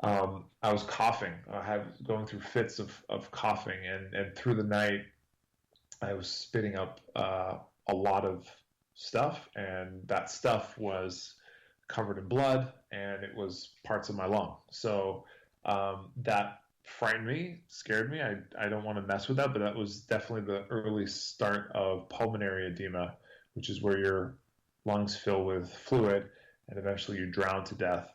I was coughing. I was going through fits of coughing, and through the night, I was spitting up a lot of stuff, and that stuff was covered in blood, and it was parts of my lung. So that frightened me, scared me. I don't want to mess with that, but that was definitely the early start of pulmonary edema, which is where your lungs fill with fluid and eventually you drown to death.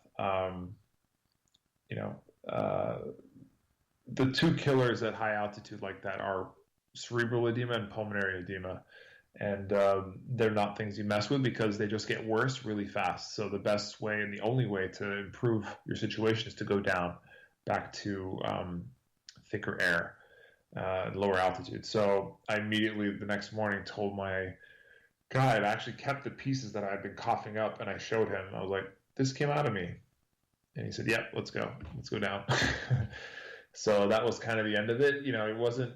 The two killers at high altitude like that are cerebral edema and pulmonary edema. And they're not things you mess with because they just get worse really fast. So the best way and the only way to improve your situation is to go down back to thicker air, lower altitude. So I immediately the next morning told my guide, I actually kept the pieces that I had been coughing up, and I showed him. I was like, this came out of me. And he said, yeah, let's go down. So that was kind of the end of it. It wasn't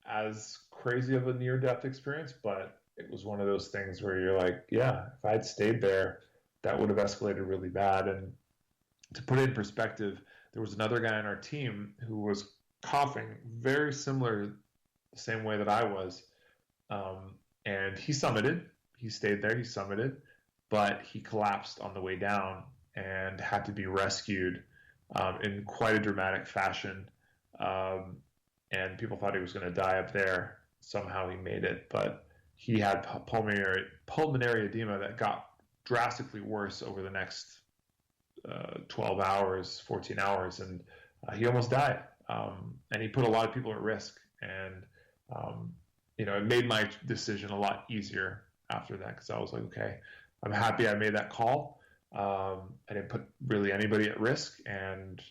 as crazy of a near-death experience, but it was one of those things where you're like, yeah, if I'd stayed there, that would have escalated really bad. And to put it in perspective, there was another guy on our team who was coughing very similar, the same way that I was. And he summited. He stayed there. He summited, but he collapsed on the way down and had to be rescued in quite a dramatic fashion. And people thought he was going to die up there. Somehow he made it, but he had pulmonary edema that got drastically worse over the next 12 hours, 14 hours, and he almost died. And he put a lot of people at risk. And it made my decision a lot easier after that, because I was like, okay, I'm happy I made that call. I didn't put really anybody at risk, and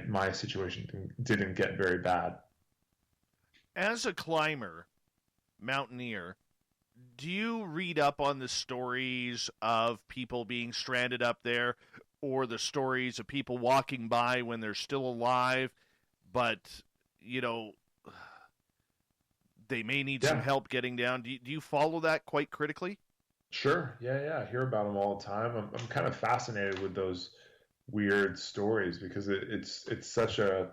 my situation didn't get very bad. As a climber, mountaineer, do you read up on the stories of people being stranded up there, or the stories of people walking by when they're still alive, but, they may need some help getting down? Do you follow that quite critically? Sure. Yeah. I hear about them all the time. I'm kind of fascinated with those weird stories because it's such a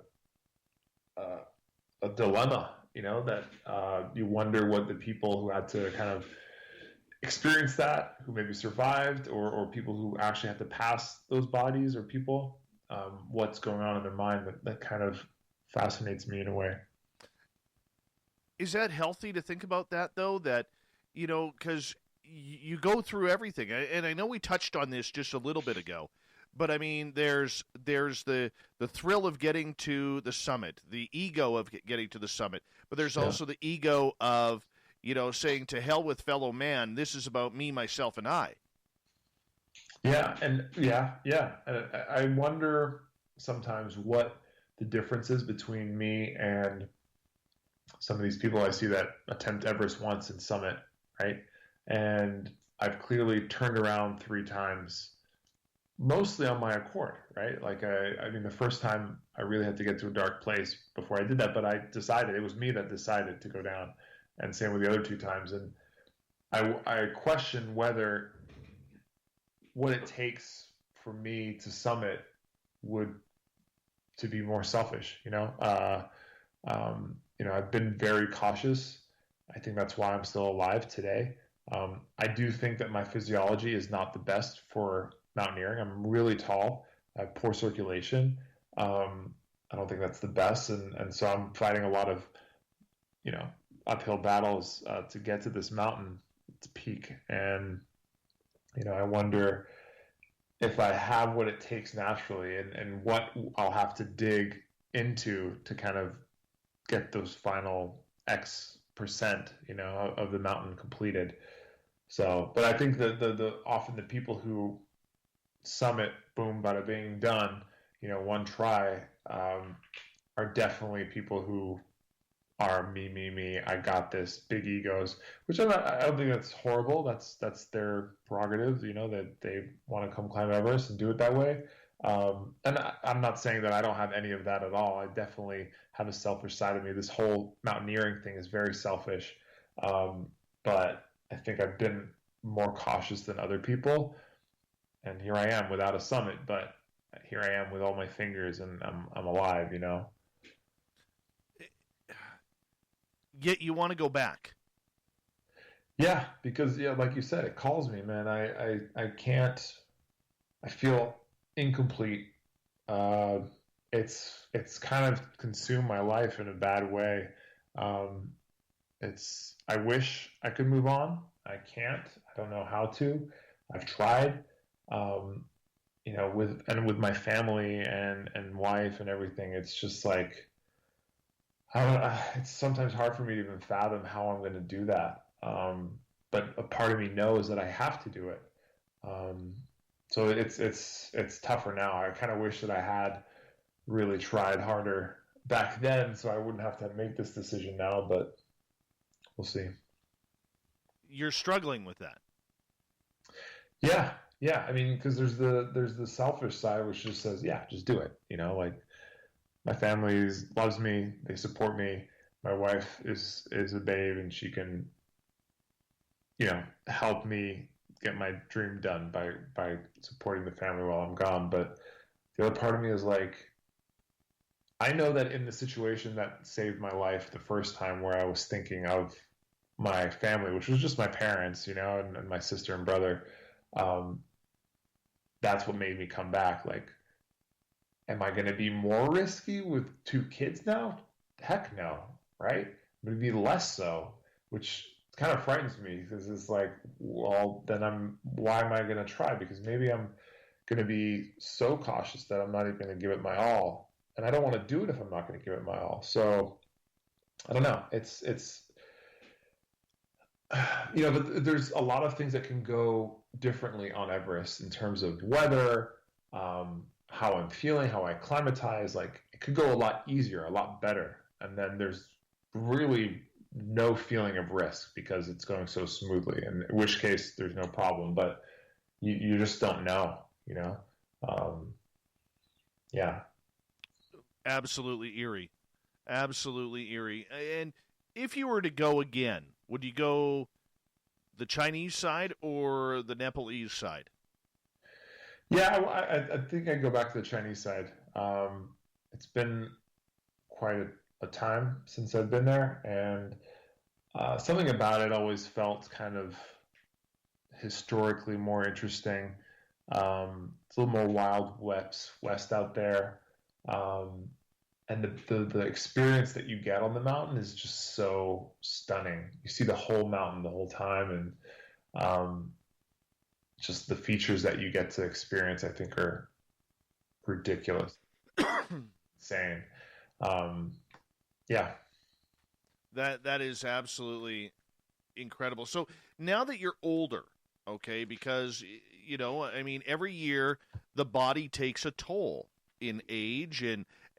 dilemma, that you wonder what the people who had to kind of experience that, who maybe survived, or people who actually had to pass those bodies or people, what's going on in their mind that kind of fascinates me in a way. Is that healthy to think about that, though? That, because you go through everything, and I know we touched on this just a little bit ago, but I mean, there's the thrill of getting to the summit, the ego of getting to the summit, but there's also the ego of, saying to hell with fellow man, this is about me, myself, and I. Yeah, and yeah. I wonder sometimes what the difference is between me and some of these people I see that attempt Everest once and summit, right? And I've clearly turned around 3 times, mostly on my accord, right? Like, I mean, the first time I really had to get to a dark place before I did that, but I decided, it was me that decided to go down, and same with the other 2 times. And I question what it takes for me to summit to be more selfish, I've been very cautious. I think that's why I'm still alive today. I do think that my physiology is not the best for mountaineering. I'm really tall. I have poor circulation. I don't think that's the best. And so I'm fighting a lot of, uphill battles to get to this mountain, its peak. And, I wonder if I have what it takes naturally and what I'll have to dig into to kind of get those final X percent, of the mountain completed. So, but I think the often the people who summit, boom, bada bing, done, one try, are definitely people who are me, I got this, big egos, which I don't think that's horrible. That's their prerogative, that they want to come climb Everest and do it that way. And I'm not saying that I don't have any of that at all. I definitely have a selfish side of me. This whole mountaineering thing is very selfish. But I think I've been more cautious than other people. And here I am without a summit, but here I am with all my fingers and I'm alive, Yet you want to go back. Yeah, because like you said, it calls me, man. I can't. I feel incomplete. It's kind of consumed my life in a bad way. I wish I could move on. I can't. I don't know how to. I've tried. With my family and wife and everything, it's just like, it's sometimes hard for me to even fathom how I'm going to do that. But a part of me knows that I have to do it. So it's tougher now. I kind of wish that I had really tried harder back then, so I wouldn't have to make this decision now. But we'll see. You're struggling with that. Yeah. I mean, because there's the selfish side which just says, yeah, just do it. Like my family loves me, they support me. My wife is a babe, and she can, help me get my dream done by supporting the family while I'm gone. But the other part of me is like, I know that in the situation that saved my life the first time, where I was thinking of my family, which was just my parents, and my sister and brother, that's what made me come back. Like, am I going to be more risky with 2 kids now? Heck no, right? I'm going to be less so, which kind of frightens me, because it's like, well, then why am I going to try? Because maybe I'm going to be so cautious that I'm not even going to give it my all. And I don't want to do it if I'm not going to give it my all. So I don't know. It's but there's a lot of things that can go differently on Everest in terms of weather, how I'm feeling, how I acclimatize. Like, it could go a lot easier, a lot better. And then there's really no feeling of risk because it's going so smoothly, in which case there's no problem. But you just don't know, yeah. Absolutely eerie. And if you were to go again, would you go the Chinese side or the Nepalese side? Yeah, I think I'd go back to the Chinese side. It's been quite a time since I've been there, and something about it always felt kind of historically more interesting. It's a little more Wild West out there. And the experience that you get on the mountain is just so stunning. You see the whole mountain the whole time, and just the features that you get to experience, I think, are ridiculous. Insane. Yeah. That is absolutely incredible. So now that you're older, okay, because, every year the body takes a toll in age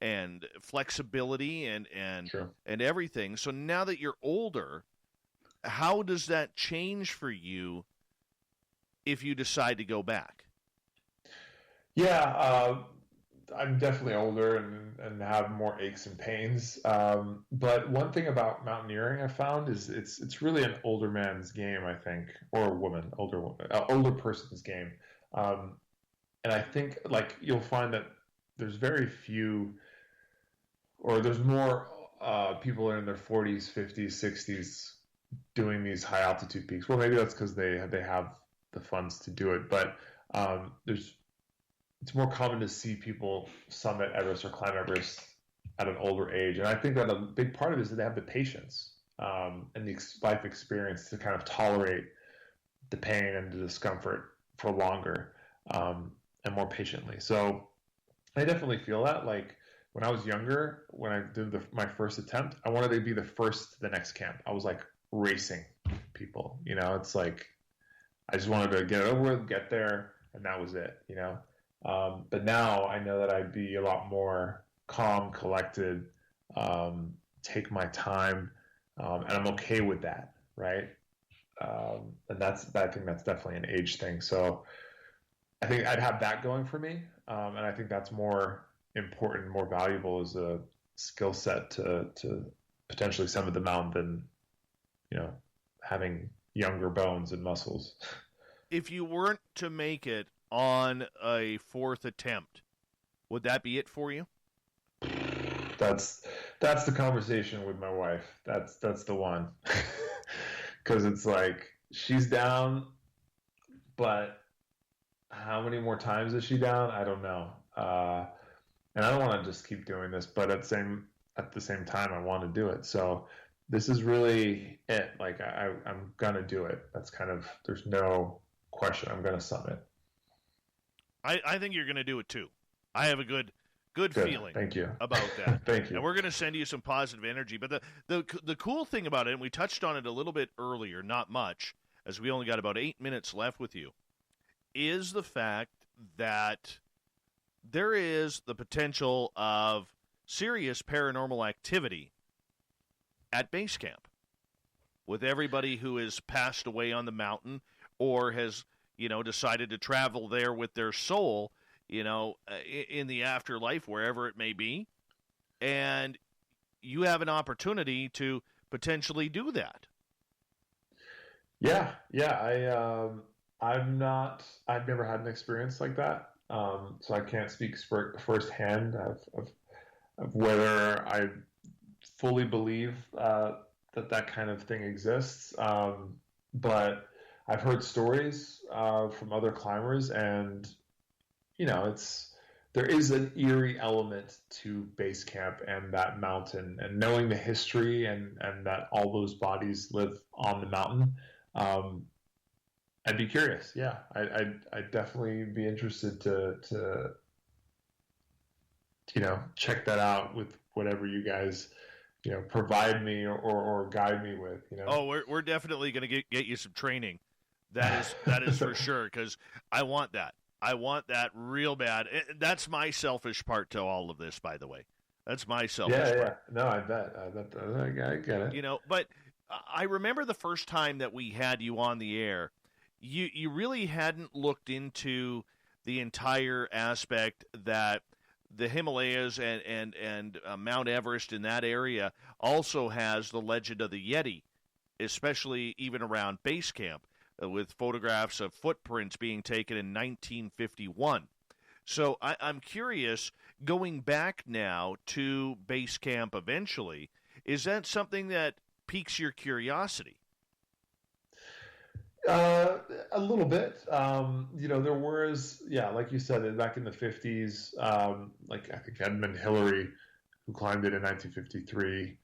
and flexibility and Sure. and everything. So now that you're older, how does that change for you if you decide to go back? Yeah, I'm definitely older and have more aches and pains. But one thing about mountaineering I found is it's really an older man's game, I think, or a woman, older person's game. And I think, like, you'll find that there's very few, or there's more people are in their 40s, 50s, 60s doing these high altitude peaks. Well, maybe that's because they have the funds to do it, but it's more common to see people summit Everest or climb Everest at an older age, and I think that a big part of it is that they have the patience and the life experience to kind of tolerate the pain and the discomfort for longer and more patiently. So I definitely feel that. Like when I was younger, when I did my first attempt, I wanted to be the first to the next camp. I was like racing people, it's like I just wanted to get it over with, get there, and that was it, but now I know that I'd be a lot more calm, collected, take my time, and I'm okay with that, right? And I think that's definitely an age thing. So I think I'd have that going for me, and I think that's more important, more valuable as a skill set to potentially summit the mountain than having younger bones and muscles. If you weren't to make it on a fourth attempt, would that be it for you? That's the conversation with my wife. That's the one. Because it's like she's down, but how many more times is she down? I don't know. And I don't want to just keep doing this, but at the same time, I want to do it. So this is really it. Like I'm gonna do it. That's kind of, there's no question. I'm gonna summit. I think you're gonna do it too. I have a good feeling. Thank you. About that. Thank you. And we're going to send you some positive energy. But the cool thing about it, and we touched on it a little bit earlier, not much, as we only got about 8 minutes left with you, is the fact that there is the potential of serious paranormal activity at base camp with everybody who has passed away on the mountain or has, decided to travel there with their soul, in the afterlife, wherever it may be, and you have an opportunity to potentially do that. Yeah. I've never had an experience like that. So I can't speak firsthand of whether I fully believe that kind of thing exists. But I've heard stories from other climbers, and there is an eerie element to base camp and that mountain, and knowing the history and that all those bodies live on the mountain. I'd be curious. Yeah, I'd definitely be interested to check that out with whatever you guys provide me or guide me with. Oh, we're definitely going to get you some training. That is for sure, because I want that. I want that real bad. That's my selfish part to all of this, by the way. That's my selfish part. Yeah. No, I bet. I get it. But I remember the first time that we had you on the air, you really hadn't looked into the entire aspect that the Himalayas and Mount Everest in that area also has the legend of the Yeti, especially even around base camp, with photographs of footprints being taken in 1951. So I'm curious, going back now to base camp eventually, is that something that piques your curiosity? A little bit. There was, like you said, back in the 50s, like I think Edmund Hillary, who climbed it in 1953,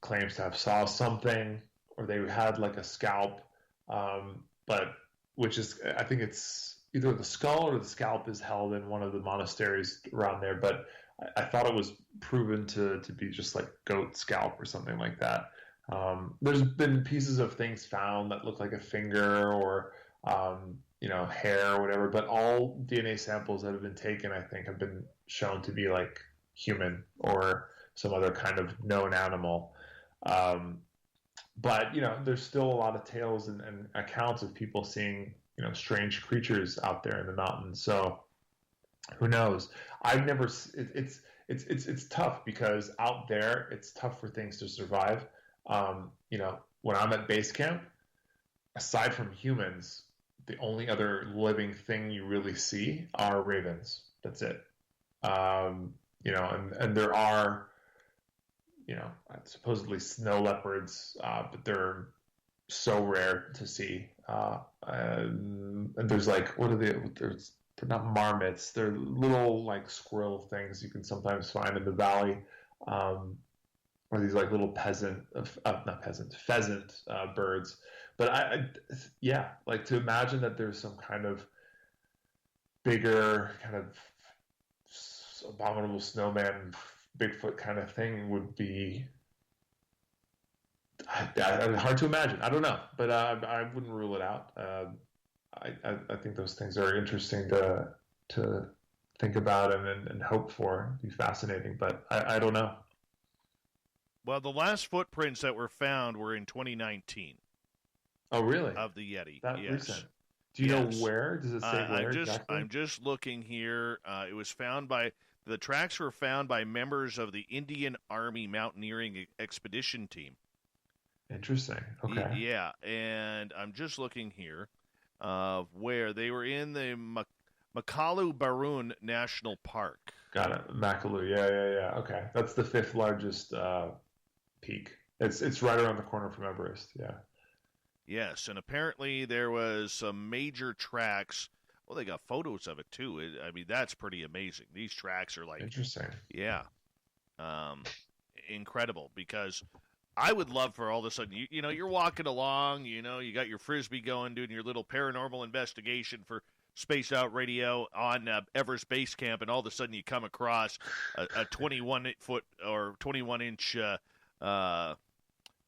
claims to have saw something, or they had like a scalp, but which is, I think it's either the skull or the scalp is held in one of the monasteries around there, but I thought it was proven to be just like goat scalp or something like that. There's been pieces of things found that look like a finger or, hair or whatever, but all DNA samples that have been taken, I think, have been shown to be like human or some other kind of known animal. But, there's still a lot of tales and accounts of people seeing, strange creatures out there in the mountains. So who knows? I've never, it's tough because out there, it's tough for things to survive. When I'm at base camp, aside from humans, the only other living thing you really see are ravens. That's it. And there are supposedly snow leopards, but they're so rare to see. And there's like, they're not marmots, they're little like squirrel things you can sometimes find in the valley, or these like little pheasant birds. But like to imagine that there's some kind of bigger kind of abominable snowman, Bigfoot kind of thing would be hard to imagine. I don't know, but I wouldn't rule it out. I think those things are interesting to think about and hope for. It'd be fascinating, but I don't know. Well, the last footprints that were found were in 2019. Oh, really? Of the Yeti. That yes. recent. Do you know where? Does it say where exactly? I'm just looking here. It was found by the tracks were found by members of the Indian Army Mountaineering Expedition Team. Interesting. Okay. Yeah, and I'm just looking here of where they were in the Makalu Barun National Park. Got it. Makalu. Yeah. Okay, that's the 5th largest peak. It's right around the corner from Everest. Yeah. Yes, and apparently there was some major tracks. Well, they got photos of it too. I mean, that's pretty amazing. These tracks are like interesting. Yeah, incredible. Because I would love for all of a sudden, you're walking along, you got your Frisbee going, doing your little paranormal investigation for Spaced Out Radio on Everest Base Camp, and all of a sudden you come across a 21-foot or 21-inch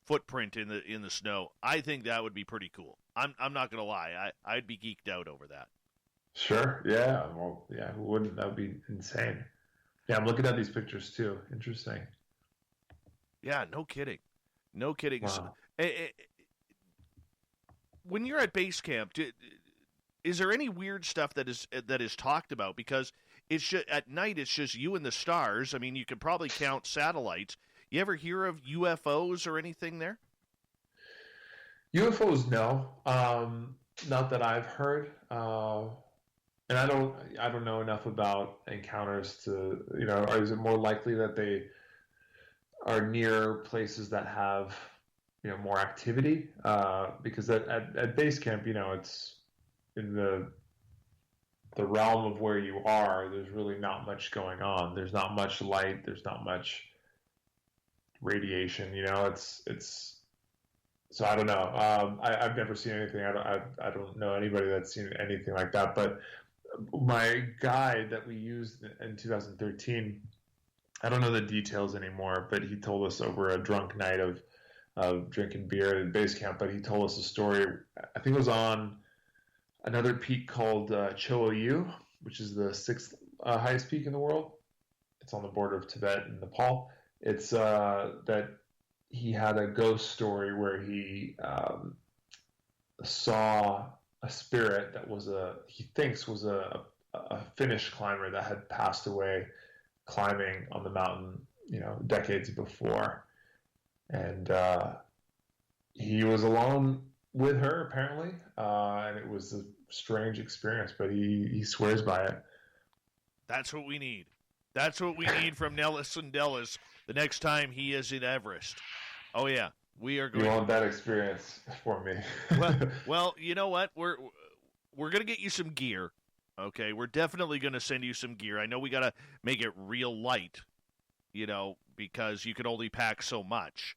footprint in the snow. I think that would be pretty cool. I'm not gonna lie, I'd be geeked out over that. Sure. Yeah. Well, yeah. Who wouldn't? That would be insane. Yeah, I'm looking at these pictures too. Interesting. Yeah. No kidding. No kidding. Wow. So, when you're at base camp, is there any weird stuff that is talked about? Because it's just, at night it's just you and the stars. I mean, you could probably count satellites. You ever hear of UFOs or anything there? UFOs, no. Not that I've heard. And I don't know enough about encounters to, or is it more likely that they are near places that have, more activity? Because at base camp, it's in the realm of where you are, there's really not much going on. There's not much light. There's not much radiation. It's so I don't know. I've never seen anything. I don't know anybody that's seen anything like that. But my guide that we used in 2013, I don't know the details anymore, but he told us over a drunk night of drinking beer at base camp. But he told us a story. I think it was on another peak called Cho-Oyu, which is the 6th highest peak in the world. It's on the border of Tibet and Nepal. It's that he had a ghost story where he saw a spirit that he thinks was a Finnish climber that had passed away climbing on the mountain, decades before. And he was alone with her, apparently, and it was a strange experience, but he swears by it. That's what we need. That's what we need from Nelson Dellis the next time he is in Everest. Oh, yeah. We are going. You want that experience for me? well, you know what? We're going to get you some gear. Okay, we're definitely going to send you some gear. I know we got to make it real light, because you can only pack so much.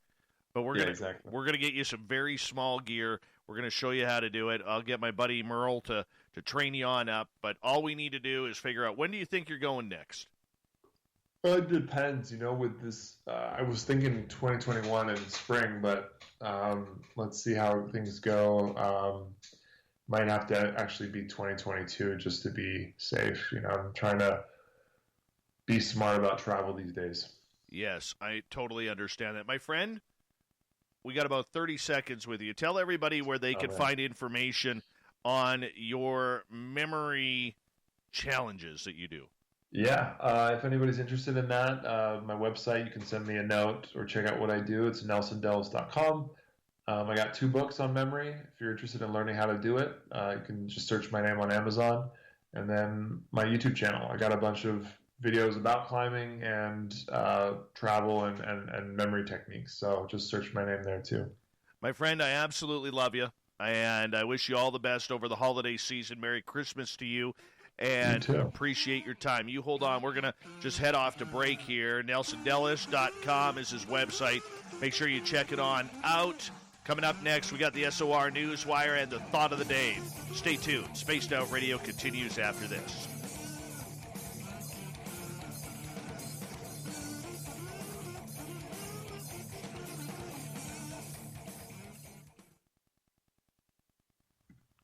But we're gonna get you some very small gear. We're gonna show you how to do it. I'll get my buddy Merle to train you on up. But all we need to do is figure out, when do you think you're going next? Well, it depends. With this, I was thinking 2021 in spring, but let's see how things go. Might have to actually be 2022 just to be safe. I'm trying to be smart about travel these days. Yes, I totally understand that. My friend, we got about 30 seconds with you. Tell everybody where they can find information on your memory challenges that you do. Yeah, if anybody's interested in that, my website, you can send me a note or check out what I do. It's nelsondellis.com. I got 2 books on memory. If you're interested in learning how to do it, you can just search my name on Amazon. And then my YouTube channel. I got a bunch of videos about climbing and travel and memory techniques. So just search my name there too. My friend, I absolutely love you, and I wish you all the best over the holiday season. Merry Christmas to you, and appreciate your time. You hold on. We're going to just head off to break here. NelsonDellis.com is his website. Make sure you check it on out. Coming up next, we got the SOR Newswire and the Thought of the Day. Stay tuned. Spaced Out Radio continues after this.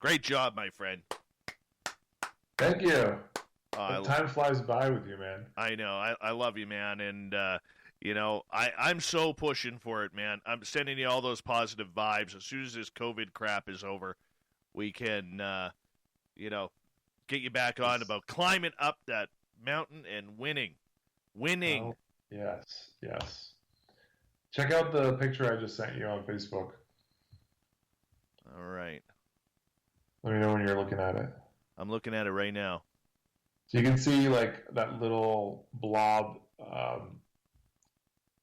Great job, my friend. Thank you. Time flies by with you, man. I know. I love you, man. And, I'm so pushing for it, man. I'm sending you all those positive vibes. As soon as this COVID crap is over, we can, get you back on about climbing up that mountain and winning. Winning. Oh, yes. Check out the picture I just sent you on Facebook. All right. Let me know when you're looking at it. I'm looking at it right now. So you can see like that little blob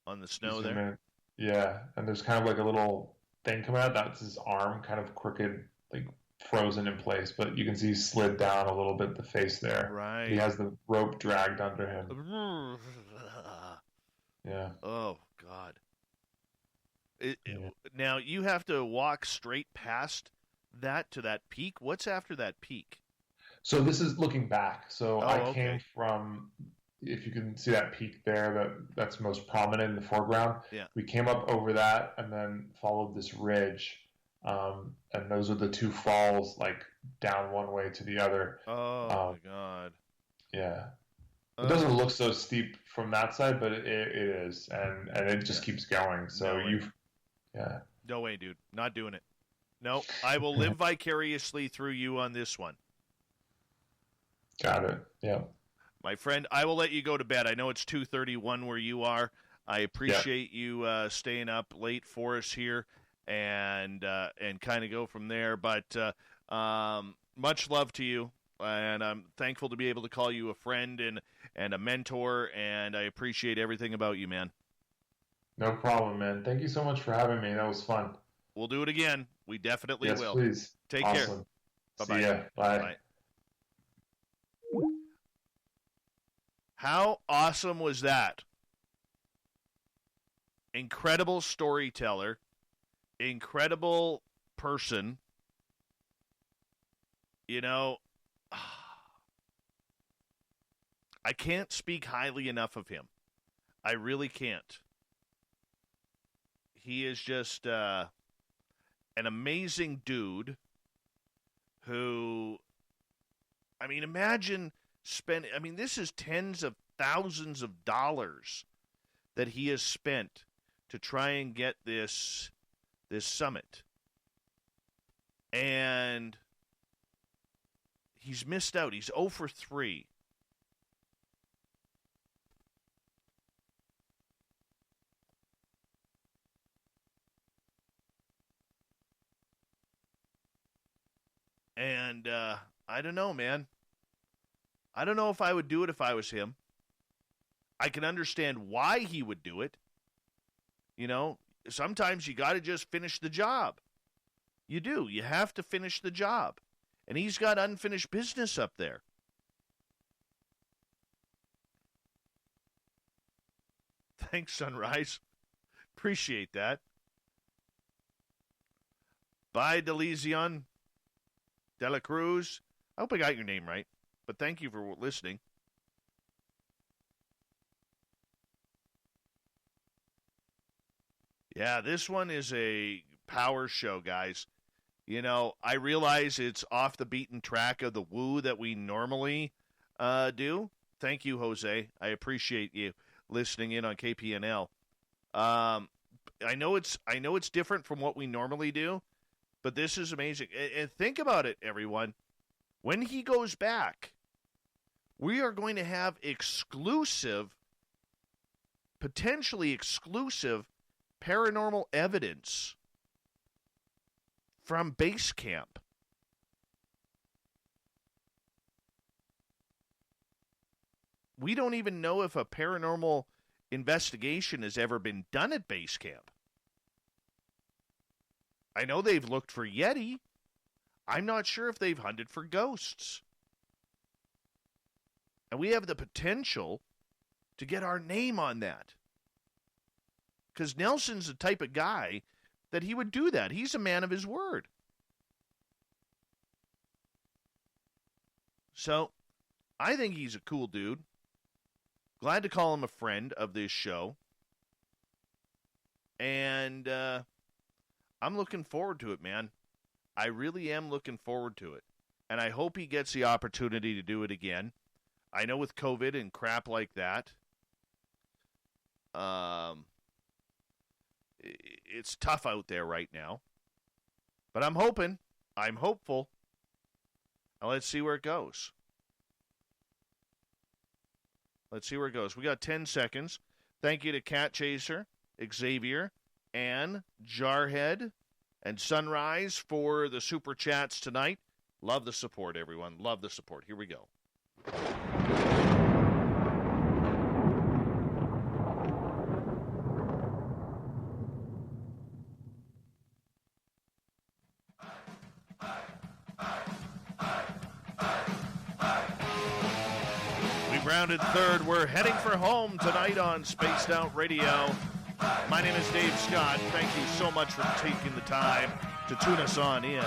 on the snow there. Yeah, and there's kind of like a little thing coming out. That's his arm, kind of crooked, like frozen in place. But you can see he slid down a little bit the face there. Right. He has the rope dragged under him. Yeah. Oh God. Now you have to walk straight past that to that peak. What's after that peak? So this is looking back. So I came from, if you can see that peak there, that's most prominent in the foreground. Yeah. We came up over that and then followed this ridge. And those are the two falls, like down one way to the other. Oh my God. Yeah. It doesn't look so steep from that side, but it is. And it just keeps going. So No way, dude. Not doing it. No, I will live vicariously through you on this one. Got it. Yeah. My friend, I will let you go to bed. I know it's 2:31 where you are. I appreciate you staying up late for us here and kind of go from there. But much love to you, and I'm thankful to be able to call you a friend and a mentor, and I appreciate everything about you, man. No problem, man. Thank you so much for having me. That was fun. We'll do it again. We definitely will. Yes, please. Take care. Bye-bye. See ya. Bye. Bye. How awesome was that? Incredible storyteller, incredible person. I can't speak highly enough of him. I really can't. He is just an amazing dude who, imagine this is tens of thousands of dollars that he has spent to try and get this summit. And he's missed out. He's 0 for 3. And I don't know, man. I don't know if I would do it if I was him. I can understand why he would do it. Sometimes you got to just finish the job. You do. You have to finish the job. And he's got unfinished business up there. Thanks, Sunrise. Appreciate that. Bye, Delisian. Dela Cruz. I hope I got your name right. But thank you for listening. Yeah, this one is a power show, guys. I realize it's off the beaten track of the woo that we normally do. Thank you, Jose. I appreciate you listening in on KPNL. I know it's different from what we normally do, but this is amazing. And think about it, everyone. When he goes back, we are going to have potentially exclusive paranormal evidence from base camp. we don't even know if a paranormal investigation has ever been done at base camp. I know they've looked for Yeti. I'm not sure if they've hunted for ghosts. And we have the potential to get our name on that. Because Nelson's the type of guy that he would do that. He's a man of his word. So, I think he's a cool dude. Glad to call him a friend of this show. And I'm looking forward to it, man. I really am looking forward to it. And I hope he gets the opportunity to do it again. I know with COVID and crap like that, it's tough out there right now. But I'm hoping. I'm hopeful. Now let's see where it goes. Let's see where it goes. We got 10 seconds. Thank you to Cat Chaser, Xavier, Ann, Jarhead, and Sunrise for the super chats tonight. Love the support, everyone. Love the support. Here we go. Rounded third. We're heading for home tonight on Spaced Out Radio. My name is Dave Scott. Thank you so much for taking the time to tune us on in.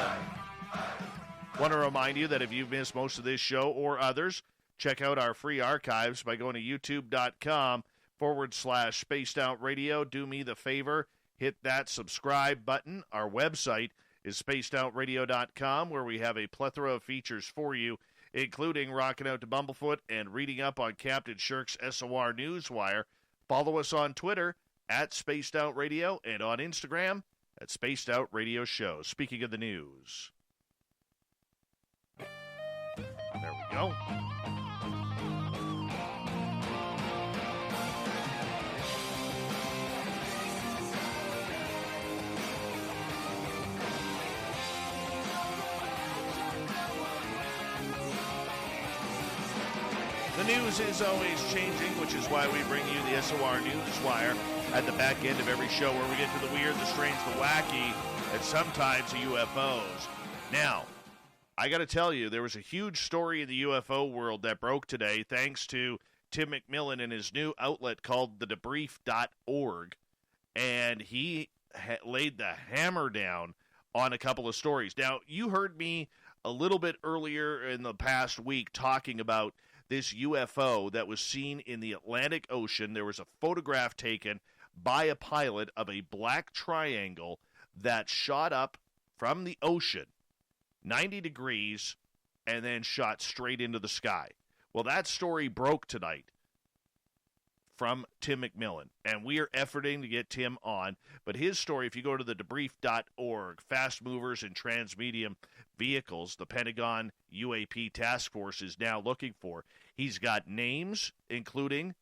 Want to remind you that if you've missed most of this show or others, check out our free archives by going to youtube.com/Spaced Out Radio. Do me the favor, hit that subscribe button. Our website is spacedoutradio.com, where we have a plethora of features for you, including rocking out to Bumblefoot and reading up on Captain Shirk's SOR Newswire. Follow us on Twitter at Spaced Out Radio and on Instagram at Spaced Out Radio Show. Speaking of the news. There we go. The news is always changing, which is why we bring you the SOR Newswire at the back end of every show, where we get to the weird, the strange, the wacky, and sometimes the UFOs. Now, I got to tell you, there was a huge story in the UFO world that broke today, thanks to Tim McMillan and his new outlet called thedebrief.org, and he laid the hammer down on a couple of stories. Now, you heard me a little bit earlier in the past week talking about this UFO that was seen in the Atlantic Ocean. There was a photograph taken by a pilot of a black triangle that shot up from the ocean 90 degrees and then shot straight into the sky. Well, that story broke tonight from Tim McMillan, and we are efforting to get Tim on. But his story, if you go to the debrief.org, fast movers and transmedium vehicles, the Pentagon UAP task force is now looking for. He's got names, including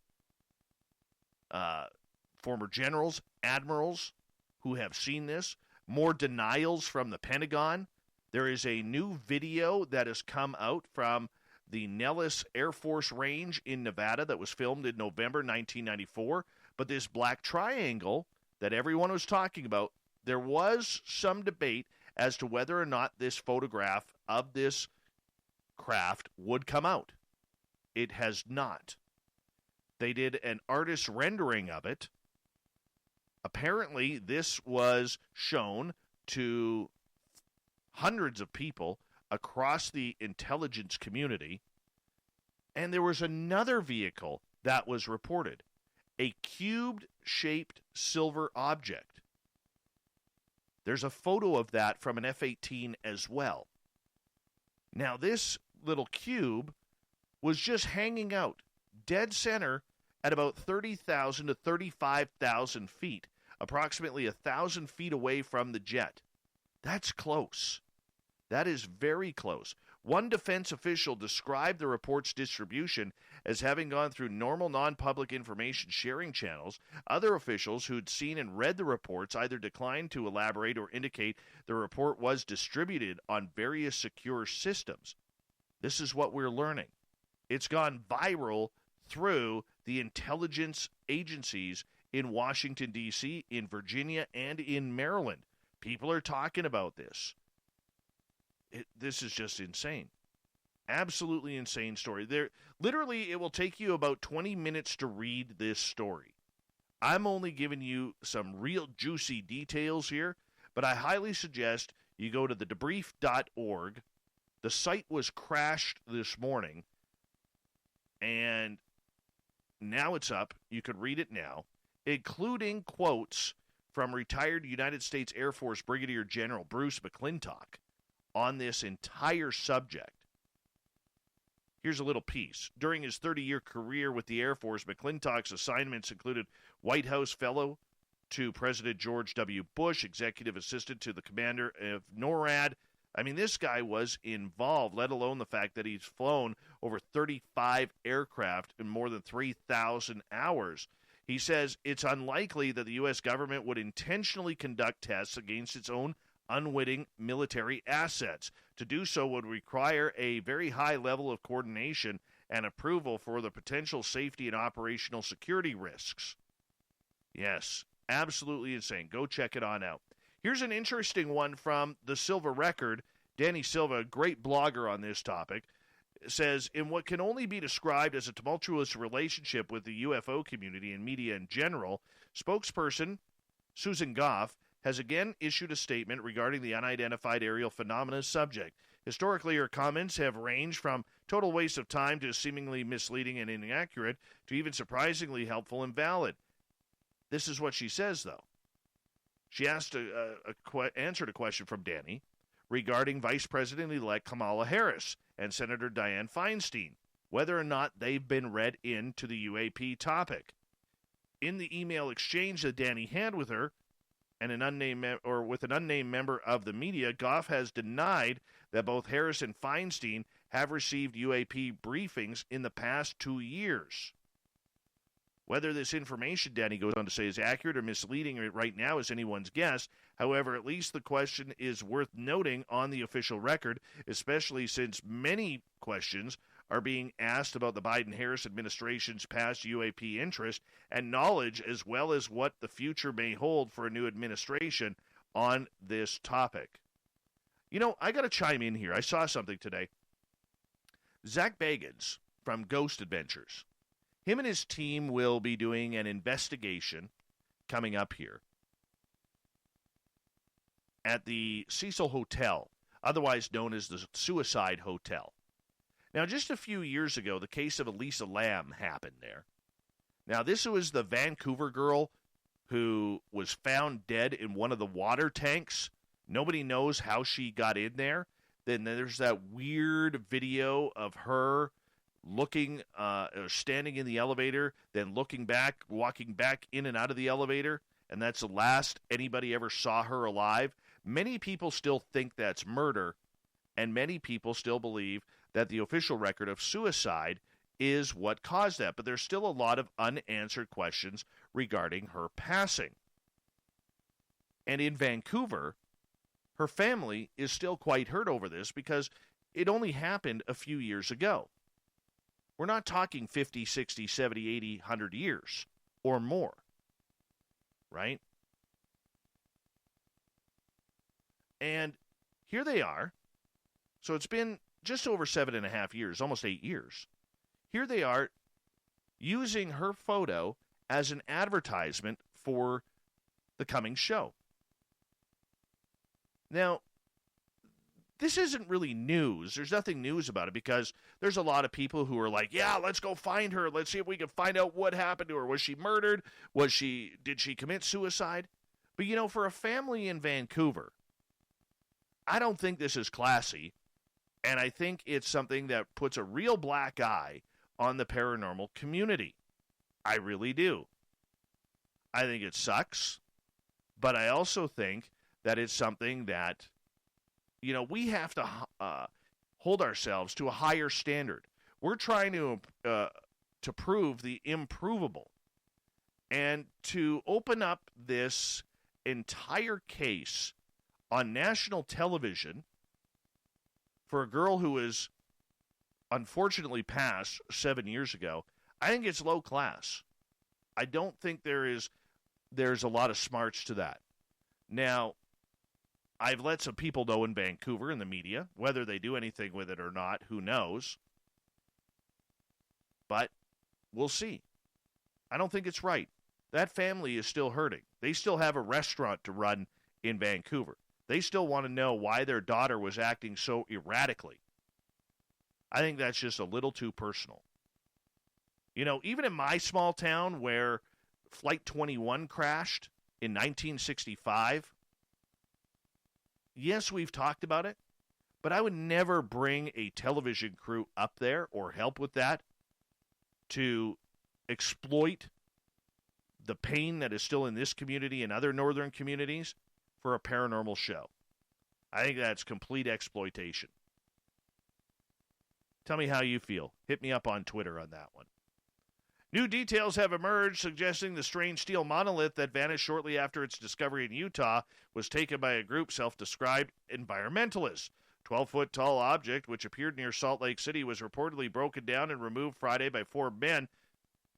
former generals, admirals who have seen this, more denials from the Pentagon. There is a new video that has come out from the Nellis Air Force Range in Nevada that was filmed in November 1994. But this black triangle that everyone was talking about, there was some debate as to whether or not this photograph of this craft would come out. It has not. They did an artist's rendering of it. Apparently, this was shown to hundreds of people across the intelligence community. And there was another vehicle that was reported, a cubed-shaped silver object. There's a photo of that from an F-18 as well. Now, this little cube was just hanging out dead center at about 30,000 to 35,000 feet, approximately 1,000 feet away from the jet. That's close. That is very close. One defense official described the report's distribution as having gone through normal non-public information sharing channels. Other officials who'd seen and read the reports either declined to elaborate or indicate the report was distributed on various secure systems. This is what we're learning. It's gone viral through the intelligence agencies in Washington, D.C., in Virginia, and in Maryland. People are talking about this. This is just insane. Absolutely insane story. Literally, it will take you about 20 minutes to read this story. I'm only giving you some real juicy details here, but I highly suggest you go to the debrief.org. The site was crashed this morning, and now it's up. You can read it now, including quotes from retired United States Air Force Brigadier General Bruce McClintock on this entire subject. Here's a little piece. During his 30-year career with the Air Force, McClintock's assignments included White House Fellow to President George W. Bush, Executive Assistant to the Commander of NORAD. I mean, this guy was involved, let alone the fact that he's flown over 35 aircraft in more than 3,000 hours. He says it's unlikely that the U.S. government would intentionally conduct tests against its own unwitting military assets. To do so would require a very high level of coordination and approval for the potential safety and operational security risks. Yes, absolutely insane. Go check it on out. Here's an interesting one from the Silva Record. Danny Silva, a great blogger on this topic, says, in what can only be described as a tumultuous relationship with the UFO community and media in general, spokesperson Susan Goff has again issued a statement regarding the unidentified aerial phenomena subject. Historically, her comments have ranged from total waste of time to seemingly misleading and inaccurate to even surprisingly helpful and valid. This is what she says, though. She answered a question from Danny regarding Vice President-elect Kamala Harris and Senator Dianne Feinstein, whether or not they've been read into the UAP topic. In the email exchange that Danny had with her, and with an unnamed member of the media, Goff has denied that both Harris and Feinstein have received UAP briefings in the past 2 years. Whether this information, Danny goes on to say, is accurate or misleading right now is anyone's guess. However, at least the question is worth noting on the official record, especially since many questions are being asked about the Biden-Harris administration's past UAP interest and knowledge, as well as what the future may hold for a new administration on this topic. You know, I got to chime in here. I saw something today. Zach Bagans from Ghost Adventures. Him and his team will be doing an investigation coming up here at the Cecil Hotel, otherwise known as the Suicide Hotel. Now, just a few years ago, the case of Elisa Lam happened there. Now, this was the Vancouver girl who was found dead in one of the water tanks. Nobody knows how she got in there. Then there's that weird video of her looking, standing in the elevator, then looking back, walking back in and out of the elevator, and that's the last anybody ever saw her alive. Many people still think that's murder, and many people still believe that the official record of suicide is what caused that. But there's still a lot of unanswered questions regarding her passing. And in Vancouver, her family is still quite hurt over this because it only happened a few years ago. We're not talking 50, 60, 70, 80, 100 years or more, right? And here they are. So it's been just over 7.5 years, almost 8 years. Here they are using her photo as an advertisement for the coming show. Now, this isn't really news. There's nothing news about it because there's a lot of people who are like, yeah, let's go find her. Let's see if we can find out what happened to her. Was she murdered? Did she commit suicide? But, you know, for a family in Vancouver, I don't think this is classy. And I think it's something that puts a real black eye on the paranormal community. I really do. I think it sucks. But I also think that it's something that, you know, we have to hold ourselves to a higher standard. We're trying to prove the improvable. And to open up this entire case on national television for a girl who is unfortunately passed 7 years ago, I think it's low class. I don't think there's a lot of smarts to that. Now, I've let some people know in Vancouver in the media, whether they do anything with it or not, who knows. But we'll see. I don't think it's right. That family is still hurting. They still have a restaurant to run in Vancouver. They still want to know why their daughter was acting so erratically. I think that's just a little too personal. You know, even in my small town where Flight 21 crashed in 1965, yes, we've talked about it, but I would never bring a television crew up there or help with that to exploit the pain that is still in this community and other northern communities for a paranormal show. I think that's complete exploitation. Tell me how you feel. Hit me up on Twitter on that one. New details have emerged suggesting the strange steel monolith that vanished shortly after its discovery in Utah was taken by a group self-described environmentalists. 12-foot tall object, which appeared near Salt Lake City, was reportedly broken down and removed Friday by 4 men.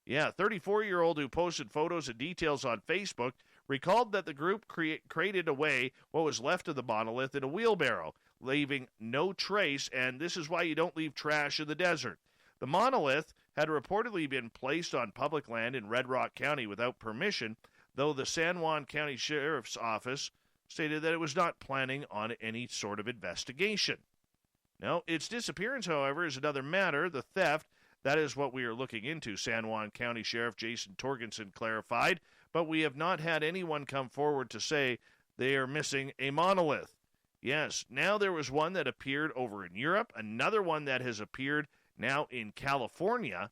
Yeah, 34-year-old who posted photos and details on Facebook recalled that the group crated away what was left of the monolith in a wheelbarrow, leaving no trace, and this is why you don't leave trash in the desert. The monolith had reportedly been placed on public land in Red Rock County without permission, though the San Juan County Sheriff's Office stated that it was not planning on any sort of investigation. No, its disappearance, however, is another matter. The theft, that is what we are looking into, San Juan County Sheriff Jason Torgensen clarified, but we have not had anyone come forward to say they are missing a monolith. Yes, now there was one that appeared over in Europe, another one that has appeared now in California.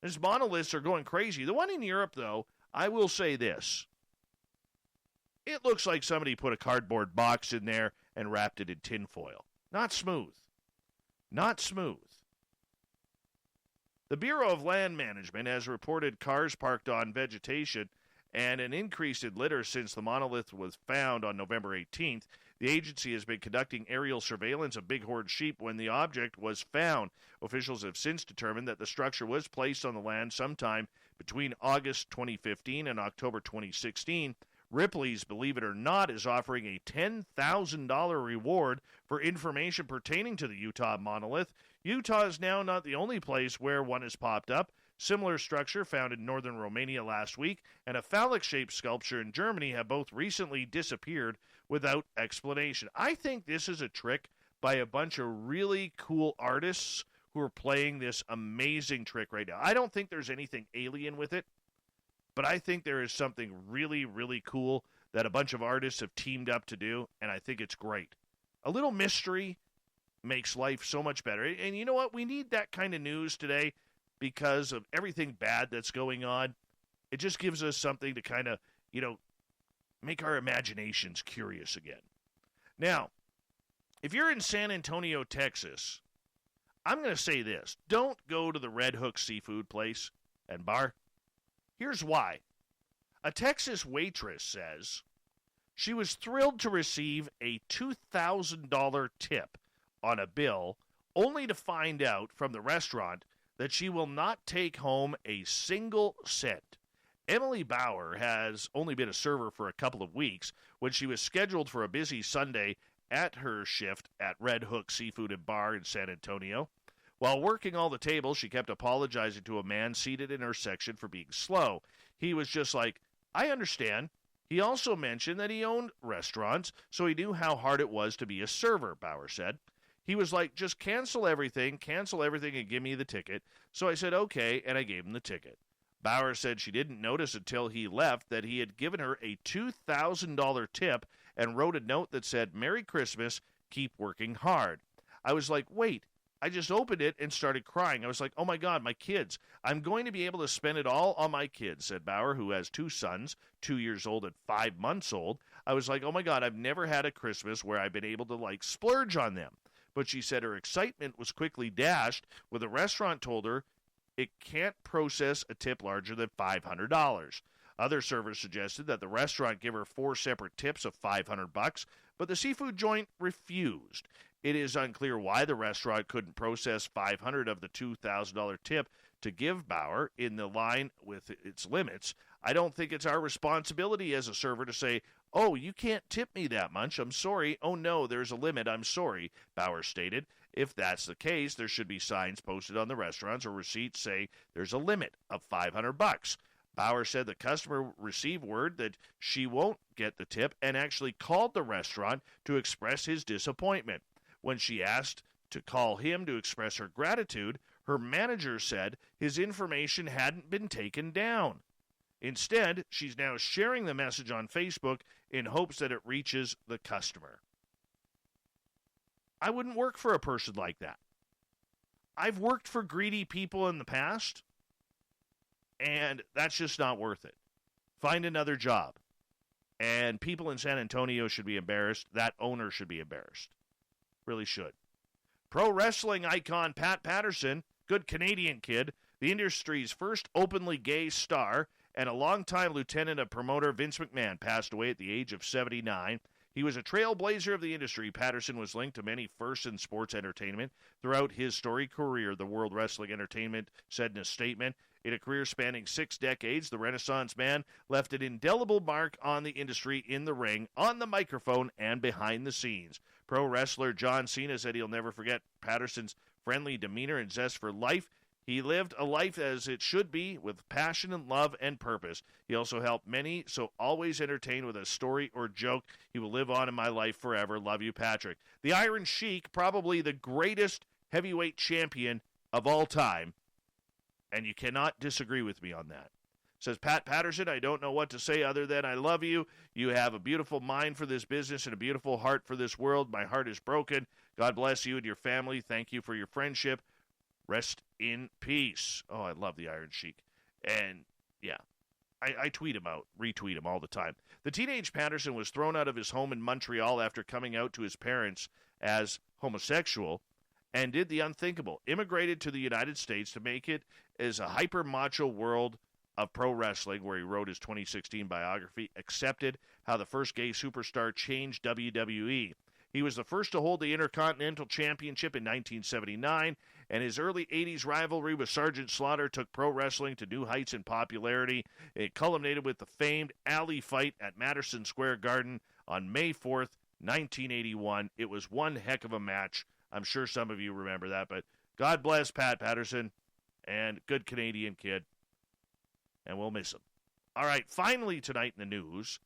These monoliths are going crazy. The one in Europe, though, I will say this. It looks like somebody put a cardboard box in there and wrapped it in tinfoil. Not smooth. Not smooth. The Bureau of Land Management has reported cars parked on vegetation and an increase in litter since the monolith was found on November 18th. The agency has been conducting aerial surveillance of bighorn sheep when the object was found. Officials have since determined that the structure was placed on the land sometime between August 2015 and October 2016. Ripley's, believe it or not, is offering a $10,000 reward for information pertaining to the Utah monolith. Utah is now not the only place where one has popped up. Similar structure found in northern Romania last week and a phallic-shaped sculpture in Germany have both recently disappeared without explanation. I think this is a trick by a bunch of really cool artists who are playing this amazing trick right now. I don't think there's anything alien with it, but I think there is something really, really cool that a bunch of artists have teamed up to do, and I think it's great. A little mystery makes life so much better. And you know what? We need that kind of news today because of everything bad that's going on. It just gives us something to kind of, make our imaginations curious again. Now, if you're in San Antonio, Texas, I'm going to say this. Don't go to the Red Hook seafood place and bar. Here's why. A Texas waitress says she was thrilled to receive a $2,000 tip on a bill, only to find out from the restaurant that she will not take home a single cent. Emily Bauer has only been a server for a couple of weeks when she was scheduled for a busy Sunday at her shift at Red Hook Seafood and Bar in San Antonio. While working all the tables, she kept apologizing to a man seated in her section for being slow. He was just like, I understand. He also mentioned that he owned restaurants, so he knew how hard it was to be a server, Bauer said. He was like, just cancel everything, and give me the ticket. So I said, okay, and I gave him the ticket. Bauer said she didn't notice until he left that he had given her a $2,000 tip and wrote a note that said, Merry Christmas, keep working hard. I was like, wait, I just opened it and started crying. I was like, oh my God, my kids. I'm going to be able to spend it all on my kids, said Bauer, who has 2 sons, 2 years old and 5 months old. I was like, oh my God, I've never had a Christmas where I've been able to splurge on them. But she said her excitement was quickly dashed when the restaurant told her it can't process a tip larger than $500. Other servers suggested that the restaurant give her 4 separate tips of $500, but the seafood joint refused. It is unclear why the restaurant couldn't process $500 of the $2,000 tip to give Bauer in the line with its limits, I don't think it's our responsibility as a server to say, "Oh, you can't tip me that much. I'm sorry. Oh, no, there's a limit. I'm sorry," Bauer stated. If that's the case, there should be signs posted on the restaurants or receipts saying there's a limit of $500. Bauer said the customer received word that she won't get the tip and actually called the restaurant to express his disappointment. When she asked to call him to express her gratitude, her manager said his information hadn't been taken down. Instead, she's now sharing the message on Facebook in hopes that it reaches the customer. I wouldn't work for a person like that. I've worked for greedy people in the past, and that's just not worth it. Find another job. And people in San Antonio should be embarrassed. That owner should be embarrassed. Really should. Pro wrestling icon Pat Patterson, good Canadian kid, the industry's first openly gay star, and a longtime lieutenant of promoter Vince McMahon, passed away at the age of 79. He was a trailblazer of the industry. Patterson was linked to many firsts in sports entertainment. Throughout his storied career, the World Wrestling Entertainment said in a statement, in a career spanning 6 decades, the Renaissance man left an indelible mark on the industry in the ring, on the microphone, and behind the scenes. Pro wrestler John Cena said he'll never forget Patterson's friendly demeanor and zest for life. He lived a life as it should be, with passion and love and purpose. He also helped many, so always entertain with a story or joke. He will live on in my life forever. Love you, Patrick. The Iron Sheik, probably the greatest heavyweight champion of all time, and you cannot disagree with me on that. Says Pat Patterson, I don't know what to say other than I love you. You have a beautiful mind for this business and a beautiful heart for this world. My heart is broken. God bless you and your family. Thank you for your friendship. Rest in peace. Oh, I love the Iron Sheik. And, yeah, I tweet him out, retweet him all the time. The teenage Patterson was thrown out of his home in Montreal after coming out to his parents as homosexual and did the unthinkable. Immigrated to the United States to make it as a hyper-macho world of pro wrestling, where he wrote his 2016 biography, Accepted, How the First Gay Superstar Changed WWE. He was the first to hold the Intercontinental Championship in 1979, and his early 80s rivalry with Sergeant Slaughter took pro wrestling to new heights in popularity. It culminated with the famed alley fight at Madison Square Garden on May 4th, 1981. It was one heck of a match. I'm sure some of you remember that, but God bless Pat Patterson, and good Canadian kid, and we'll miss him. All right, finally tonight in the news,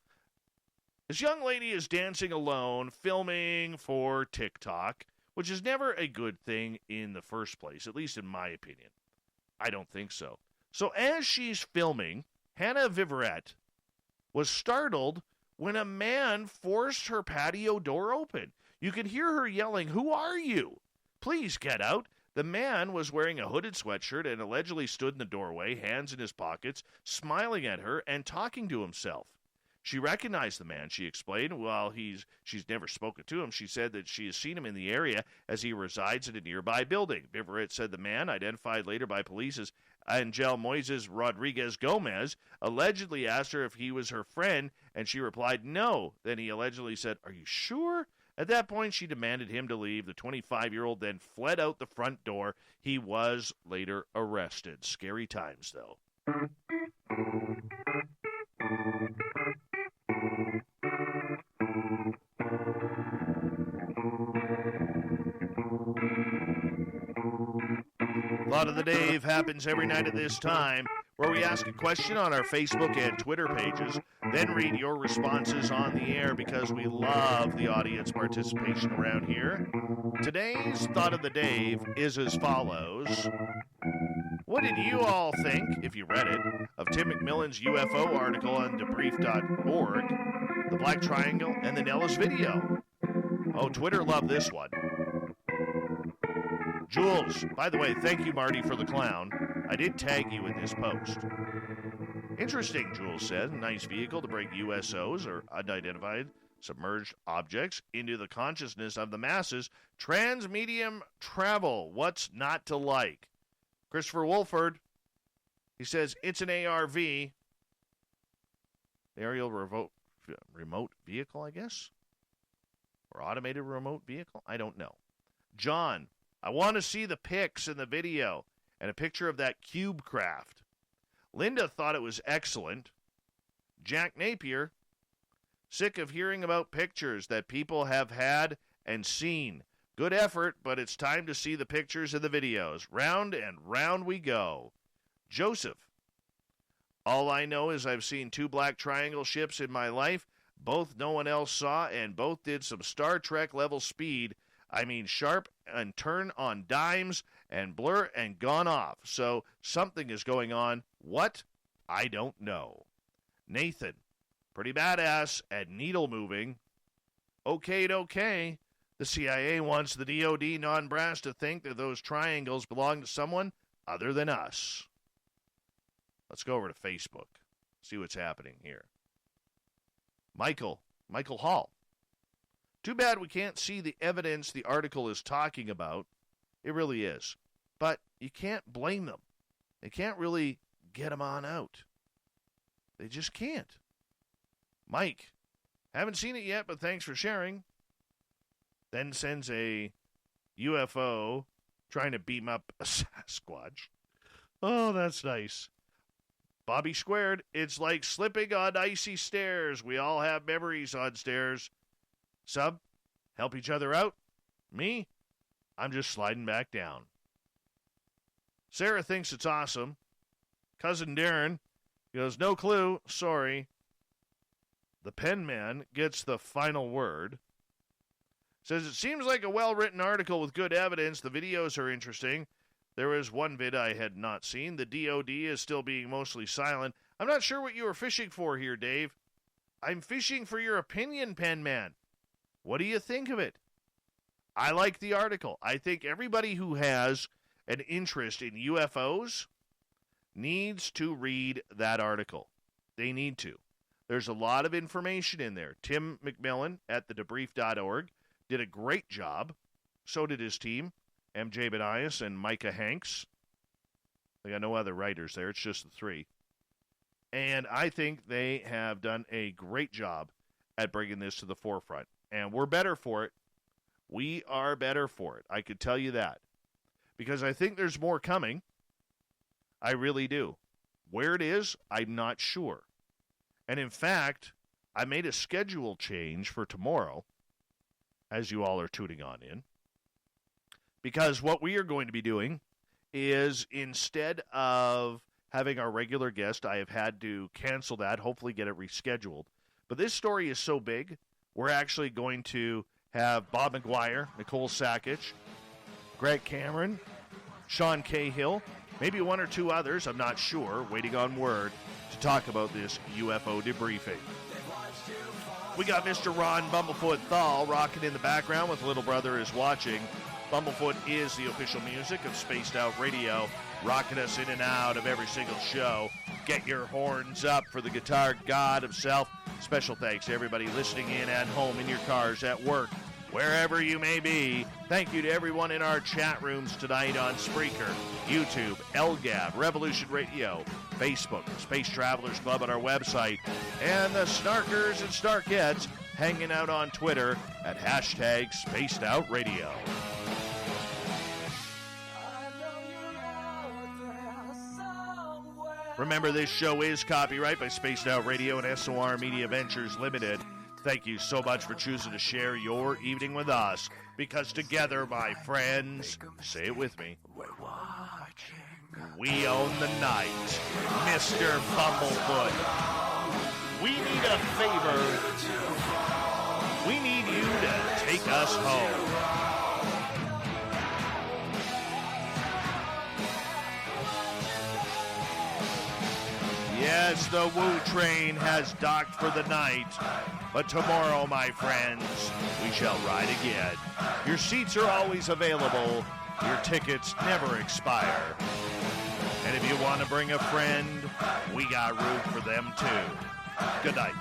this young lady is dancing alone, filming for TikTok, which is never a good thing in the first place, at least in my opinion. I don't think so. So as she's filming, Hannah Viverette was startled when a man forced her patio door open. You could hear her yelling, "Who are you? Please get out." The man was wearing a hooded sweatshirt and allegedly stood in the doorway, hands in his pockets, smiling at her and talking to himself. She recognized the man, she explained. While she's never spoken to him, she said that she has seen him in the area as he resides in a nearby building. Viverette said the man, identified later by police as Angel Moises Rodriguez Gomez, allegedly asked her if he was her friend, and she replied no. Then he allegedly said, "Are you sure?" At that point, she demanded him to leave. The 25-year-old then fled out the front door. He was later arrested. Scary times, though. Thought of the Dave happens every night at this time, where we ask a question on our Facebook and Twitter pages, then read your responses on the air because we love the audience participation around here. Today's Thought of the Dave is as follows. What did you all think, if you read it, of Tim McMillan's UFO article on debrief.org, the Black Triangle, and the Nellis video? Oh, Twitter loved this one. Jules, by the way, thank you, Marty, for the clown. I did tag you in this post. Interesting, Jules said. Nice vehicle to bring USOs, or unidentified submerged objects, into the consciousness of the masses. Transmedium travel. What's not to like? Christopher Wolford, he says, it's an ARV. Aerial remote vehicle, I guess? Or automated remote vehicle? I don't know. John, I want to see the pics in the video. and a picture of that cube craft. Linda thought it was excellent. Jack Napier, sick of hearing about pictures that people have had and seen. Good effort, but it's time to see the pictures and the videos. Round and round we go. Joseph, all I know is I've seen 2 black triangle ships in my life. Both no one else saw, and both did some Star Trek level speed. I mean sharp and turn on dimes and blur and gone off. So something is going on. What? I don't know. Nathan, pretty badass and needle moving. Okay. The CIA wants the DOD non-brass to think that those triangles belong to someone other than us. Let's go over to Facebook, see what's happening here. Michael Hall. Too bad we can't see the evidence the article is talking about. It really is. But you can't blame them. They can't really get them on out. They just can't. Mike, haven't seen it yet, but thanks for sharing. Then sends a UFO trying to beam up a Sasquatch. Oh, that's nice. Bobby Squared, it's like slipping on icy stairs. We all have memories on stairs. Sub, help each other out. Me, I'm just sliding back down. Sarah thinks it's awesome. Cousin Darren goes, no clue, sorry. The pen man gets the final word. Says, it seems like a well-written article with good evidence. The videos are interesting. There was one vid I had not seen. The DOD is still being mostly silent. I'm not sure what you were fishing for here, Dave. I'm fishing for your opinion, pen man. What do you think of it? I like the article. I think everybody who has an interest in UFOs needs to read that article. They need to. There's a lot of information in there. Tim McMillan at thedebrief.org did a great job. So did his team, MJ Benias and Micah Hanks. They got no other writers there. It's just the 3. And I think they have done a great job at bringing this to the forefront. And we're better for it. We are better for it. I could tell you that. Because I think there's more coming. I really do. Where it is, I'm not sure. And in fact, I made a schedule change for tomorrow, as you all are tuning on in. Because what we are going to be doing is, instead of having our regular guest, I have had to cancel that, hopefully get it rescheduled. But this story is so big, we're actually going to have Bob McGuire, Nicole Sakic, Greg Cameron, Sean Cahill, maybe 1 or 2 others, I'm not sure, waiting on word, to talk about this UFO debriefing. We got Mr. Ron Bumblefoot Thal rocking in the background with Little Brother is Watching. Bumblefoot is the official music of Spaced Out Radio, rocking us in and out of every single show. Get your horns up for the guitar god himself. Special thanks to everybody listening in at home, in your cars, at work, wherever you may be. Thank you to everyone in our chat rooms tonight on Spreaker, YouTube, LGAB, Revolution Radio, Facebook, Space Travelers Club on our website, and the Snarkers and Snarkettes hanging out on Twitter at hashtag Spaced Out Radio. Remember, this show is copyright by Spaced Out Radio and SOR Media Ventures Limited. Thank you so much for choosing to share your evening with us, because together, my friends, say it with me, we own the night. Mr. Bumblefoot, we need a favor. We need you to take us home. Yes, the Woo train has docked for the night, but tomorrow, my friends, we shall ride again. Your seats are always available. Your tickets never expire. And if you want to bring a friend, we got room for them too. Good night.